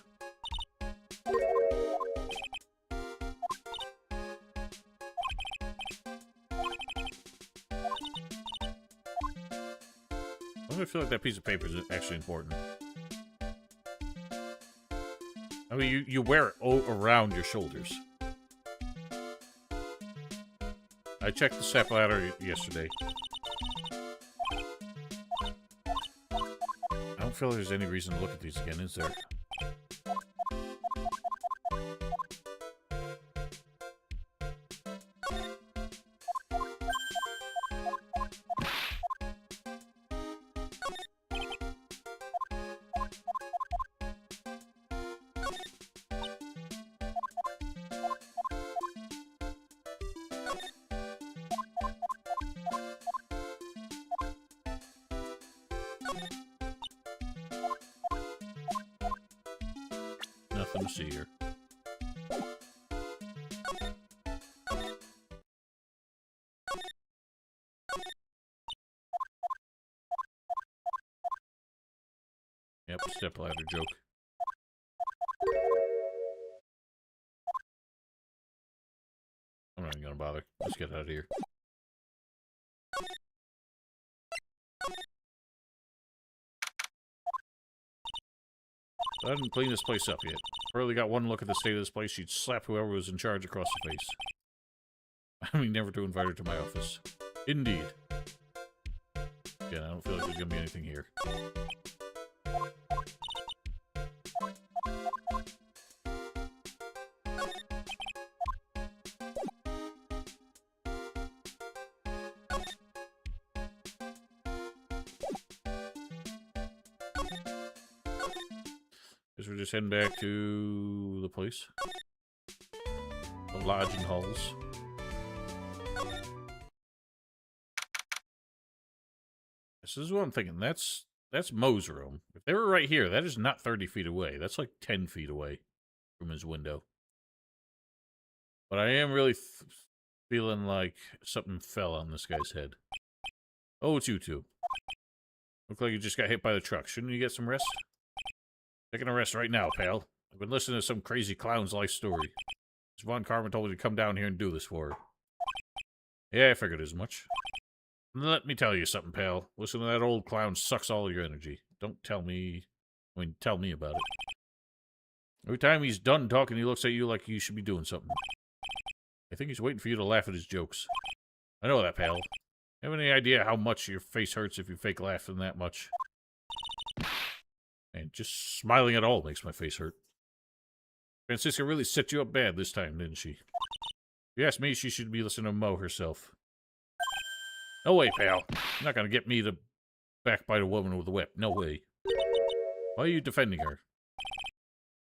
I feel like that piece of paper is actually important. I mean, you wear it around your shoulders. I checked the step ladder yesterday. I don't feel like there's any reason to look at these again, is there? Nothing to see here. Yep, step ladder joke. I'm not even gonna bother. Let's get out of here. I haven't cleaned this place up yet. Barely got one look at the state of this place, she'd slap whoever was in charge across the face. I mean, never to invite her to my office. Indeed. Yeah, I don't feel like there's gonna be anything here. Guess we're just heading back to the place. The lodging halls. this is what I'm thinking. That's Moe's room. If they were right here, that is not 30 feet away. That's like 10 feet away from his window. But I am really feeling like something fell on this guy's head. Oh, it's you two. Look like you just got hit by the truck. Shouldn't you get some rest? Taking a rest right now, pal. I've been listening to some crazy clown's life story. Miss Von Karma told me to come down here and do this for her. Yeah, I figured as much. Let me tell you something, pal. Listen to that old clown sucks all your energy. Don't tell me... tell me about it. Every time he's done talking, he looks at you like you should be doing something. I think he's waiting for you to laugh at his jokes. I know that, pal. Have any idea how much your face hurts if you fake laughing that much? And just smiling at all makes my face hurt. Francisca really set you up bad this time, didn't she? If you ask me, she should be listening to Mo herself. No way, pal. You're not going to get me to backbite a woman with a whip. No way. Why are you defending her?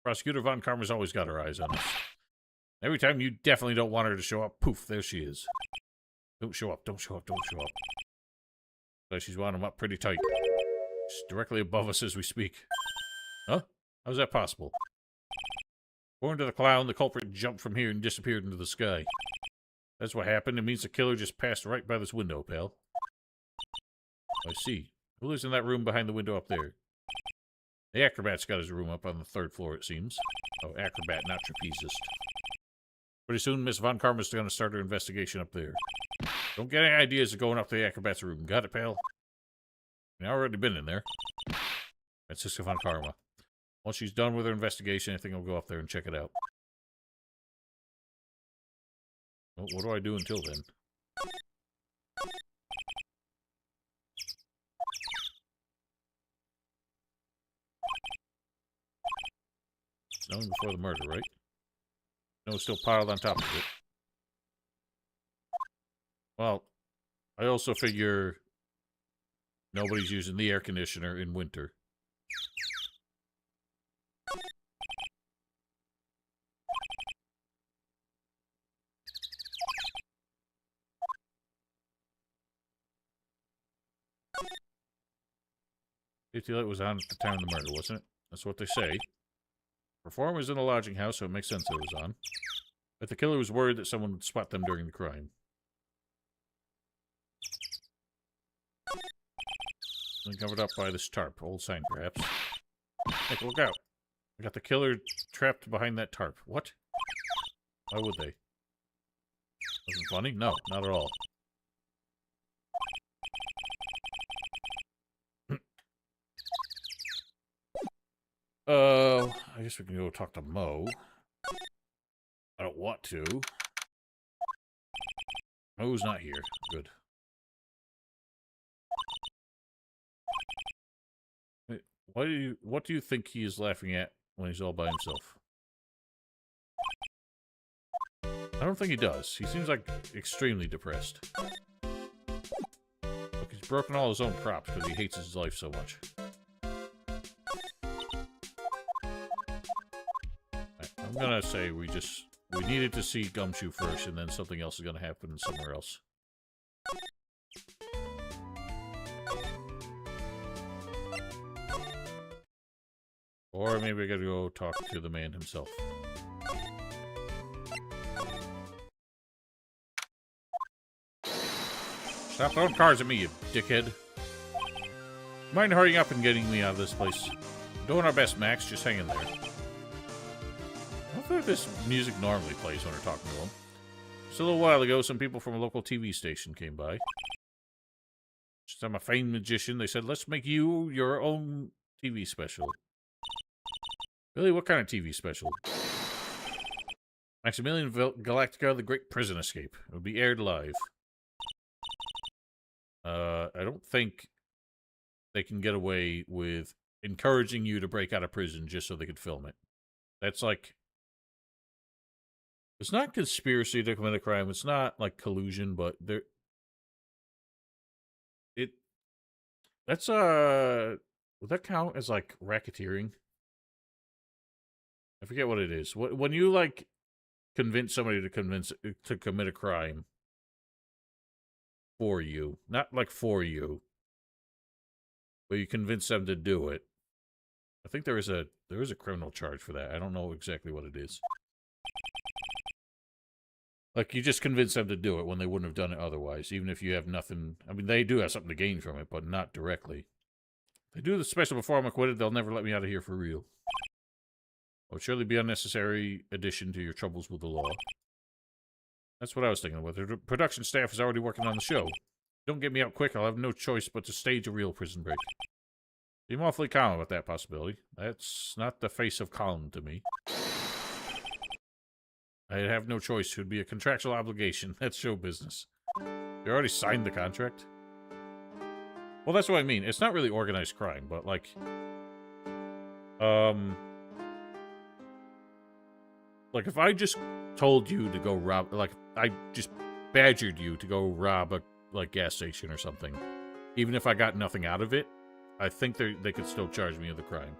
Prosecutor Von Karma's always got her eyes on us. Every time you definitely don't want her to show up, poof, there she is. Don't show up, don't show up, don't show up. So she's wound him up pretty tight. She's directly above us as we speak. Huh? How's that possible? According to the clown, the culprit jumped from here and disappeared into the sky. That's what happened. It means the killer just passed right by this window, pal. I see. Who lives in that room behind the window up there? The acrobat's got his room up on the 3rd floor, it seems. Oh, acrobat, not trapezist. Pretty soon, Miss Von Karma's going to start her investigation up there. Don't get any ideas of going up to the acrobat's room. Got it, pal? I've already been in there. Francisca Von Karma. Once she's done with her investigation, I think I'll go up there and check it out. Well, what do I do until then? Snowing before the murder, right? Snow still piled on top of it. Well, I also figure nobody's using the air conditioner in winter. Safety light was on at the time of the murder, wasn't it? That's what they say. Performer was in a lodging house, so it makes sense that it was on. But the killer was worried that someone would spot them during the crime. And covered up by this tarp. Old sign, perhaps. Hey, look out. I got the killer trapped behind that tarp. What? Why would they? Wasn't funny? No, not at all. I guess we can go talk to Mo. I don't want to. Mo's not here. Good. Wait, what do you think he is laughing at when he's all by himself? I don't think he does. He seems like extremely depressed. Look, he's broken all his own props because he hates his life so much. I'm gonna say we needed to see Gumshoe first, and then something else is gonna happen somewhere else. Or maybe I gotta go talk to the man himself. Stop throwing cars at me, you dickhead. Mind hurrying up and getting me out of this place? We're doing our best, Max. Just hang in there. I don't think this music normally plays when we're talking to him. Just a little while ago, some people from a local TV station came by. Just I'm a famed magician. They said, let's make you your own TV special. Really? What kind of TV special? Maximilian Galactica, The Great Prison Escape. It would be aired live. I don't think they can get away with encouraging you to break out of prison just so they could film it. That's like... It's not conspiracy to commit a crime. It's not like collusion, but there... That's, would that count as, like, racketeering? I forget what it is. When you, like, convince somebody to commit a crime for you, not, like, for you, but you convince them to do it. I think there is a criminal charge for that. I don't know exactly what it is. Like, you just convince them to do it when they wouldn't have done it otherwise, even if you have nothing. I mean, they do have something to gain from it, but not directly. If they do the special before I'm acquitted, they'll never let me out of here for real. It would surely be an unnecessary addition to your troubles with the law. That's what I was thinking about. The production staff is already working on the show. Don't get me out quick, I'll have no choice but to stage a real prison break. Seem awfully calm about that possibility. That's not the face of calm to me. I'd have no choice. It would be a contractual obligation. That's show business. You already signed the contract? Well, that's what I mean. It's not really organized crime, but, like... Like, if I just told you to go rob... Like, I just badgered you to go rob a, like, gas station or something. Even if I got nothing out of it, I think they could still charge me with the crime.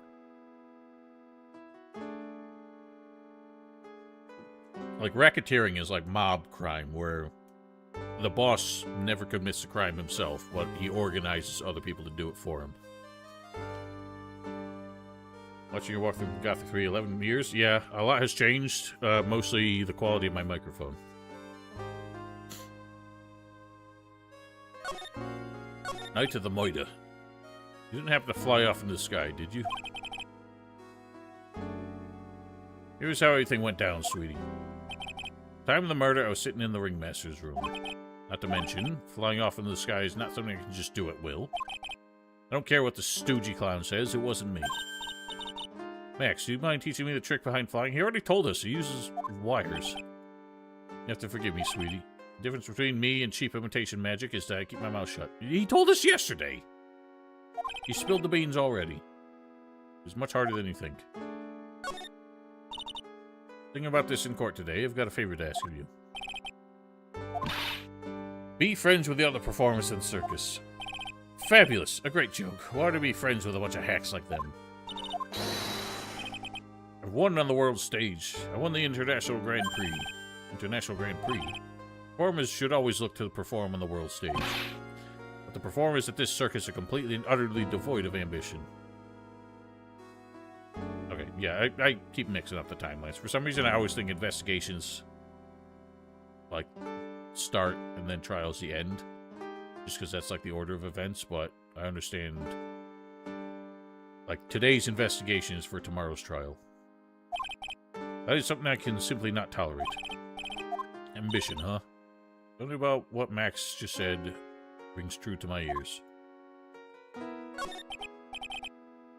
Like, racketeering is like mob crime, where the boss never commits the crime himself, but he organizes other people to do it for him. Watching your walk through Gothic 3, 11 years? Yeah, a lot has changed. Mostly the quality of my microphone. Night of the Moida. You didn't happen to fly off into the sky, did you? Here's how everything went down, sweetie. Time of the murder, I was sitting in the ringmaster's room. Not to mention, flying off into the sky is not something I can just do at will. I don't care what the stoogey clown says, it wasn't me. Max, do you mind teaching me the trick behind flying? He already told us he uses wires. You have to forgive me, sweetie. The difference between me and cheap imitation magic is that I keep my mouth shut. He told us yesterday! He spilled the beans already. It's much harder than you think. Thinking about this in court today, I've got a favor to ask of you. Be friends with the other performers in the circus. Fabulous. A great joke. Why to be friends with a bunch of hacks like them? I've won on the world stage. I won the International Grand Prix. Performers should always look to perform on the world stage. But the performers at this circus are completely and utterly devoid of ambition. Okay, yeah, I keep mixing up the timelines. For some reason, I always think investigations, like, start and then trials the end. Just because that's, like, the order of events, but I understand. Like, today's investigation is for tomorrow's trial. That is something I can simply not tolerate. Ambition, huh? Something about what Max just said rings true to my ears.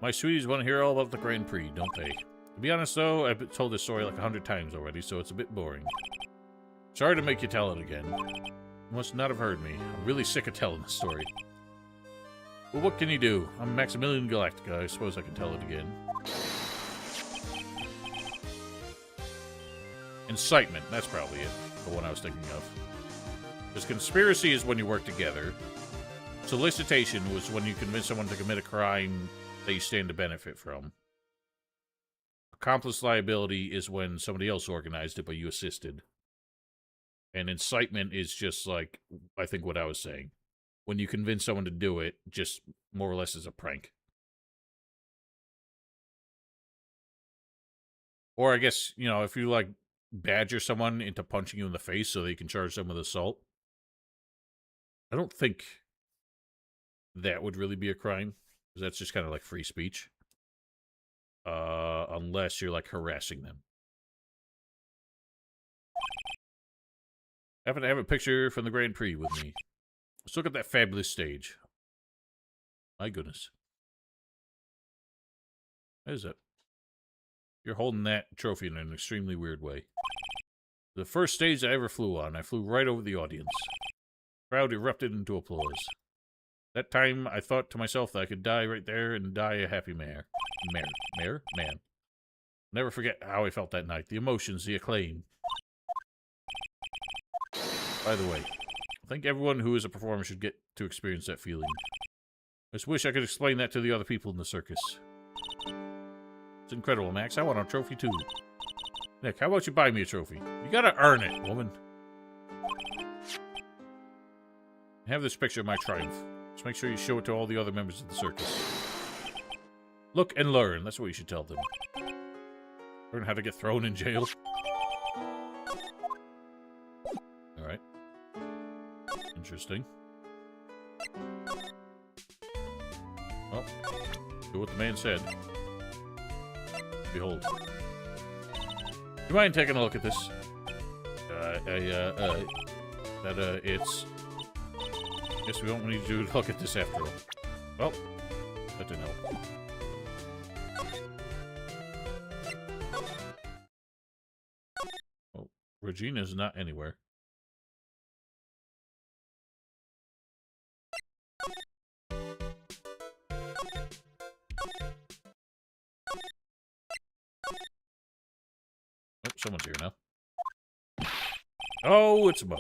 My sweeties want to hear all about the Grand Prix, don't they? To be honest, though, I've told this story like 100 times already, so it's a bit boring. Sorry to make you tell it again. You must not have heard me. I'm really sick of telling the story. Well, what can you do? I'm Maximilian Galactica. I suppose I can tell it again. Incitement. That's probably it. The one I was thinking of. Because conspiracy is when you work together. Solicitation was when you convince someone to commit a crime that you stand to benefit from. Accomplice liability is when somebody else organized it, but you assisted. And incitement is just like, I think what I was saying. When you convince someone to do it, just more or less as a prank. Or I guess, you know, if you, like, badger someone into punching you in the face so they can charge them with assault. I don't think that would really be a crime. Because that's just kind of like free speech. Unless you're, like, harassing them. I happen to have a picture from the Grand Prix with me. Let's look at that fabulous stage. My goodness. What is it? You're holding that trophy in an extremely weird way. The first stage I ever flew on, I flew right over the audience. The crowd erupted into applause. That time, I thought to myself that I could die right there and die a happy man. Never forget how I felt that night. The emotions, the acclaim. By the way, I think everyone who is a performer should get to experience that feeling. I just wish I could explain that to the other people in the circus. It's incredible, Max. I want a trophy, too. Nick, how about you buy me a trophy? You gotta earn it, woman. I have this picture of my triumph. Just make sure you show it to all the other members of the circus. Look and learn. That's what you should tell them. Learn how to get thrown in jail. Alright. Interesting. Well, do what the man said. Behold. You mind taking a look at this? It's... Guess we don't need to look at this after all. Well, that didn't help. Oh, Regina's not anywhere. Oh, someone's here now. Oh, it's Mo.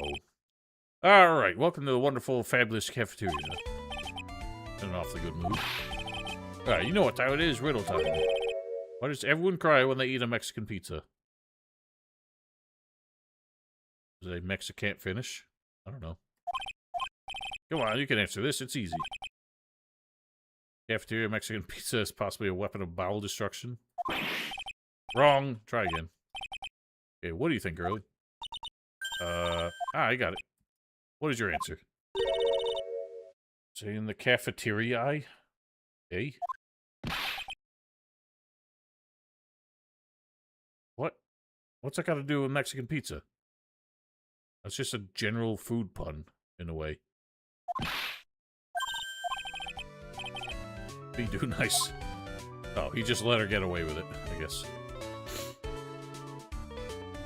Alright, welcome to the wonderful, fabulous cafeteria. In an awfully good mood. Alright, you know what time it is, riddle time. Why does everyone cry when they eat a Mexican pizza? Is it a Mexican can't finish? I don't know. Come on, you can answer this, it's easy. Cafeteria Mexican pizza is possibly a weapon of bowel destruction? Wrong. Try again. Okay, what do you think, girlie? I got it. What is your answer? Say in the cafeteria? Eh? What? What's that got to do with Mexican pizza? That's just a general food pun, in a way. Be too nice. Oh, he just let her get away with it, I guess.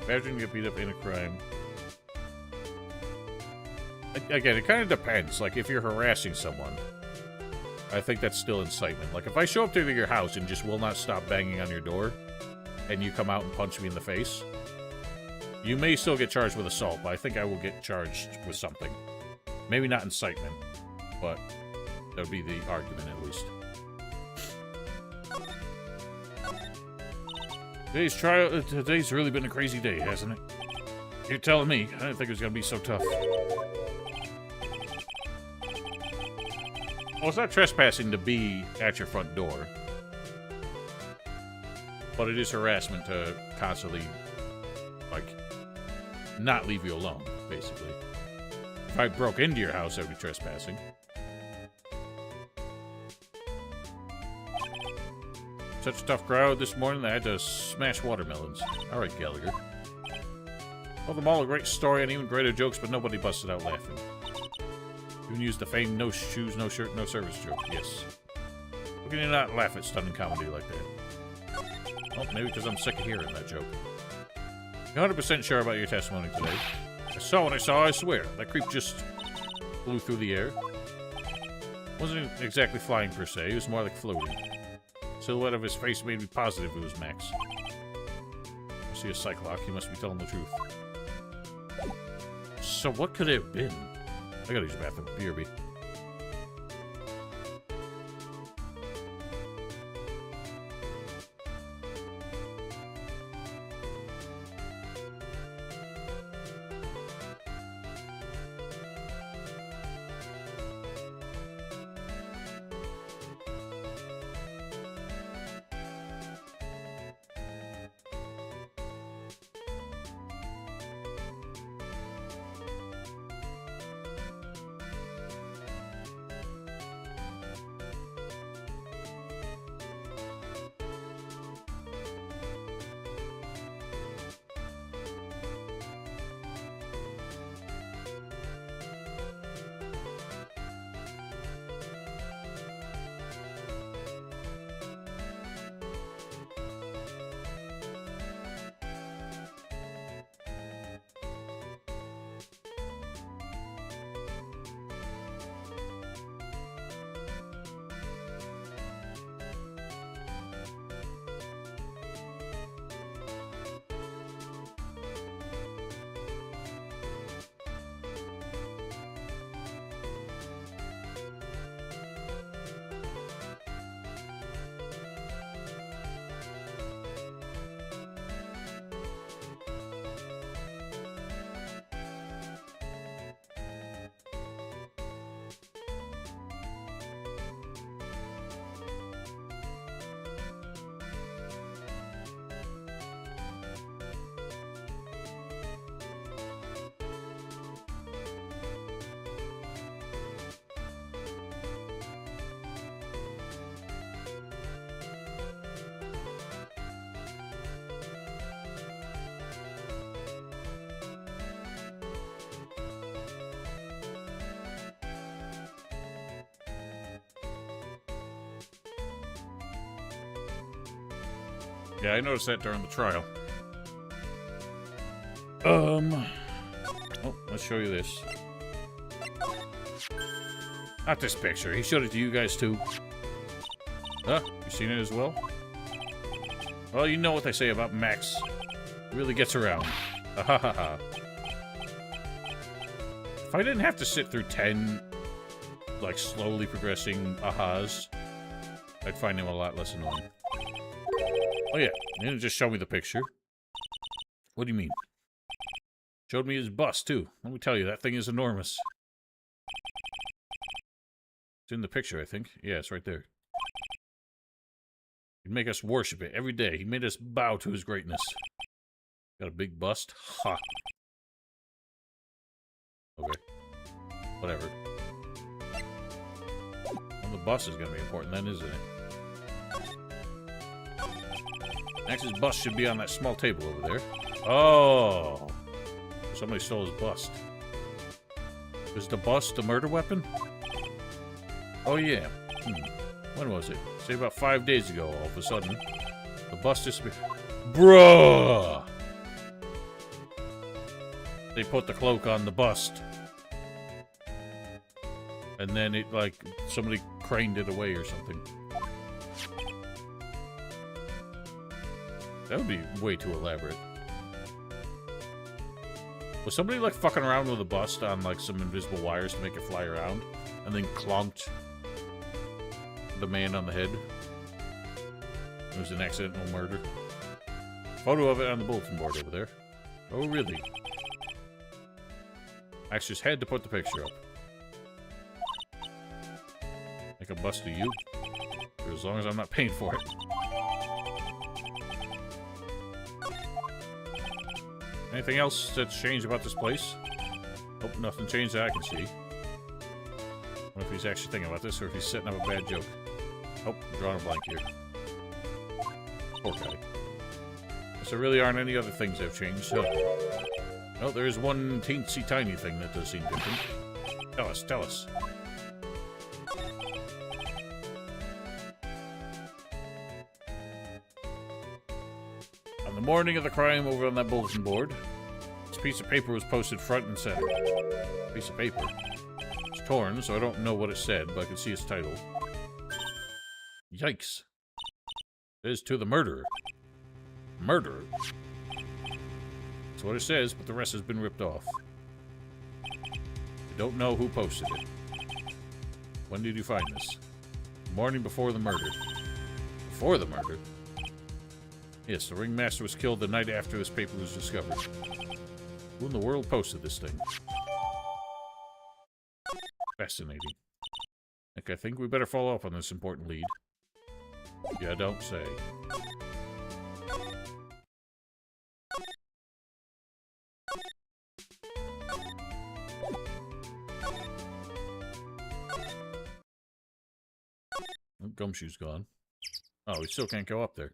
Imagine you get beat up in a crime. Again, it kind of depends. Like, if you're harassing someone, I think that's still incitement. Like, if I show up to your house and just will not stop banging on your door, and you come out and punch me in the face, you may still get charged with assault, but I think I will get charged with something. Maybe not incitement, but that would be the argument, at least. Today's really been a crazy day, hasn't it? You're telling me. I didn't think it was going to be so tough. Well, it's not trespassing to be at your front door. But it is harassment to constantly, like, not leave you alone, basically. If I broke into your house, that would be trespassing. Such a tough crowd this morning that I had to smash watermelons. Alright, Gallagher. Well, them all a great story and even greater jokes, but nobody busted out laughing. Even used the famed no shoes, no shirt, no service joke. Yes. How can you not laugh at stunning comedy like that? Well, maybe because I'm sick of hearing that joke. You're 100% sure about your testimony today. I saw what I saw, I swear. That creep just flew through the air. Wasn't exactly flying per se, it was more like floating. Silhouette of his face made me positive it was Max. I see a Cyclops, he must be telling the truth. So what could it have been? I gotta use the bathroom. BRB. Yeah, I noticed that during the trial. Oh, let's show you this. Not this picture. He showed it to you guys, too. Huh? You seen it as well? Well, you know what they say about Max. He really gets around. Ha ha ha ha. If I didn't have to sit through 10, like, slowly progressing ahas, I'd find him a lot less annoying. Oh yeah, he didn't just show me the picture. What do you mean? Showed me his bust, too. Let me tell you, that thing is enormous. It's in the picture, I think. Yeah, it's right there. He'd make us worship it every day. He made us bow to his greatness. Got a big bust? Ha! Okay. Whatever. Well, the bust is gonna be important then, isn't it? Max's bust should be on that small table over there. Oh! Somebody stole his bust. Is the bust a murder weapon? Oh, yeah. When was it? Say about 5 days ago, all of a sudden. The bust disappeared. Bruh! They put the cloak on the bust. And then it, like, somebody craned it away or something. That would be way too elaborate. Was somebody, like, fucking around with a bust on, like, some invisible wires to make it fly around? And then clonked the man on the head? It was an accidental murder. Photo of it on the bulletin board over there. Oh, really? I just had to put the picture up. Make a bust of you. For as long as I'm not paying for it. Anything else that's changed about this place? Nope, nothing changed that I can see. What if he's actually thinking about this, or if he's setting up a bad joke? Oh, I'm drawing a blank here. Poor guy. Guess there really aren't any other things that have changed, so... Oh, there is one teensy tiny thing that does seem different. Tell us, tell us. On the morning of the crime over on that bulletin board, this piece of paper was posted front and center. Piece of paper. It's torn, so I don't know what it said, but I can see its title. Yikes. It is to the murderer. Murderer? That's what it says, but the rest has been ripped off. I don't know who posted it. When did you find this? The morning before the murder. Before the murder? Yes, the ringmaster was killed the night after this paper was discovered. Who in the world posted this thing? Fascinating. Okay, I think we better follow up on this important lead. Yeah, don't say. Oh, Gumshoe's gone. Oh, we still can't go up there.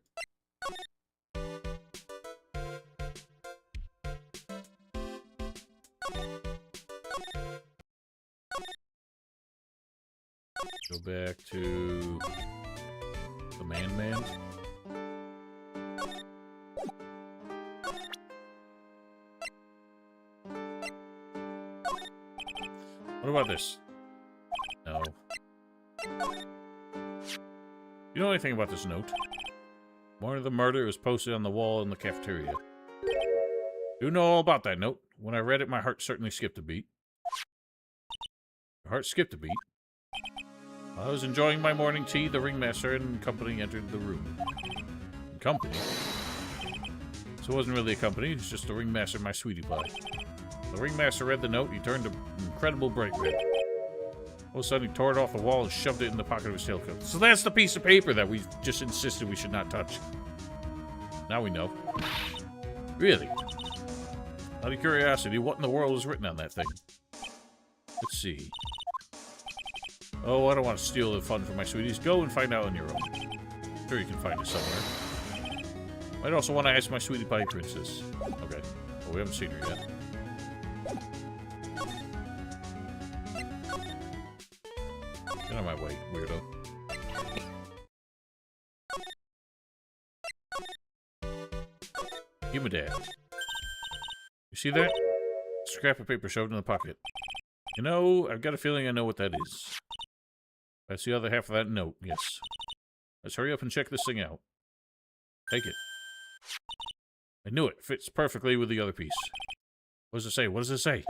Go back to the Man. What about this? No. You know anything about this note? Morning of the murder, it was posted on the wall in the cafeteria. You know all about that note. When I read it, my heart certainly skipped a beat. Your heart skipped a beat? While I was enjoying my morning tea, the ringmaster and company entered the room. Company? So it wasn't really a company, it's just the ringmaster and my sweetie pie. The ringmaster read the note, he turned an incredible bright red. All of a sudden, he tore it off the wall and shoved it in the pocket of his tailcoat. So that's the piece of paper that we just insisted we should not touch. Now we know. Really? Out of curiosity, what in the world was written on that thing? Let's see. Oh, I don't want to steal the fun from my sweeties. Go and find out on your own. Sure you can find it somewhere. Might also want to ask my sweetie pie princess. Okay. Well, we haven't seen her yet. Get out of my way, weirdo. Jimadad. You see that? Scrap of paper shoved in the pocket. You know, I've got a feeling I know what that is. That's the other half of that note, yes. Let's hurry up and check this thing out. Take it. I knew it. Fits perfectly with the other piece. What does it say? What does it say?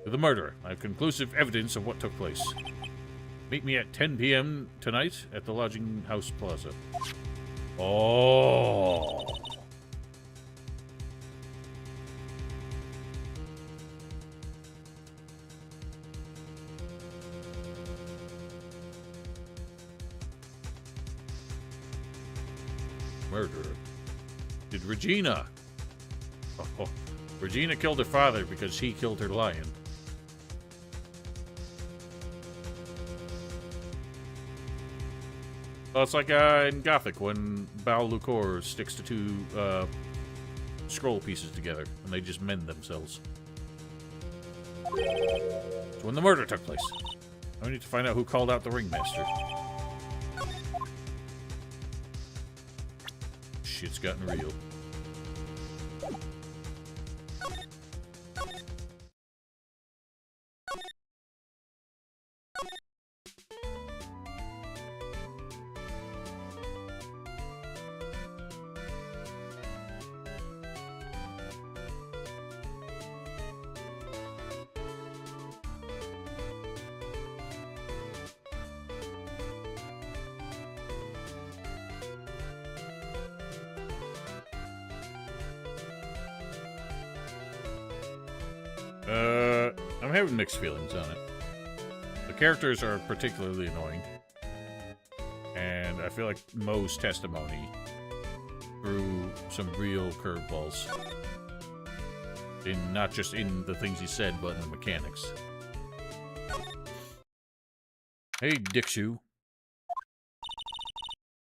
To the murderer. I have conclusive evidence of what took place. Meet me at 10 p.m. tonight at the Lodging House Plaza. Oh. Murderer. Did Regina? Oh, Regina killed her father because he killed her lion. Well, it's like in Gothic when Baal Lucor sticks the two scroll pieces together and they just mend themselves. It's when the murder took place. I need to find out who called out the ringmaster. Shit's gotten real. I'm having mixed feelings on it. The characters are particularly annoying. And I feel like Moe's testimony threw some real curveballs. Not just in the things he said, but in the mechanics. Hey, Dickshoe.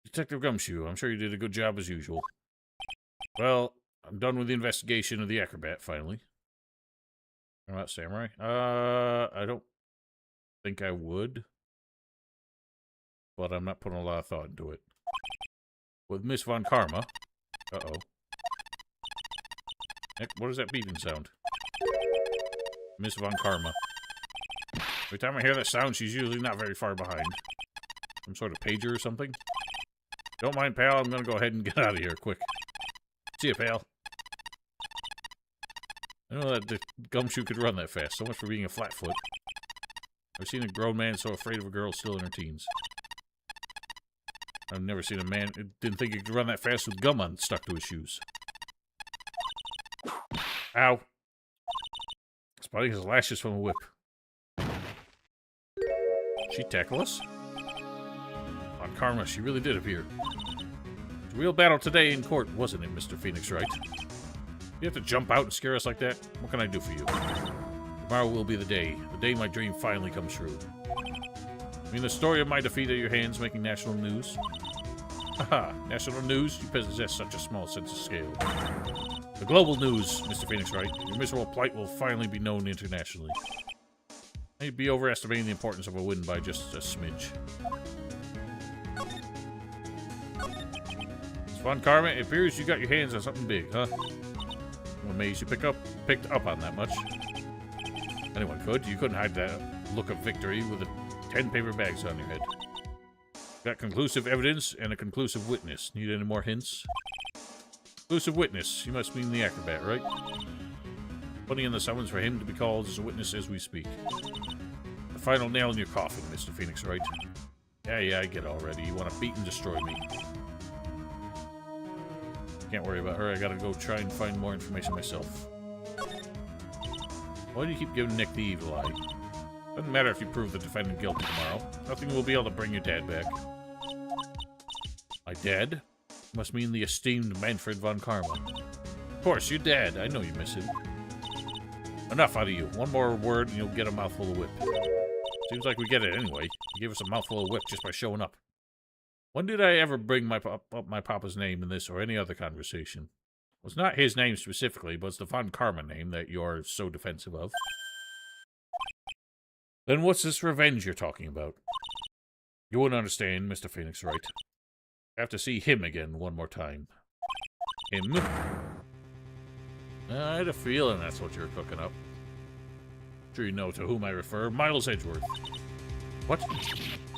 Detective Gumshoe, I'm sure you did a good job as usual. Well, I'm done with the investigation of the acrobat, finally. What about Samurai? I don't think I would. But I'm not putting a lot of thought into it. With Miss Von Karma. Uh-oh. Heck, what is that beeping sound? Miss Von Karma. Every time I hear that sound, she's usually not very far behind. Some sort of pager or something. Don't mind, pal. I'm gonna go ahead and get out of here quick. See ya, pal. I know that the Gumshoe could run that fast. So much for being a flatfoot. I've seen a grown man so afraid of a girl still in her teens. I've never seen a man who didn't think he could run that fast with gum on stuck to his shoes. Ow. Spotting his lashes from a whip. She tackle us? On Karma, she really did appear. It was a real battle today in court, wasn't it, Mr. Phoenix Wright? You have to jump out and scare us like that? What can I do for you? Tomorrow will be the day my dream finally comes true. I mean, the story of my defeat at your hands making national news? Haha, national news? You possess such a small sense of scale. The global news, Mr. Phoenix Wright. Your miserable plight will finally be known internationally. You'd be overestimating the importance of a win by just a smidge. Von Karma, it appears you got your hands on something big, huh? I'm amazed you picked up on that much. Anyone could. You couldn't hide that look of victory with the 10 paper bags on your head. Got conclusive evidence and a conclusive witness. Need any more hints? Conclusive witness. You must mean the acrobat, right? Putting in the summons for him to be called as a witness as we speak. The final nail in your coffin, Mr. Phoenix Wright. Yeah, I get it already. You want to beat and destroy me. Can't worry about her. I gotta go try and find more information myself. Why do you keep giving Nick the evil eye? Doesn't matter if you prove the defendant guilty tomorrow. Nothing will be able to bring your dad back. My dad? Must mean the esteemed Manfred von Karma. Of course, your dad. I know you miss him. Enough out of you. One more word and you'll get a mouthful of whip. Seems like we get it anyway. You gave us a mouthful of whip just by showing up. When did I ever bring up my papa's name in this or any other conversation? Well, it's not his name specifically, but it's the Von Karma name that you're so defensive of. Then what's this revenge you're talking about? You wouldn't understand, Mr. Phoenix Wright. I have to see him again one more time. Him? I had a feeling that's what you were cooking up. Sure you know to whom I refer. Miles Edgeworth. What?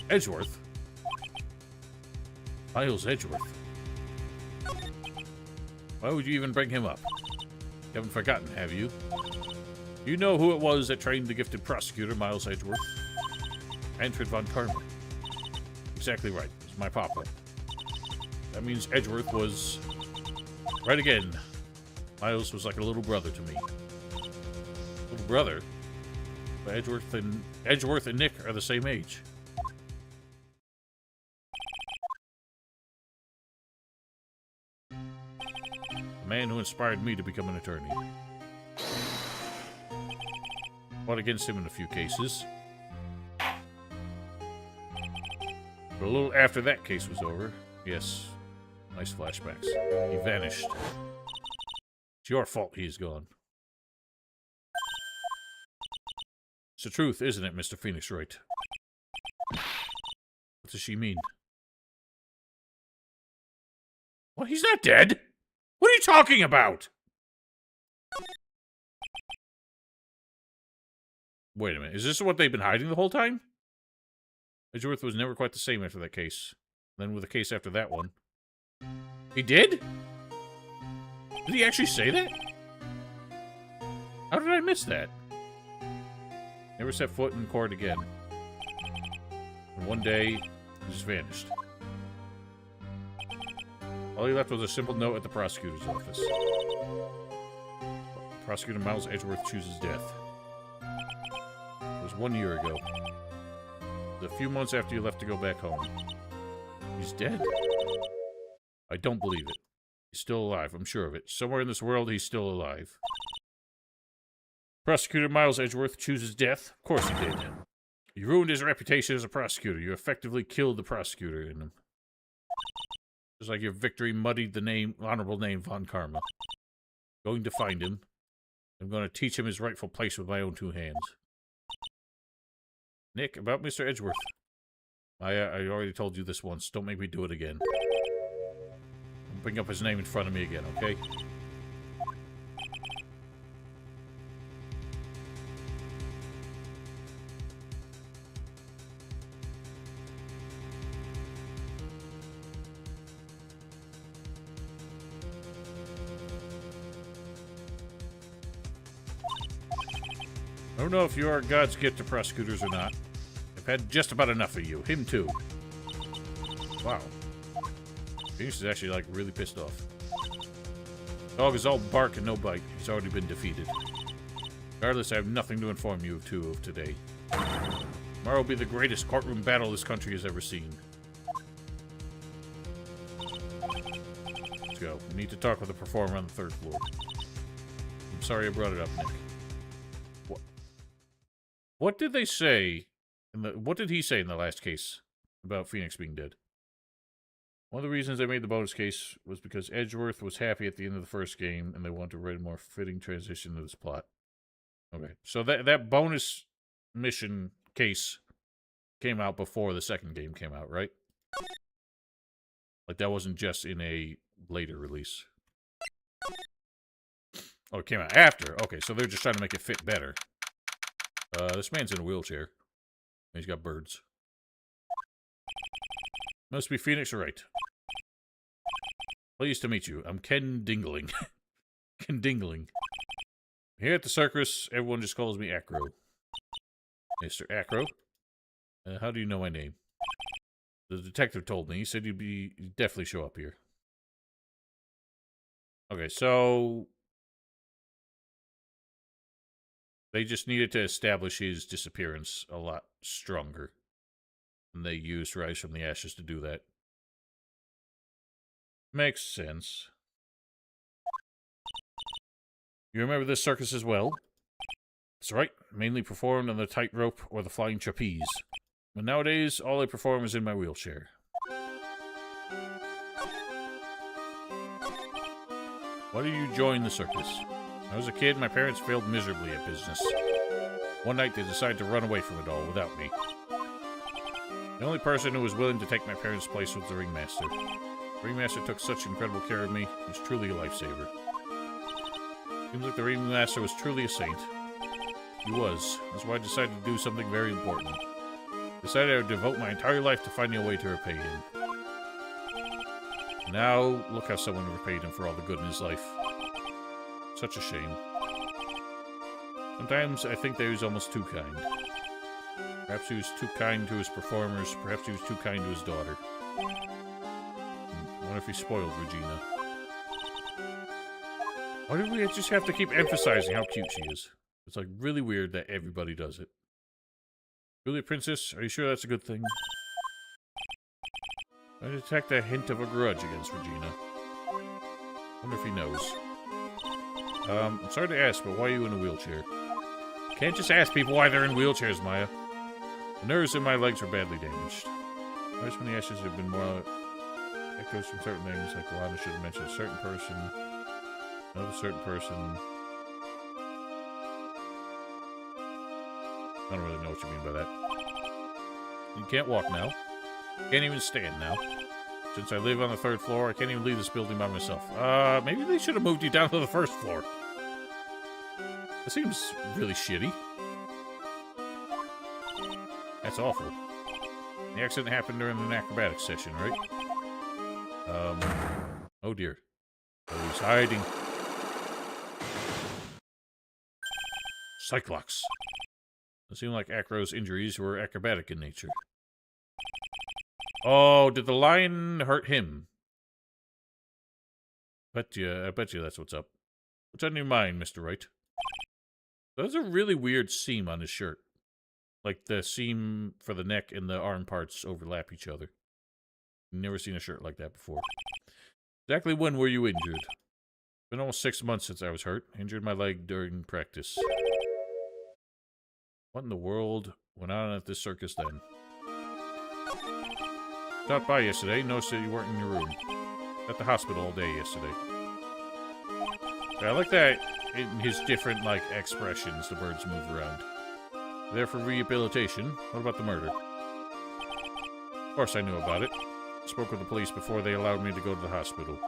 Edgeworth? Miles Edgeworth. Why would you even bring him up? You haven't forgotten, have you? You know who it was that trained the gifted prosecutor, Miles Edgeworth? Manfred von Karma. Exactly right. It's my papa. That means Edgeworth was... Right again. Miles was like a little brother to me. Little brother? But Edgeworth and Nick are the same age. The man who inspired me to become an attorney. Fought against him in a few cases. But a little after that case was over, yes, nice flashbacks, he vanished. It's your fault he's gone. It's the truth, isn't it, Mr. Phoenix Wright? What does she mean? What? He's not dead? What are you talking about? Wait a minute. Is this what they've been hiding the whole time? Edgeworth was never quite the same after that case. Then with the case after that one. He did? Did he actually say that? How did I miss that? Never set foot in court again. And one day, he just vanished. All he left was a simple note at the prosecutor's office. Prosecutor Miles Edgeworth chooses death. It was 1 year ago. It was a few months after you left to go back home. He's dead? I don't believe it. He's still alive, I'm sure of it. Somewhere in this world, he's still alive. Prosecutor Miles Edgeworth chooses death? Of course he did. You ruined his reputation as a prosecutor. You effectively killed the prosecutor in him. Just like your victory muddied the honorable name Von Karma. Going to find him. I'm going to teach him his rightful place with my own two hands. Nick, about Mr. Edgeworth. I already told you this once. Don't make me do it again. Don't bring up his name in front of me again, okay? I don't know if you are God's gift to prosecutors or not. I've had just about enough of you. Him too. Wow. Phoenix is actually, like, really pissed off. Dog is all bark and no bite. He's already been defeated. Regardless, I have nothing to inform you of today. Tomorrow will be the greatest courtroom battle this country has ever seen. Let's go. We need to talk with the performer on the 3rd floor. I'm sorry I brought it up, Nick. What did they say? What did he say in the last case about Phoenix being dead? One of the reasons they made the bonus case was because Edgeworth was happy at the end of the first game, and they wanted to write a more fitting transition to this plot. Okay, so that bonus mission case came out before the second game came out, right? Like, that wasn't just in a later release. Oh, it came out after. Okay, so they're just trying to make it fit better. This man's in a wheelchair. He's got birds. Must be Phoenix Wright. Pleased to meet you. I'm Ken Dingling. Ken Dingling. Here at the circus, everyone just calls me Acro. Mr. Acro? How do you know my name? The detective told me. He said you'd definitely show up here. Okay, so... They just needed to establish his disappearance a lot stronger. And they used Rise from the Ashes to do that. Makes sense. You remember this circus as well? That's right. Mainly performed on the tightrope or the flying trapeze. But nowadays, all I perform is in my wheelchair. Why did you join the circus? When I was a kid, my parents failed miserably at business. One night, they decided to run away from it all without me. The only person who was willing to take my parents' place was the ringmaster. The ringmaster took such incredible care of me. He's truly a lifesaver. Seems like the ringmaster was truly a saint. He was. That's why I decided to do something very important. Decided I would devote my entire life to finding a way to repay him. Now, look how someone repaid him for all the good in his life. Such a shame. Sometimes I think that he was almost too kind. Perhaps he was too kind to his performers. Perhaps he was too kind to his daughter. I wonder if he spoiled Regina. Why do we just have to keep emphasizing how cute she is? It's like really weird that everybody does it. Julia Princess, are you sure that's a good thing? I detect a hint of a grudge against Regina. Wonder if he knows. I'm sorry to ask, but why are you in a wheelchair? Can't just ask people why they're in wheelchairs, Maya. The nerves in my legs are badly damaged. Notice when the ashes have been more echoes from certain things, like Lana should have mentioned a certain person, another certain person. I don't really know what you mean by that. You can't walk now. Can't even stand now. Since I live on the 3rd floor, I can't even leave this building by myself. Maybe they should have moved you down to the 1st floor. That seems really shitty. That's awful. The accident happened during an acrobatics session, right? Oh dear. Oh, he's hiding. Cyclops. It seemed like Acro's injuries were acrobatic in nature. Oh, did the lion hurt him? I bet you that's what's up. What's on your mind, Mr. Wright? There's a really weird seam on his shirt. Like the seam for the neck and the arm parts overlap each other. Never seen a shirt like that before. Exactly when were you injured? It's been almost 6 months since I was hurt. Injured my leg during practice. What in the world went on at this circus then? Stopped by yesterday, noticed that you weren't in your room. At the hospital all day yesterday. Yeah, I like that in his different, like, expressions the birds move around. There for rehabilitation. What about the murder? Of course I knew about it. Spoke with the police before they allowed me to go to the hospital.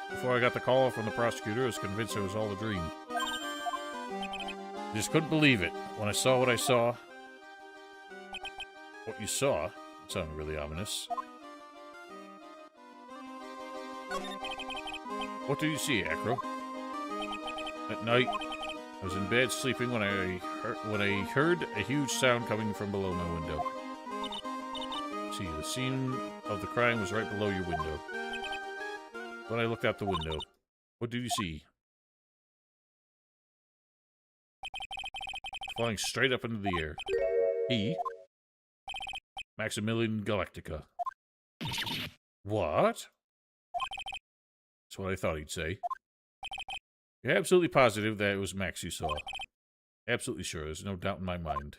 Before I got the call from the prosecutor, I was convinced it was all a dream. I just couldn't believe it. When I saw what I saw... What you saw? It sounded really ominous. What did you see, Acro? At night, I was in bed sleeping when I heard a huge sound coming from below my window. See, the scene of the crying was right below your window. When I looked out the window, what did you see? Flying straight up into the air. He? Maximilian Galactica. What? That's what I thought he'd say. You're absolutely positive that it was Max you saw. Absolutely sure. There's no doubt in my mind.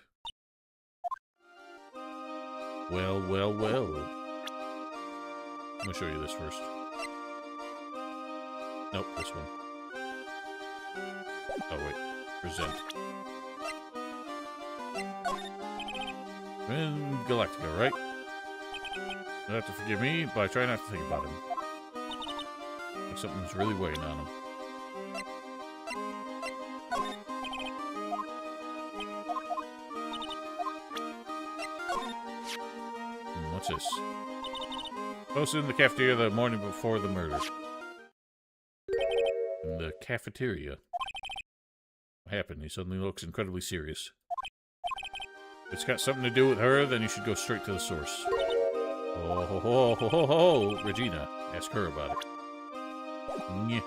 Well, well, well. I'm gonna show you this first. Nope, this one. Oh, wait. Present. And Galactica, right? You'll have to forgive me, but I try not to think about him. Like something's really weighing on him. What's this? Posted in the cafeteria the morning before the murder. In the cafeteria? What happened? He suddenly looks incredibly serious. If it's got something to do with her, then you should go straight to the source. Oh, ho, ho, ho, ho, ho. Regina. Ask her about it. No.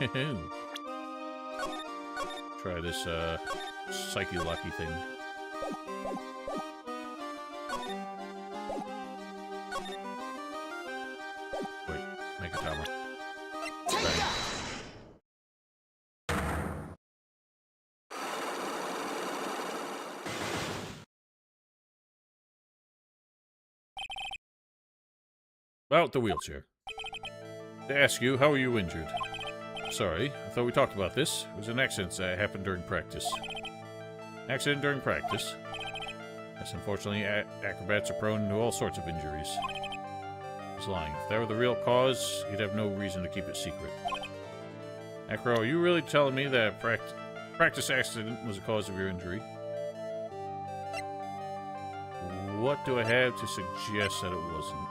Try this, psyche-lucky thing. Wait, make a timer. Bang. About the wheelchair. To ask you, how are you injured? Sorry, I thought we talked about this. It was an accident that happened during practice. Accident during practice? Yes, unfortunately, acrobats are prone to all sorts of injuries. He's lying. If that were the real cause, he'd have no reason to keep it secret. Acro, are you really telling me that practice accident was the cause of your injury? What do I have to suggest that it wasn't?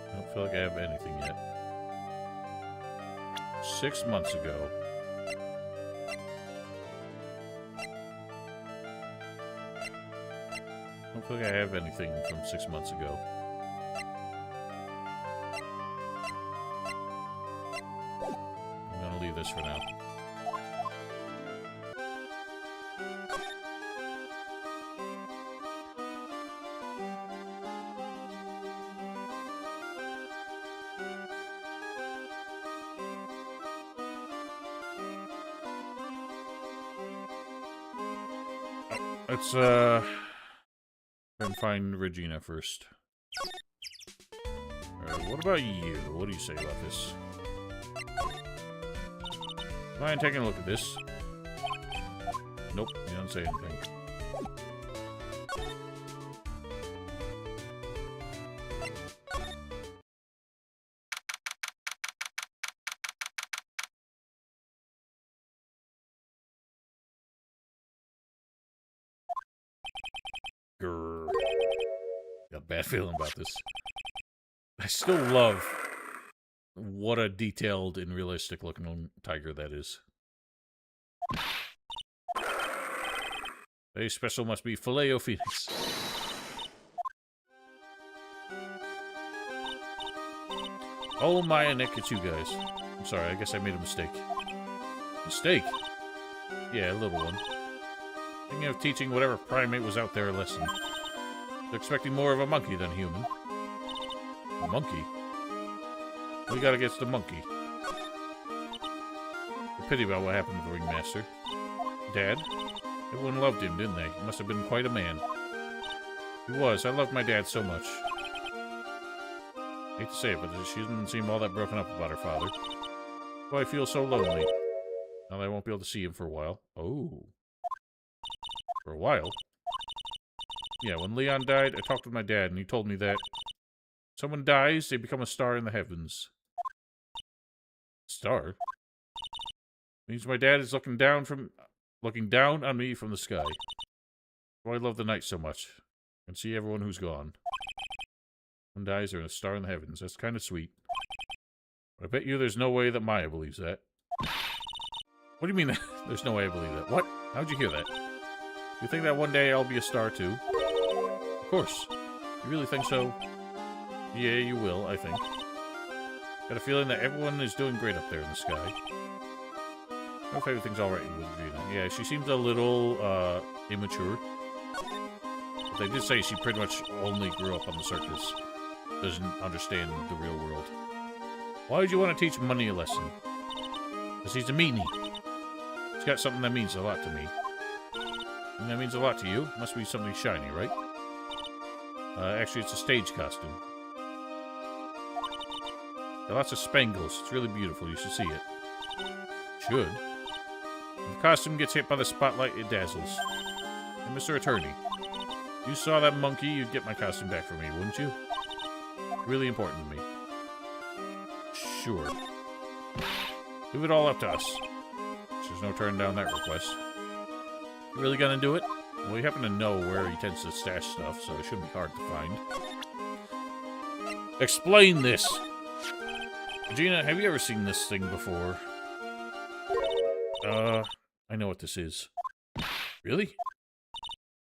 I don't feel like I have anything yet. 6 months ago. I don't feel like I have anything from 6 months ago. I'm gonna leave this for now. Let's, try and find Regina first. Alright, what about you? What do you say about this? Mind taking a look at this? Nope, you don't say anything. Grrr. Got a bad feeling about this. I still love what a detailed and realistic looking tiger that is. Very special must be Filet-O Phoenix. Oh, Maya, Nick, it's you guys. I'm sorry, I guess I made a mistake. Mistake? Yeah, a little one. Thinking of teaching whatever primate was out there a lesson. They're expecting more of a monkey than a human. A monkey? We gotta get to the monkey. A pity about what happened to the ringmaster. Dad? Everyone loved him, didn't they? He must have been quite a man. He was. I loved my dad so much. Hate to say it, but she doesn't seem all that broken up about her father. Oh, I feel so lonely. Now that I won't be able to see him for a while. Oh. For a while? Yeah, when Leon died, I talked with my dad, and he told me that someone dies, they become a star in the heavens. Star? Means my dad is looking down on me from the sky. Oh, I love the night so much. I can see everyone who's gone. One dies, they're a star in the heavens. That's kind of sweet. But I bet you there's no way that Maya believes that. What do you mean there's no way I believe that? What? How'd you hear that? You think that one day I'll be a star too? Of course. You really think so? Yeah, you will, I think. Got a feeling that everyone is doing great up there in the sky. I hope everything's alright with Regina. Yeah, she seems a little, immature. But they did say she pretty much only grew up on the circus. Doesn't understand the real world. Why would you want to teach Money a lesson? Because he's a meanie. He's got something that means a lot to me. And that means a lot to you. Must be something shiny, right? Actually, it's a stage costume. Got lots of spangles. It's really beautiful. You should see it. Should. When the costume gets hit by the spotlight, it dazzles. And Mr. Attorney, if you saw that monkey, you'd get my costume back for me, wouldn't you? Really important to me. Sure. Leave it all up to us. There's no turning down that request. You really gonna do it? Well, you happen to know where he tends to stash stuff, so it shouldn't be hard to find. Explain this! Regina, have you ever seen this thing before? I know what this is. Really?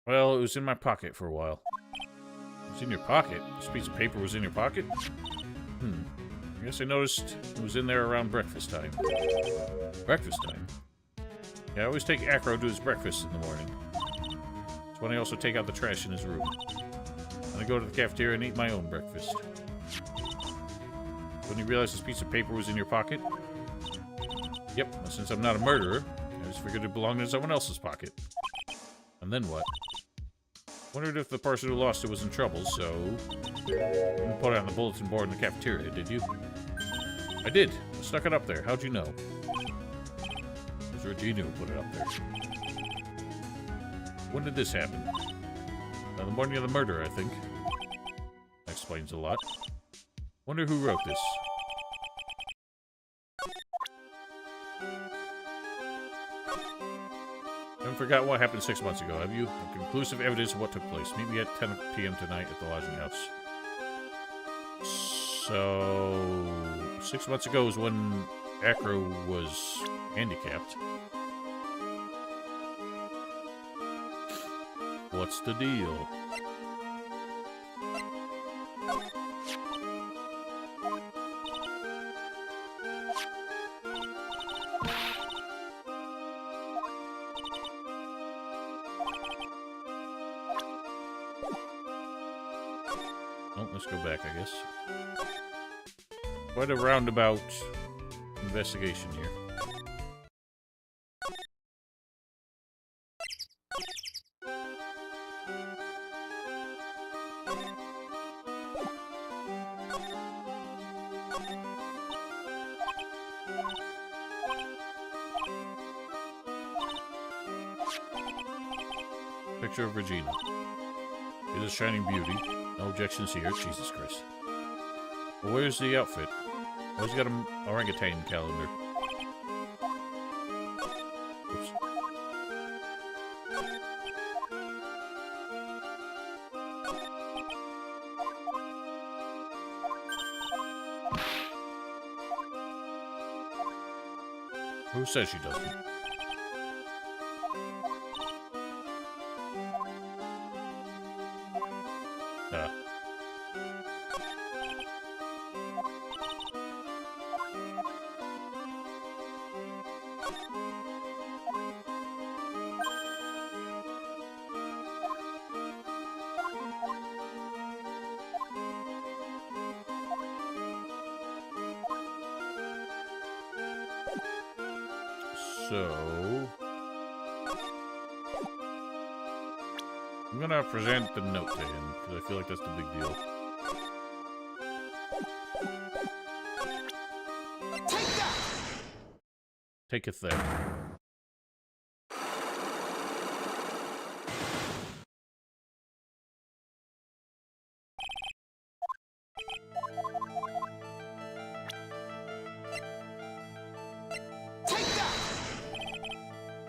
Well, it was in my pocket for a while. It was in your pocket? This piece of paper was in your pocket? I guess I noticed it was in there around breakfast time. Breakfast time? Yeah, I always take Acro to his breakfast in the morning. It's when I also take out the trash in his room. And I go to the cafeteria and eat my own breakfast. When you realize this piece of paper was in your pocket? Yep, well, since I'm not a murderer, I just figured it belonged in someone else's pocket. And then what? Wondered if the person who lost it was in trouble, so... You didn't put it on the bulletin board in the cafeteria, did you? I did. I stuck it up there. How'd you know? It was Regina who put it up there. When did this happen? The morning of the murder, I think. That explains a lot. Wonder who wrote this. Haven't forgotten what happened 6 months ago, have you? Conclusive evidence of what took place. Meet me at 10 p.m. tonight at the lodging house. So... 6 months ago is when Acro was handicapped. What's the deal? Oh, let's go back, I guess. Quite a roundabout investigation here. Picture of Regina. It is a shining beauty. No objections here. Jesus Christ. Well, where's the outfit? Why's he got an orangutan calendar? Oops. Who says she doesn't? So, I'm gonna present the note to him, because I feel like that's the big deal. Take that! Taketh there.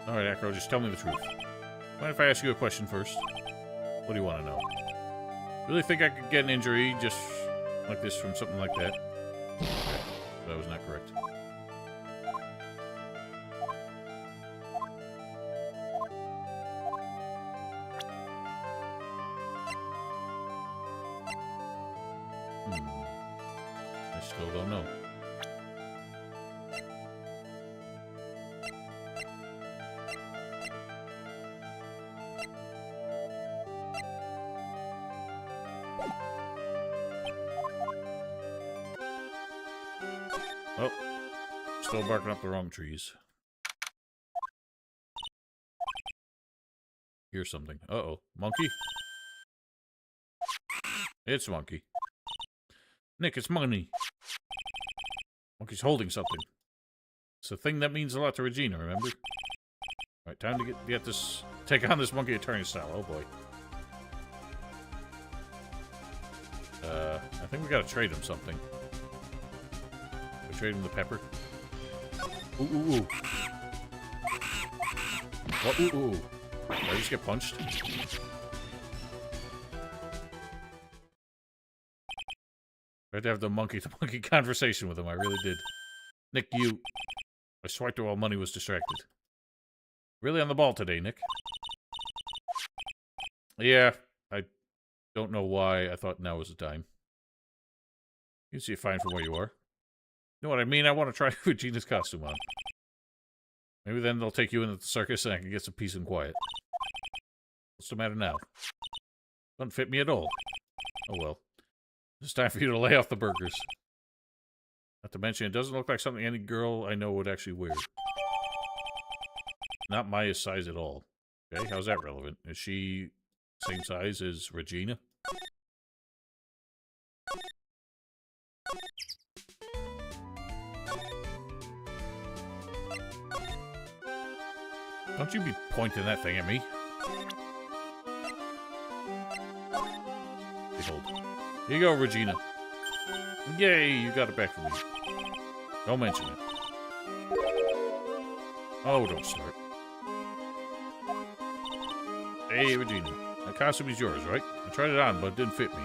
Alright, Acro, just tell me the truth. Mind if I ask you a question first? What do you want to know? Really think I could get an injury just like this from something like that? Okay. That was not correct. I still don't know. Oh, still barking up the wrong trees. Here's something. Uh-oh. Monkey? It's Monkey. Nick, it's money. Monkey's holding something. It's a thing that means a lot to Regina, remember? Alright, time to get this... Take on this monkey attorney style. Oh, boy. I think we gotta trade him something. We trade him the pepper. Ooh, ooh, ooh. What? Ooh, ooh. Did I just get punched? I had to have the monkey conversation with him. I really did. Nick, you... I swiped her while money was distracted. Really on the ball today, Nick. Yeah, I don't know why I thought now was the time. You see it fine from where you are. You know what I mean? I want to try Regina's costume on. Maybe then they'll take you into the circus and I can get some peace and quiet. What's the matter now? Doesn't fit me at all. Oh well. It's time for you to lay off the burgers. Not to mention, it doesn't look like something any girl I know would actually wear. Not Maya's size at all. Okay, how's that relevant? Is she same size as Regina? Don't you be pointing that thing at me. hold. Here you go, Regina. Yay, you got it back from me. Don't mention it. Oh, don't start. Hey, Regina. That costume is yours, right? I tried it on, but it didn't fit me.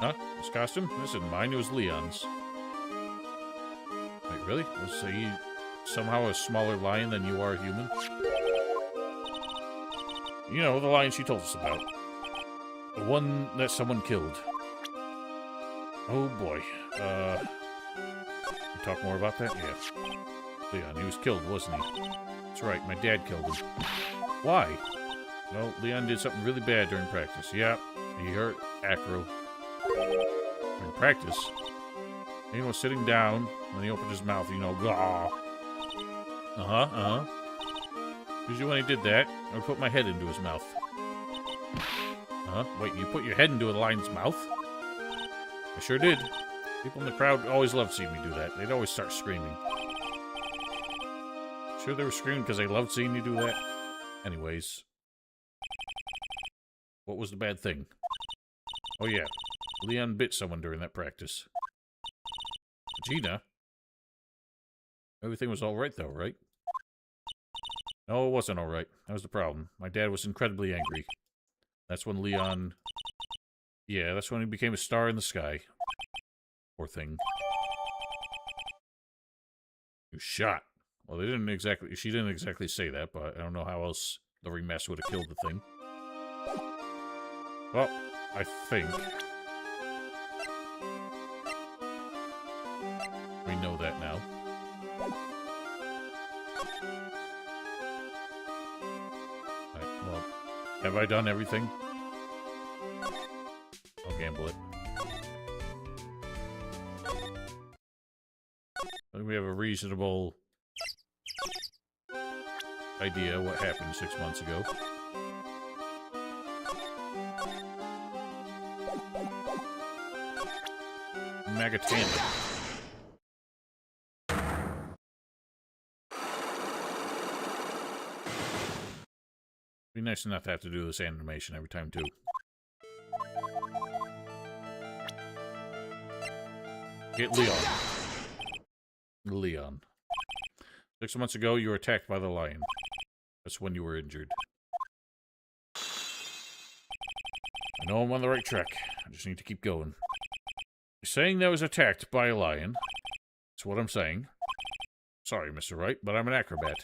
Huh? This costume? This isn't mine, it was Leon's. Wait, really? Was he somehow a smaller lion than you are a human? You know, the lion she told us about. The one that someone killed. Oh boy. You talk more about that? Yeah. Leon, he was killed, wasn't he? That's right, my dad killed him. Why? Well, Leon did something really bad during practice. Yeah, he hurt Acro. During practice? He was sitting down when he opened his mouth, you know, gah. Usually when he did that, I would put my head into his mouth. Wait, you put your head into a lion's mouth? I sure did. People in the crowd always loved seeing me do that. They'd always start screaming. Sure they were screaming because they loved seeing you do that? Anyways. What was the bad thing? Oh yeah, Leon bit someone during that practice. Gina? Everything was alright though, right? No, it wasn't alright. That was the problem. My dad was incredibly angry. That's when Leon... Yeah, that's when he became a star in the sky. Poor thing. He was shot. Well, they didn't exactly... She didn't exactly say that, but I don't know how else the remess would have killed the thing. Well, I think... we know that now. Alright, well... Have I done everything? I'll gamble it. I think we have a reasonable idea what happened 6 months ago. Magatana. Be nice enough to have to do this animation every time, too. Get Leon. Leon. 6 months ago, you were attacked by the lion. That's when you were injured. I know I'm on the right track. I just need to keep going. You're saying that I was attacked by a lion. That's what I'm saying. Sorry, Mr. Wright, but I'm an acrobat.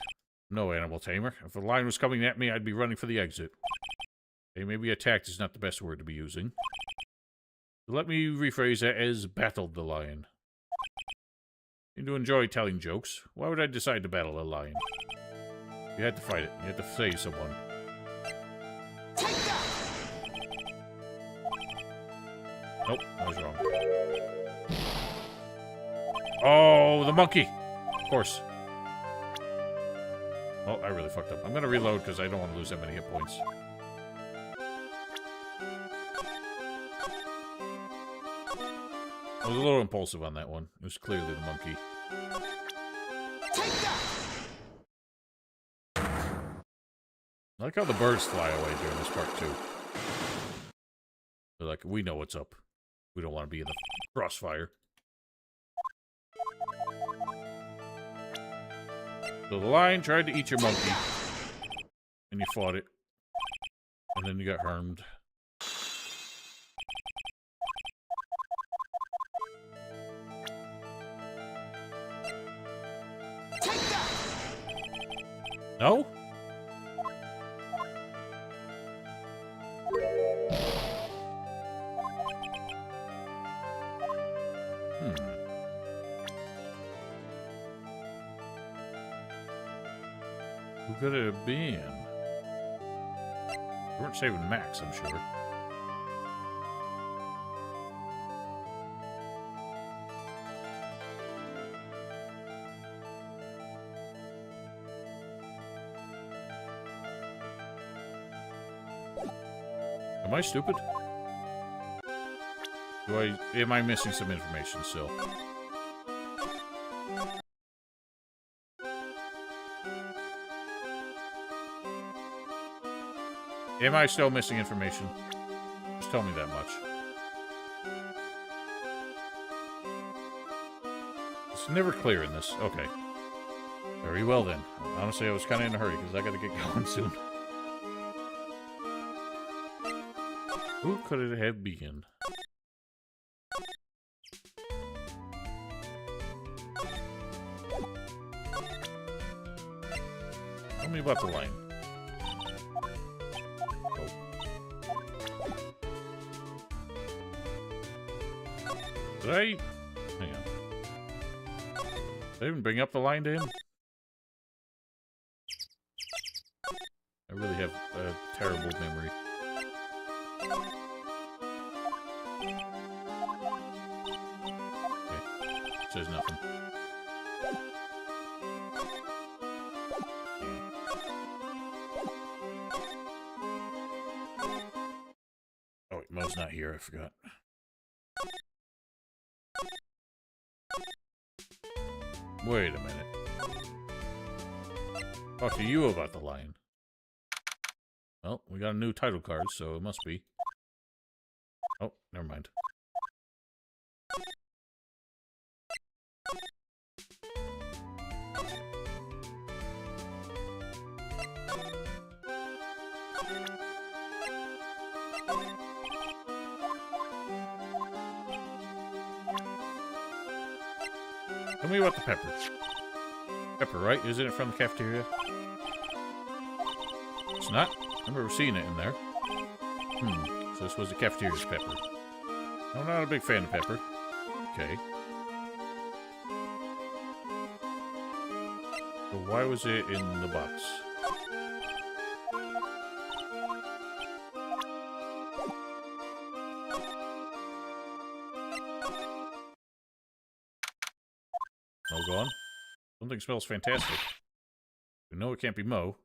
No animal tamer. If a lion was coming at me, I'd be running for the exit. Okay, maybe attacked is not the best word to be using. So let me rephrase that as battled the lion. You do enjoy telling jokes. Why would I decide to battle a lion? You had to fight it. You had to save someone. Nope, I was wrong. Oh, the monkey! Of course. Oh, I really fucked up. I'm gonna reload because I don't want to lose that many hit points. I was a little impulsive on that one. It was clearly the monkey. I like how the birds fly away during this part, too. They're like, we know what's up. We don't want to be in the crossfire. So the lion tried to eat your monkey. And you fought it. And then you got harmed. No? Who could it have been? We weren't saving Max, I'm sure. Am I stupid? Am I missing some information still? Am I still missing information? Just tell me that much. It's never clear in this. Okay. Very well then. Honestly, I was kind of in a hurry because I got to get going soon. Who could it have been? Tell me about the line. Oh. Did I... Hang on. Did I even bring up the line to him? I really have a terrible memory. Okay. Says nothing. Oh wait, Mo's not here, I forgot. Wait a minute. Talk to you about the lion. Well, we got a new title card, so it must be. Oh, never mind. Tell me about the pepper. Pepper, right? Isn't it from the cafeteria? It's not? I remember seeing it in there. So this was the cafeteria's pepper. I'm not a big fan of pepper. Okay. So why was it in the box? Mo gone? Something smells fantastic. We know it can't be Mo.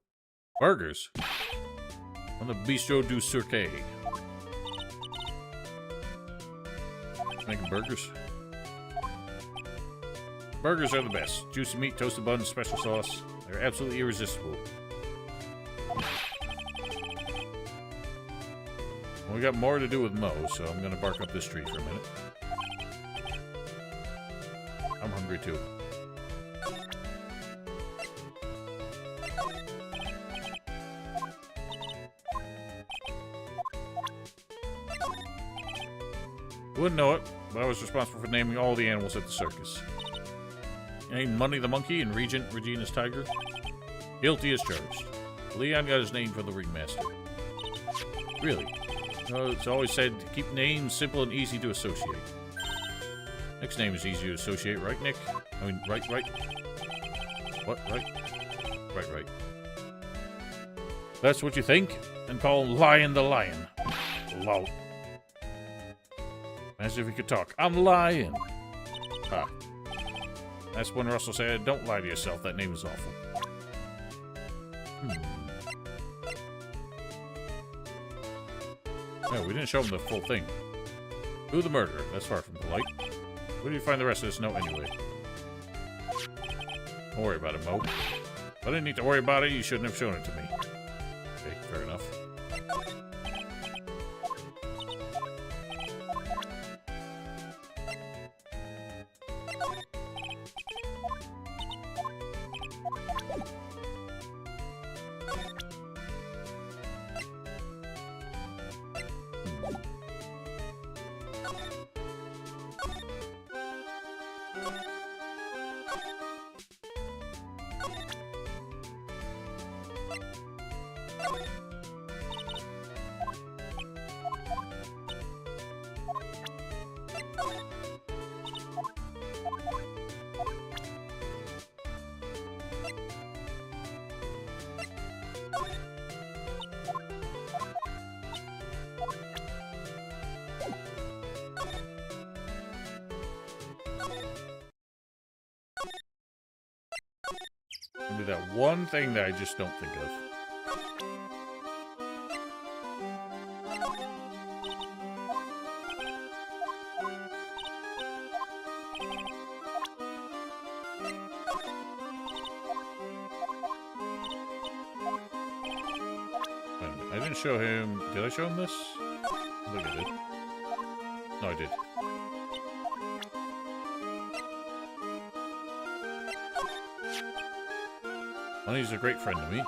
Burgers! On the Bistro du Cirque. Making burgers? Burgers are the best. Juicy meat, toasted buns, special sauce. They're absolutely irresistible. Well, we got more to do with Mo, so I'm gonna bark up this tree for a minute. I'm hungry too. Wouldn't know it, but I was responsible for naming all the animals at the circus. Named Money the monkey and Regina's tiger. Guilty as charged. Leon got his name from the ringmaster. Really? It's always said to keep names simple and easy to associate. Nick's name is easy to associate, right, Nick? I mean, right? What, right? Right. That's what you think? Then call Lion the Lion. Lol. As if he could talk. I'm lying. Ah. That's when Russell said, don't lie to yourself. That name is awful. No, we didn't show him the full thing. Who the murderer? That's far from polite. Where do you find the rest of this note anyway? Don't worry about it, Mo. If I didn't need to worry about it, you shouldn't have shown it to me. Okay, fair enough. Gonna be that one thing that I just don't think of. I didn't show him... Did I show him this? I think I did. No, I did. Money's a great friend to me.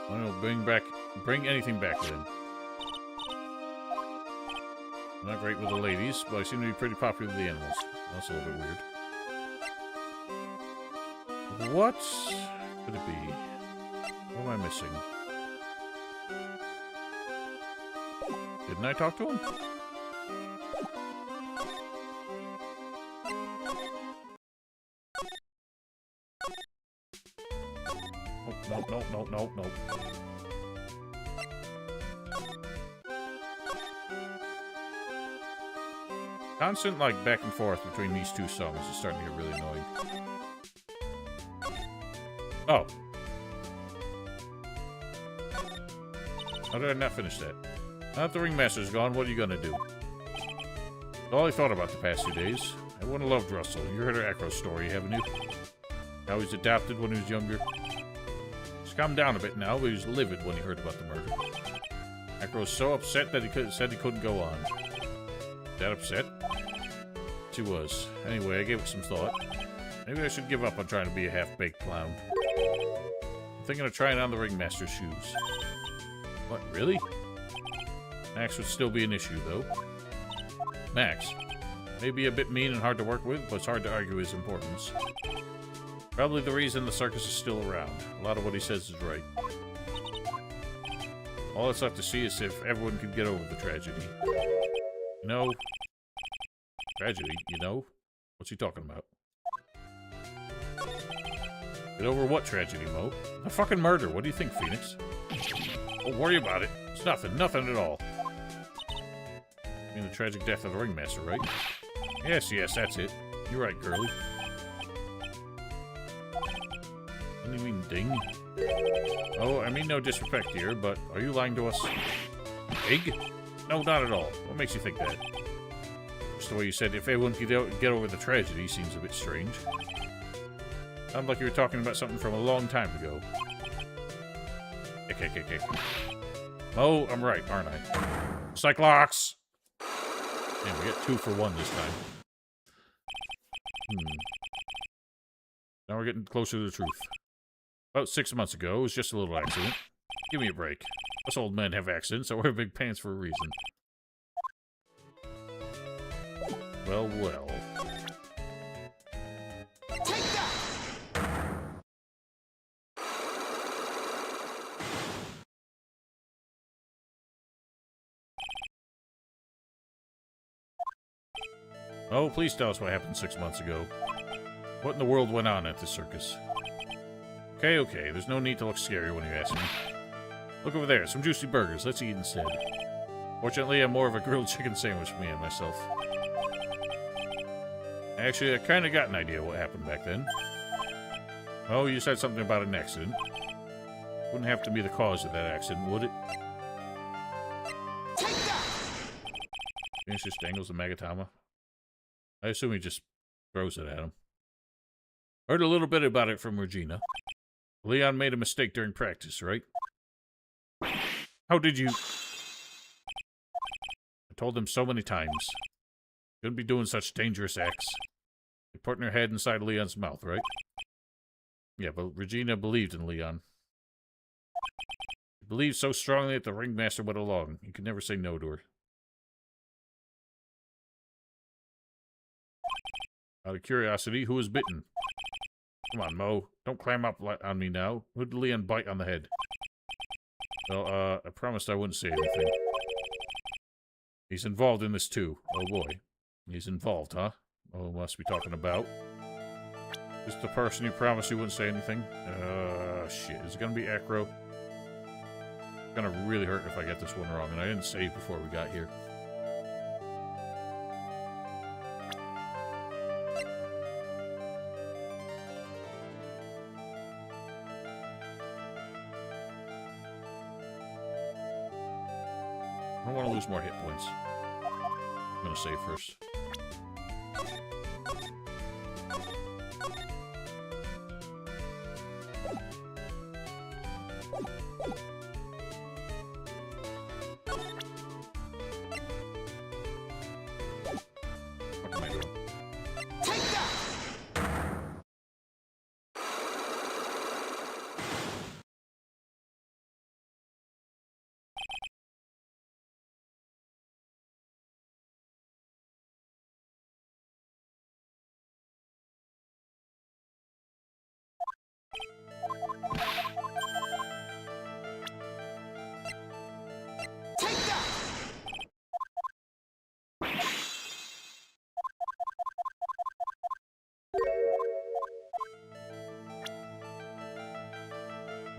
Money will bring anything back with him. I'm not great with the ladies, but I seem to be pretty popular with the animals. That's a little bit weird. What could it be? What am I missing? Didn't I talk to him? No. Constant, like, back and forth between these two songs is starting to get really annoying. Oh. How did I not finish that? Now that the Ringmaster's gone, what are you gonna do? All I thought about the past few days. Everyone loved Russell. You heard her Echo's story, haven't you? How he's adopted when he was younger. He's calmed down a bit now, but he was livid when he heard about the murder. Echo was so upset that he said he couldn't go on. That upset? She was. Anyway, I gave it some thought. Maybe I should give up on trying to be a half-baked clown. I'm thinking of trying on the Ringmaster's shoes. What, really? Max would still be an issue, though. Max. Maybe a bit mean and hard to work with, but it's hard to argue his importance. Probably the reason the circus is still around. A lot of what he says is right. All that's left to see is if everyone could get over the tragedy. You know... Tragedy, you know? What's he talking about? Get over what tragedy, Mo? A fucking murder. What do you think, Phoenix? Don't worry about it. It's nothing. Nothing at all. I mean the tragic death of the Ringmaster, right? Yes, that's it. You're right, girlie. What do you mean, ding? Oh, I mean no disrespect here, but are you lying to us? Pig? No, not at all. What makes you think that? Just the way you said if everyone could get over the tragedy seems a bit strange. Sounds like you were talking about something from a long time ago. Oh, I'm right, aren't I? Cyclops! Damn, we get 2 for 1 this time. Now we're getting closer to the truth. About 6 months ago, it was just a little accident. Give me a break. Us old men have accidents, so wear big pants for a reason. Well. Take that! Oh, please tell us what happened 6 months ago. What in the world went on at this circus? Okay, there's no need to look scary when you ask me. Look over there, some juicy burgers. Let's eat instead. Fortunately, I'm more of a grilled chicken sandwich for me and myself. Actually, I kind of got an idea what happened back then. Oh, you said something about an accident. Wouldn't have to be the cause of that accident, would it? Take that! Phoenix just dangles the Magatama. I assume he just throws it at him. Heard a little bit about it from Regina. Leon made a mistake during practice, right? How did you... I told him so many times. Shouldn't be doing such dangerous acts. You're putting her head inside Leon's mouth, right? Yeah, but Regina believed in Leon. She believed so strongly that the Ringmaster went along. You could never say no to her. Out of curiosity, who was bitten? Come on, Mo. Don't climb up on me now. Who did Leon bite on the head? Well, I promised I wouldn't say anything. He's involved in this too. Oh boy. He's involved, huh? Oh, must be talking about. Just the person you promised you wouldn't say anything? Shit. Is it gonna be Acro? It's gonna really hurt if I get this one wrong, and I didn't save before we got here. I don't want to lose more hit points. I'm gonna save first.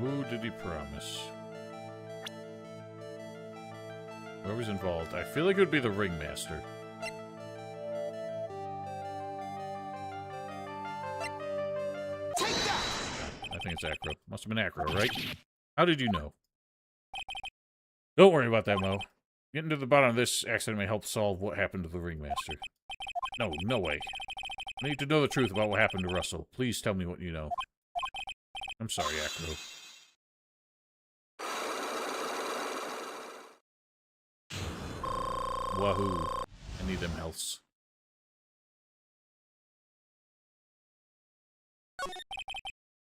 Who did he promise? Whoever's involved. I feel like it would be the ringmaster. I think it's Acro. Must have been Acro, right? How did you know? Don't worry about that, Mo. Getting to the bottom of this accident may help solve what happened to the ringmaster. No, no way. I need to know the truth about what happened to Russell. Please tell me what you know. I'm sorry, Acro. Wahoo. I need them healths.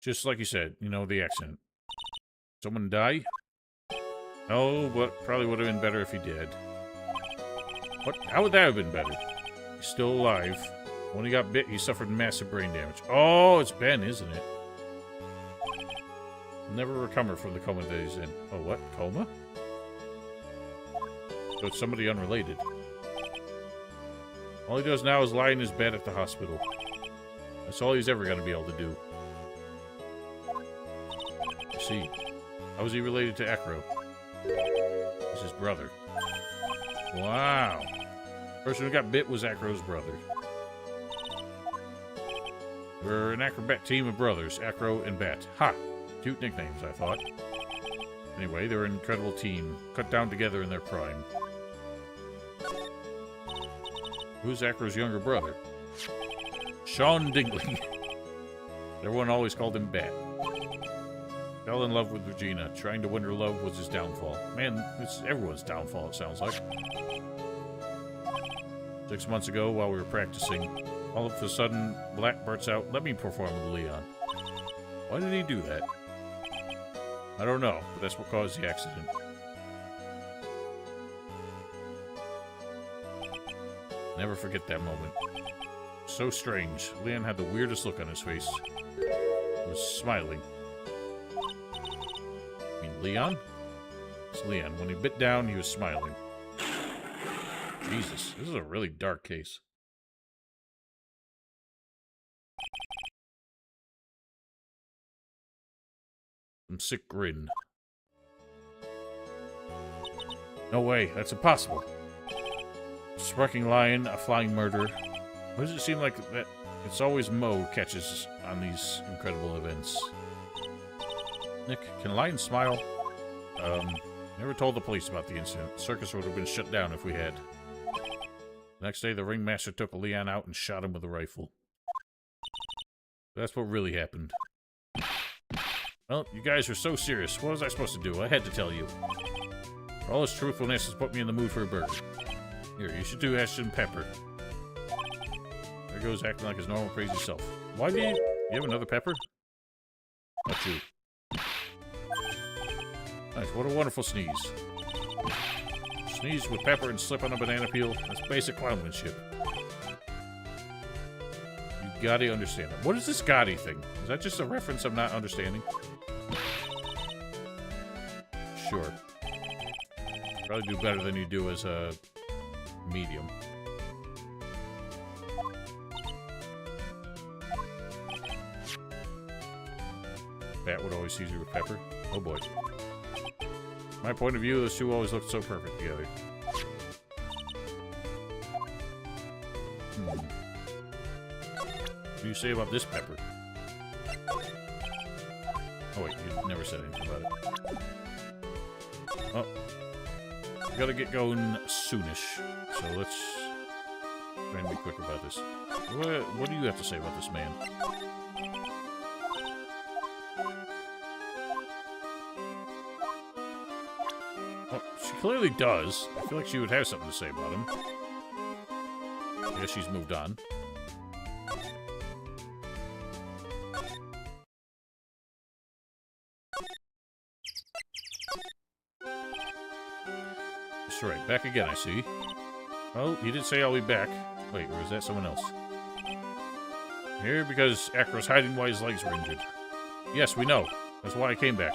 Just like you said, you know, the accident. Someone die? No, but probably would have been better if he did. What? How would that have been better? He's still alive. When he got bit, he suffered massive brain damage. Oh, it's Ben, isn't it? Never recover from the coma that he's in. Oh, what? Coma? So it's somebody unrelated. All he does now is lie in his bed at the hospital. That's all he's ever going to be able to do. I see. How is he related to Acro? He's his brother. Wow. The person who got bit was Acro's brother. We're an acrobat team of brothers, Acro and Bat. Ha! Cute nicknames, I thought. Anyway, they're an incredible team, cut down together in their prime. Who's Acro's younger brother? Sean Dingley. Everyone always called him Bat. Fell in love with Regina. Trying to win her love was his downfall. Man, it's everyone's downfall, it sounds like. 6 months ago, while we were practicing, all of a sudden, Black bursts out, "Let me perform with Leon." Why did he do that? I don't know, but that's what caused the accident. Never forget that moment. So strange. Leon had the weirdest look on his face. He was smiling. I mean, Leon? It's Leon. When he bit down, he was smiling. Jesus, this is a really dark case. Some sick grin. No way, that's impossible. Sparking lion, a flying murder. Why does it seem like that? It's always Mo catches on these incredible events. Nick, can lions smile? Never told the police about the incident. The circus would have been shut down if we had. The next day, the ringmaster took Leon out and shot him with a rifle. That's what really happened. Well, you guys are so serious. What was I supposed to do? I had to tell you. All his truthfulness has put me in the mood for a burger. Here, you should do Ashton Pepper. There goes acting like his normal crazy self. Why do you have another pepper? Not you. Nice, what a wonderful sneeze. Sneeze with pepper and slip on a banana peel. That's basic clownmanship. You gotta understand it. What is this Gotti thing? Is that just a reference I'm not understanding? Sure. Probably do better than you do as a medium. Bat would always use you with pepper. Oh boy. My point of view, those two always looked so perfect together. What do you say about this pepper? Oh wait, you never said anything about it. Oh. We gotta get going soonish. So let's try and be quick about this. What do you have to say about this man? Well, she clearly does. I feel like she would have something to say about him. I guess she's moved on. That's right, back again, I see. Oh, he did say I'll be back. Wait, or is that someone else? Here because Acro's hiding why his legs were injured. Yes, we know. That's why I came back.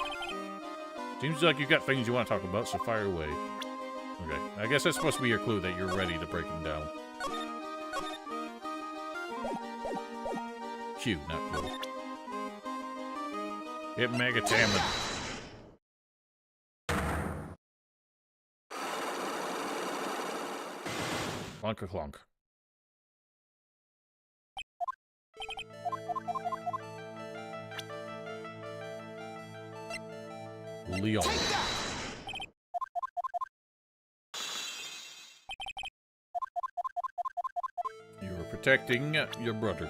Seems like you've got things you want to talk about, so fire away. Okay, I guess that's supposed to be your clue that you're ready to break him down. Q, not Q. Get Megatamid. Clunk-a-clunk. Leon. You were protecting your brother.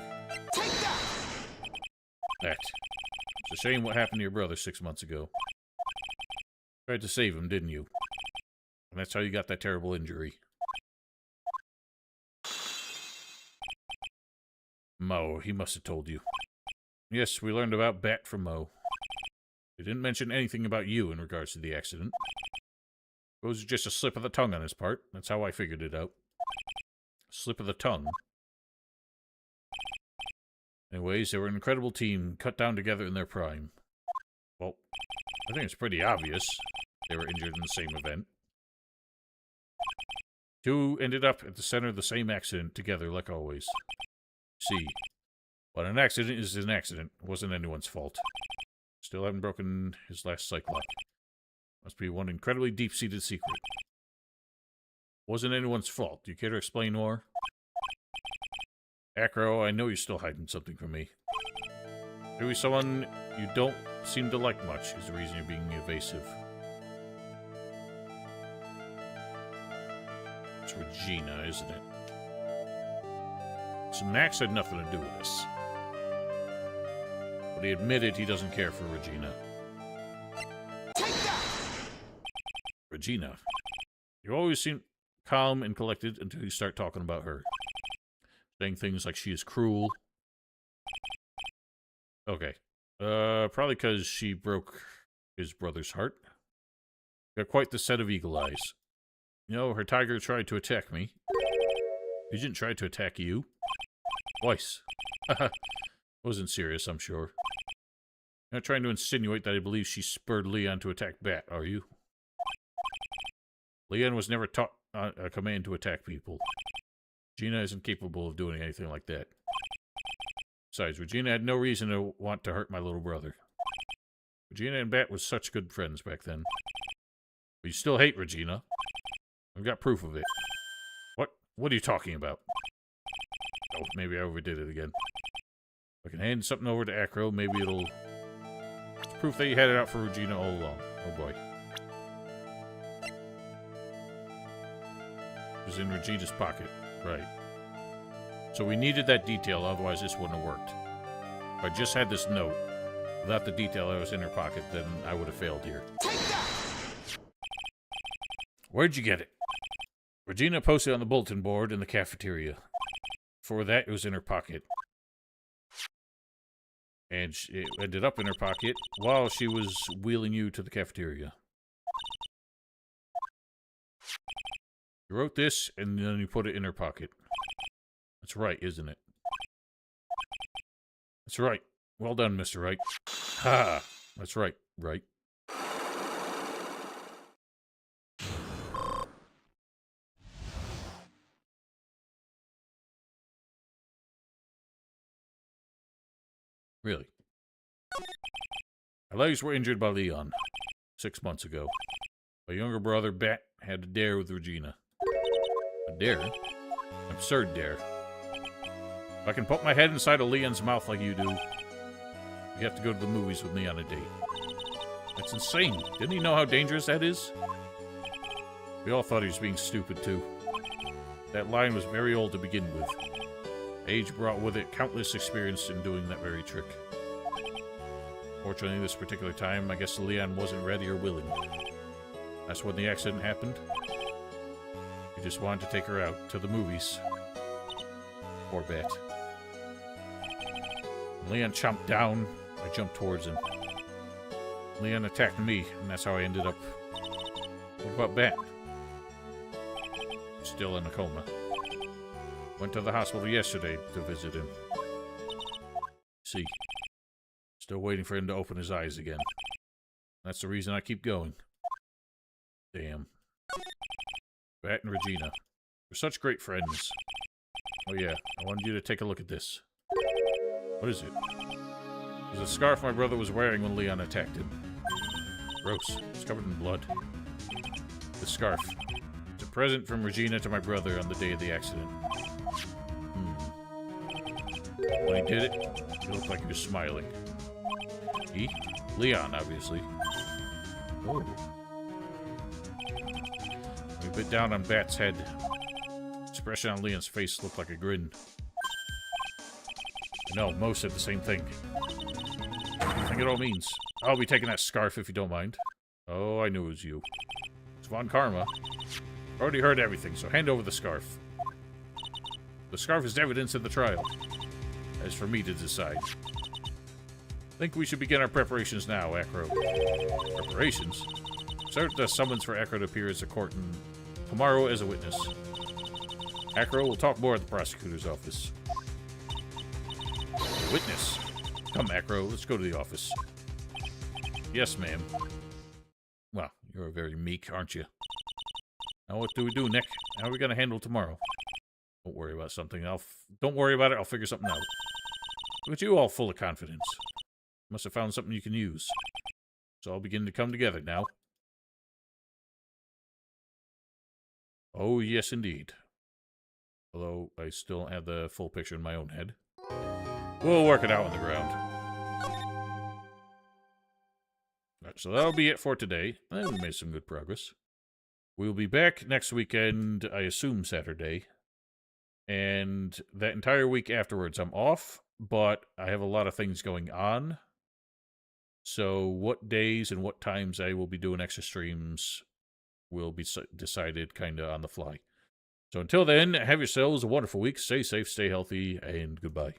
That. It's a shame what happened to your brother 6 months ago. Tried to save him, didn't you? And that's how you got that terrible injury. Mo, he must have told you. Yes, we learned about Bat from Mo. He didn't mention anything about you in regards to the accident. It was just a slip of the tongue on his part. That's how I figured it out. Slip of the tongue. Anyways, they were an incredible team, cut down together in their prime. Well, I think it's pretty obvious they were injured in the same event. Two ended up at the center of the same accident together, like always. See, but an accident is an accident. It wasn't anyone's fault. Still haven't broken his last cyclops. Must be one incredibly deep-seated secret. Wasn't anyone's fault. Do you care to explain more? Acro, I know you're still hiding something from me. Maybe someone you don't seem to like much is the reason you're being evasive. It's Regina, isn't it? So Max had nothing to do with this. But he admitted he doesn't care for Regina. Regina. You always seem calm and collected until you start talking about her. Saying things like she is cruel. Okay. Probably because she broke his brother's heart. Got quite the set of eagle eyes. You know, her tiger tried to attack me. He didn't try to attack you. Twice. Wasn't serious, I'm sure. You're not trying to insinuate that I believe she spurred Leon to attack Bat, are you? Leon was never taught a command to attack people. Regina isn't capable of doing anything like that. Besides, Regina had no reason to want to hurt my little brother. Regina and Bat was such good friends back then. But you still hate Regina. I've got proof of it. What are you talking about? Oh, maybe I overdid it again. If I can hand something over to Acro, maybe it'll... It's proof that you had it out for Regina all along. Oh boy. It was in Regina's pocket. Right. So we needed that detail, otherwise this wouldn't have worked. If I just had this note, without the detail that was in her pocket, then I would have failed here. Where'd you get it? Regina posted on the bulletin board in the cafeteria. Before that, it was in her pocket. And it ended up in her pocket while she was wheeling you to the cafeteria. You wrote this, and then you put it in her pocket. That's right, isn't it? That's right. Well done, Mr. Wright. Ha! That's right, Wright. Really? My legs were injured by Leon 6 months ago. My younger brother, Bat, had a dare with Regina. A dare? Absurd dare. If I can put my head inside of Leon's mouth like you do, you have to go to the movies with me on a date. That's insane. Didn't he know how dangerous that is? We all thought he was being stupid, too. That line was very old to begin with. Age brought with it countless experience in doing that very trick. Fortunately, this particular time, I guess Leon wasn't ready or willing. That's when the accident happened. He just wanted to take her out to the movies. Poor Bat. Leon chomped down. I jumped towards him. Leon attacked me, and that's how I ended up. What about Bat? Still in a coma. Went to the hospital yesterday to visit him. See. Still waiting for him to open his eyes again. That's the reason I keep going. Damn. Bat and Regina. We're such great friends. Oh yeah, I wanted you to take a look at this. What is it? It was a scarf my brother was wearing when Leon attacked him. Gross. It's covered in blood. The scarf. It's a Present from Regina to my brother on the day of the accident. When he did it, it looked like he was smiling. He? Leon, obviously. Oh. We bit down on Bat's head. Expression on Leon's face looked like a grin. No, Mo said the same thing. What do you think it all means? I'll be taking that scarf if you don't mind. Oh, I knew it was you. It's Von Karma. Already heard everything, so hand over the scarf. The scarf is evidence of the trial. As for me to decide. Think we should begin our preparations now, Acro. Preparations? Start the summons for Acro to appear as a court and tomorrow as a witness. Acro will talk more at the prosecutor's office. A witness? Come, Acro, let's go to the office. Yes, ma'am. Well, you're very meek, aren't you? Now what do we do, Nick? How are we gonna handle tomorrow? Don't worry about something. Don't worry about it. I'll figure something out. Look at you, all full of confidence. Must have found something you can use. It's all beginning to come together now. Oh, yes, indeed. Although I still don't have the full picture in my own head. We'll work it out on the ground. Alright, so that'll be it for today. We made some good progress. We'll be back next weekend, I assume Saturday. And that entire week afterwards, I'm off, but I have a lot of things going on. So what days and what times I will be doing extra streams will be decided kind of on the fly. So until then, have yourselves a wonderful week. Stay safe, stay healthy, and goodbye.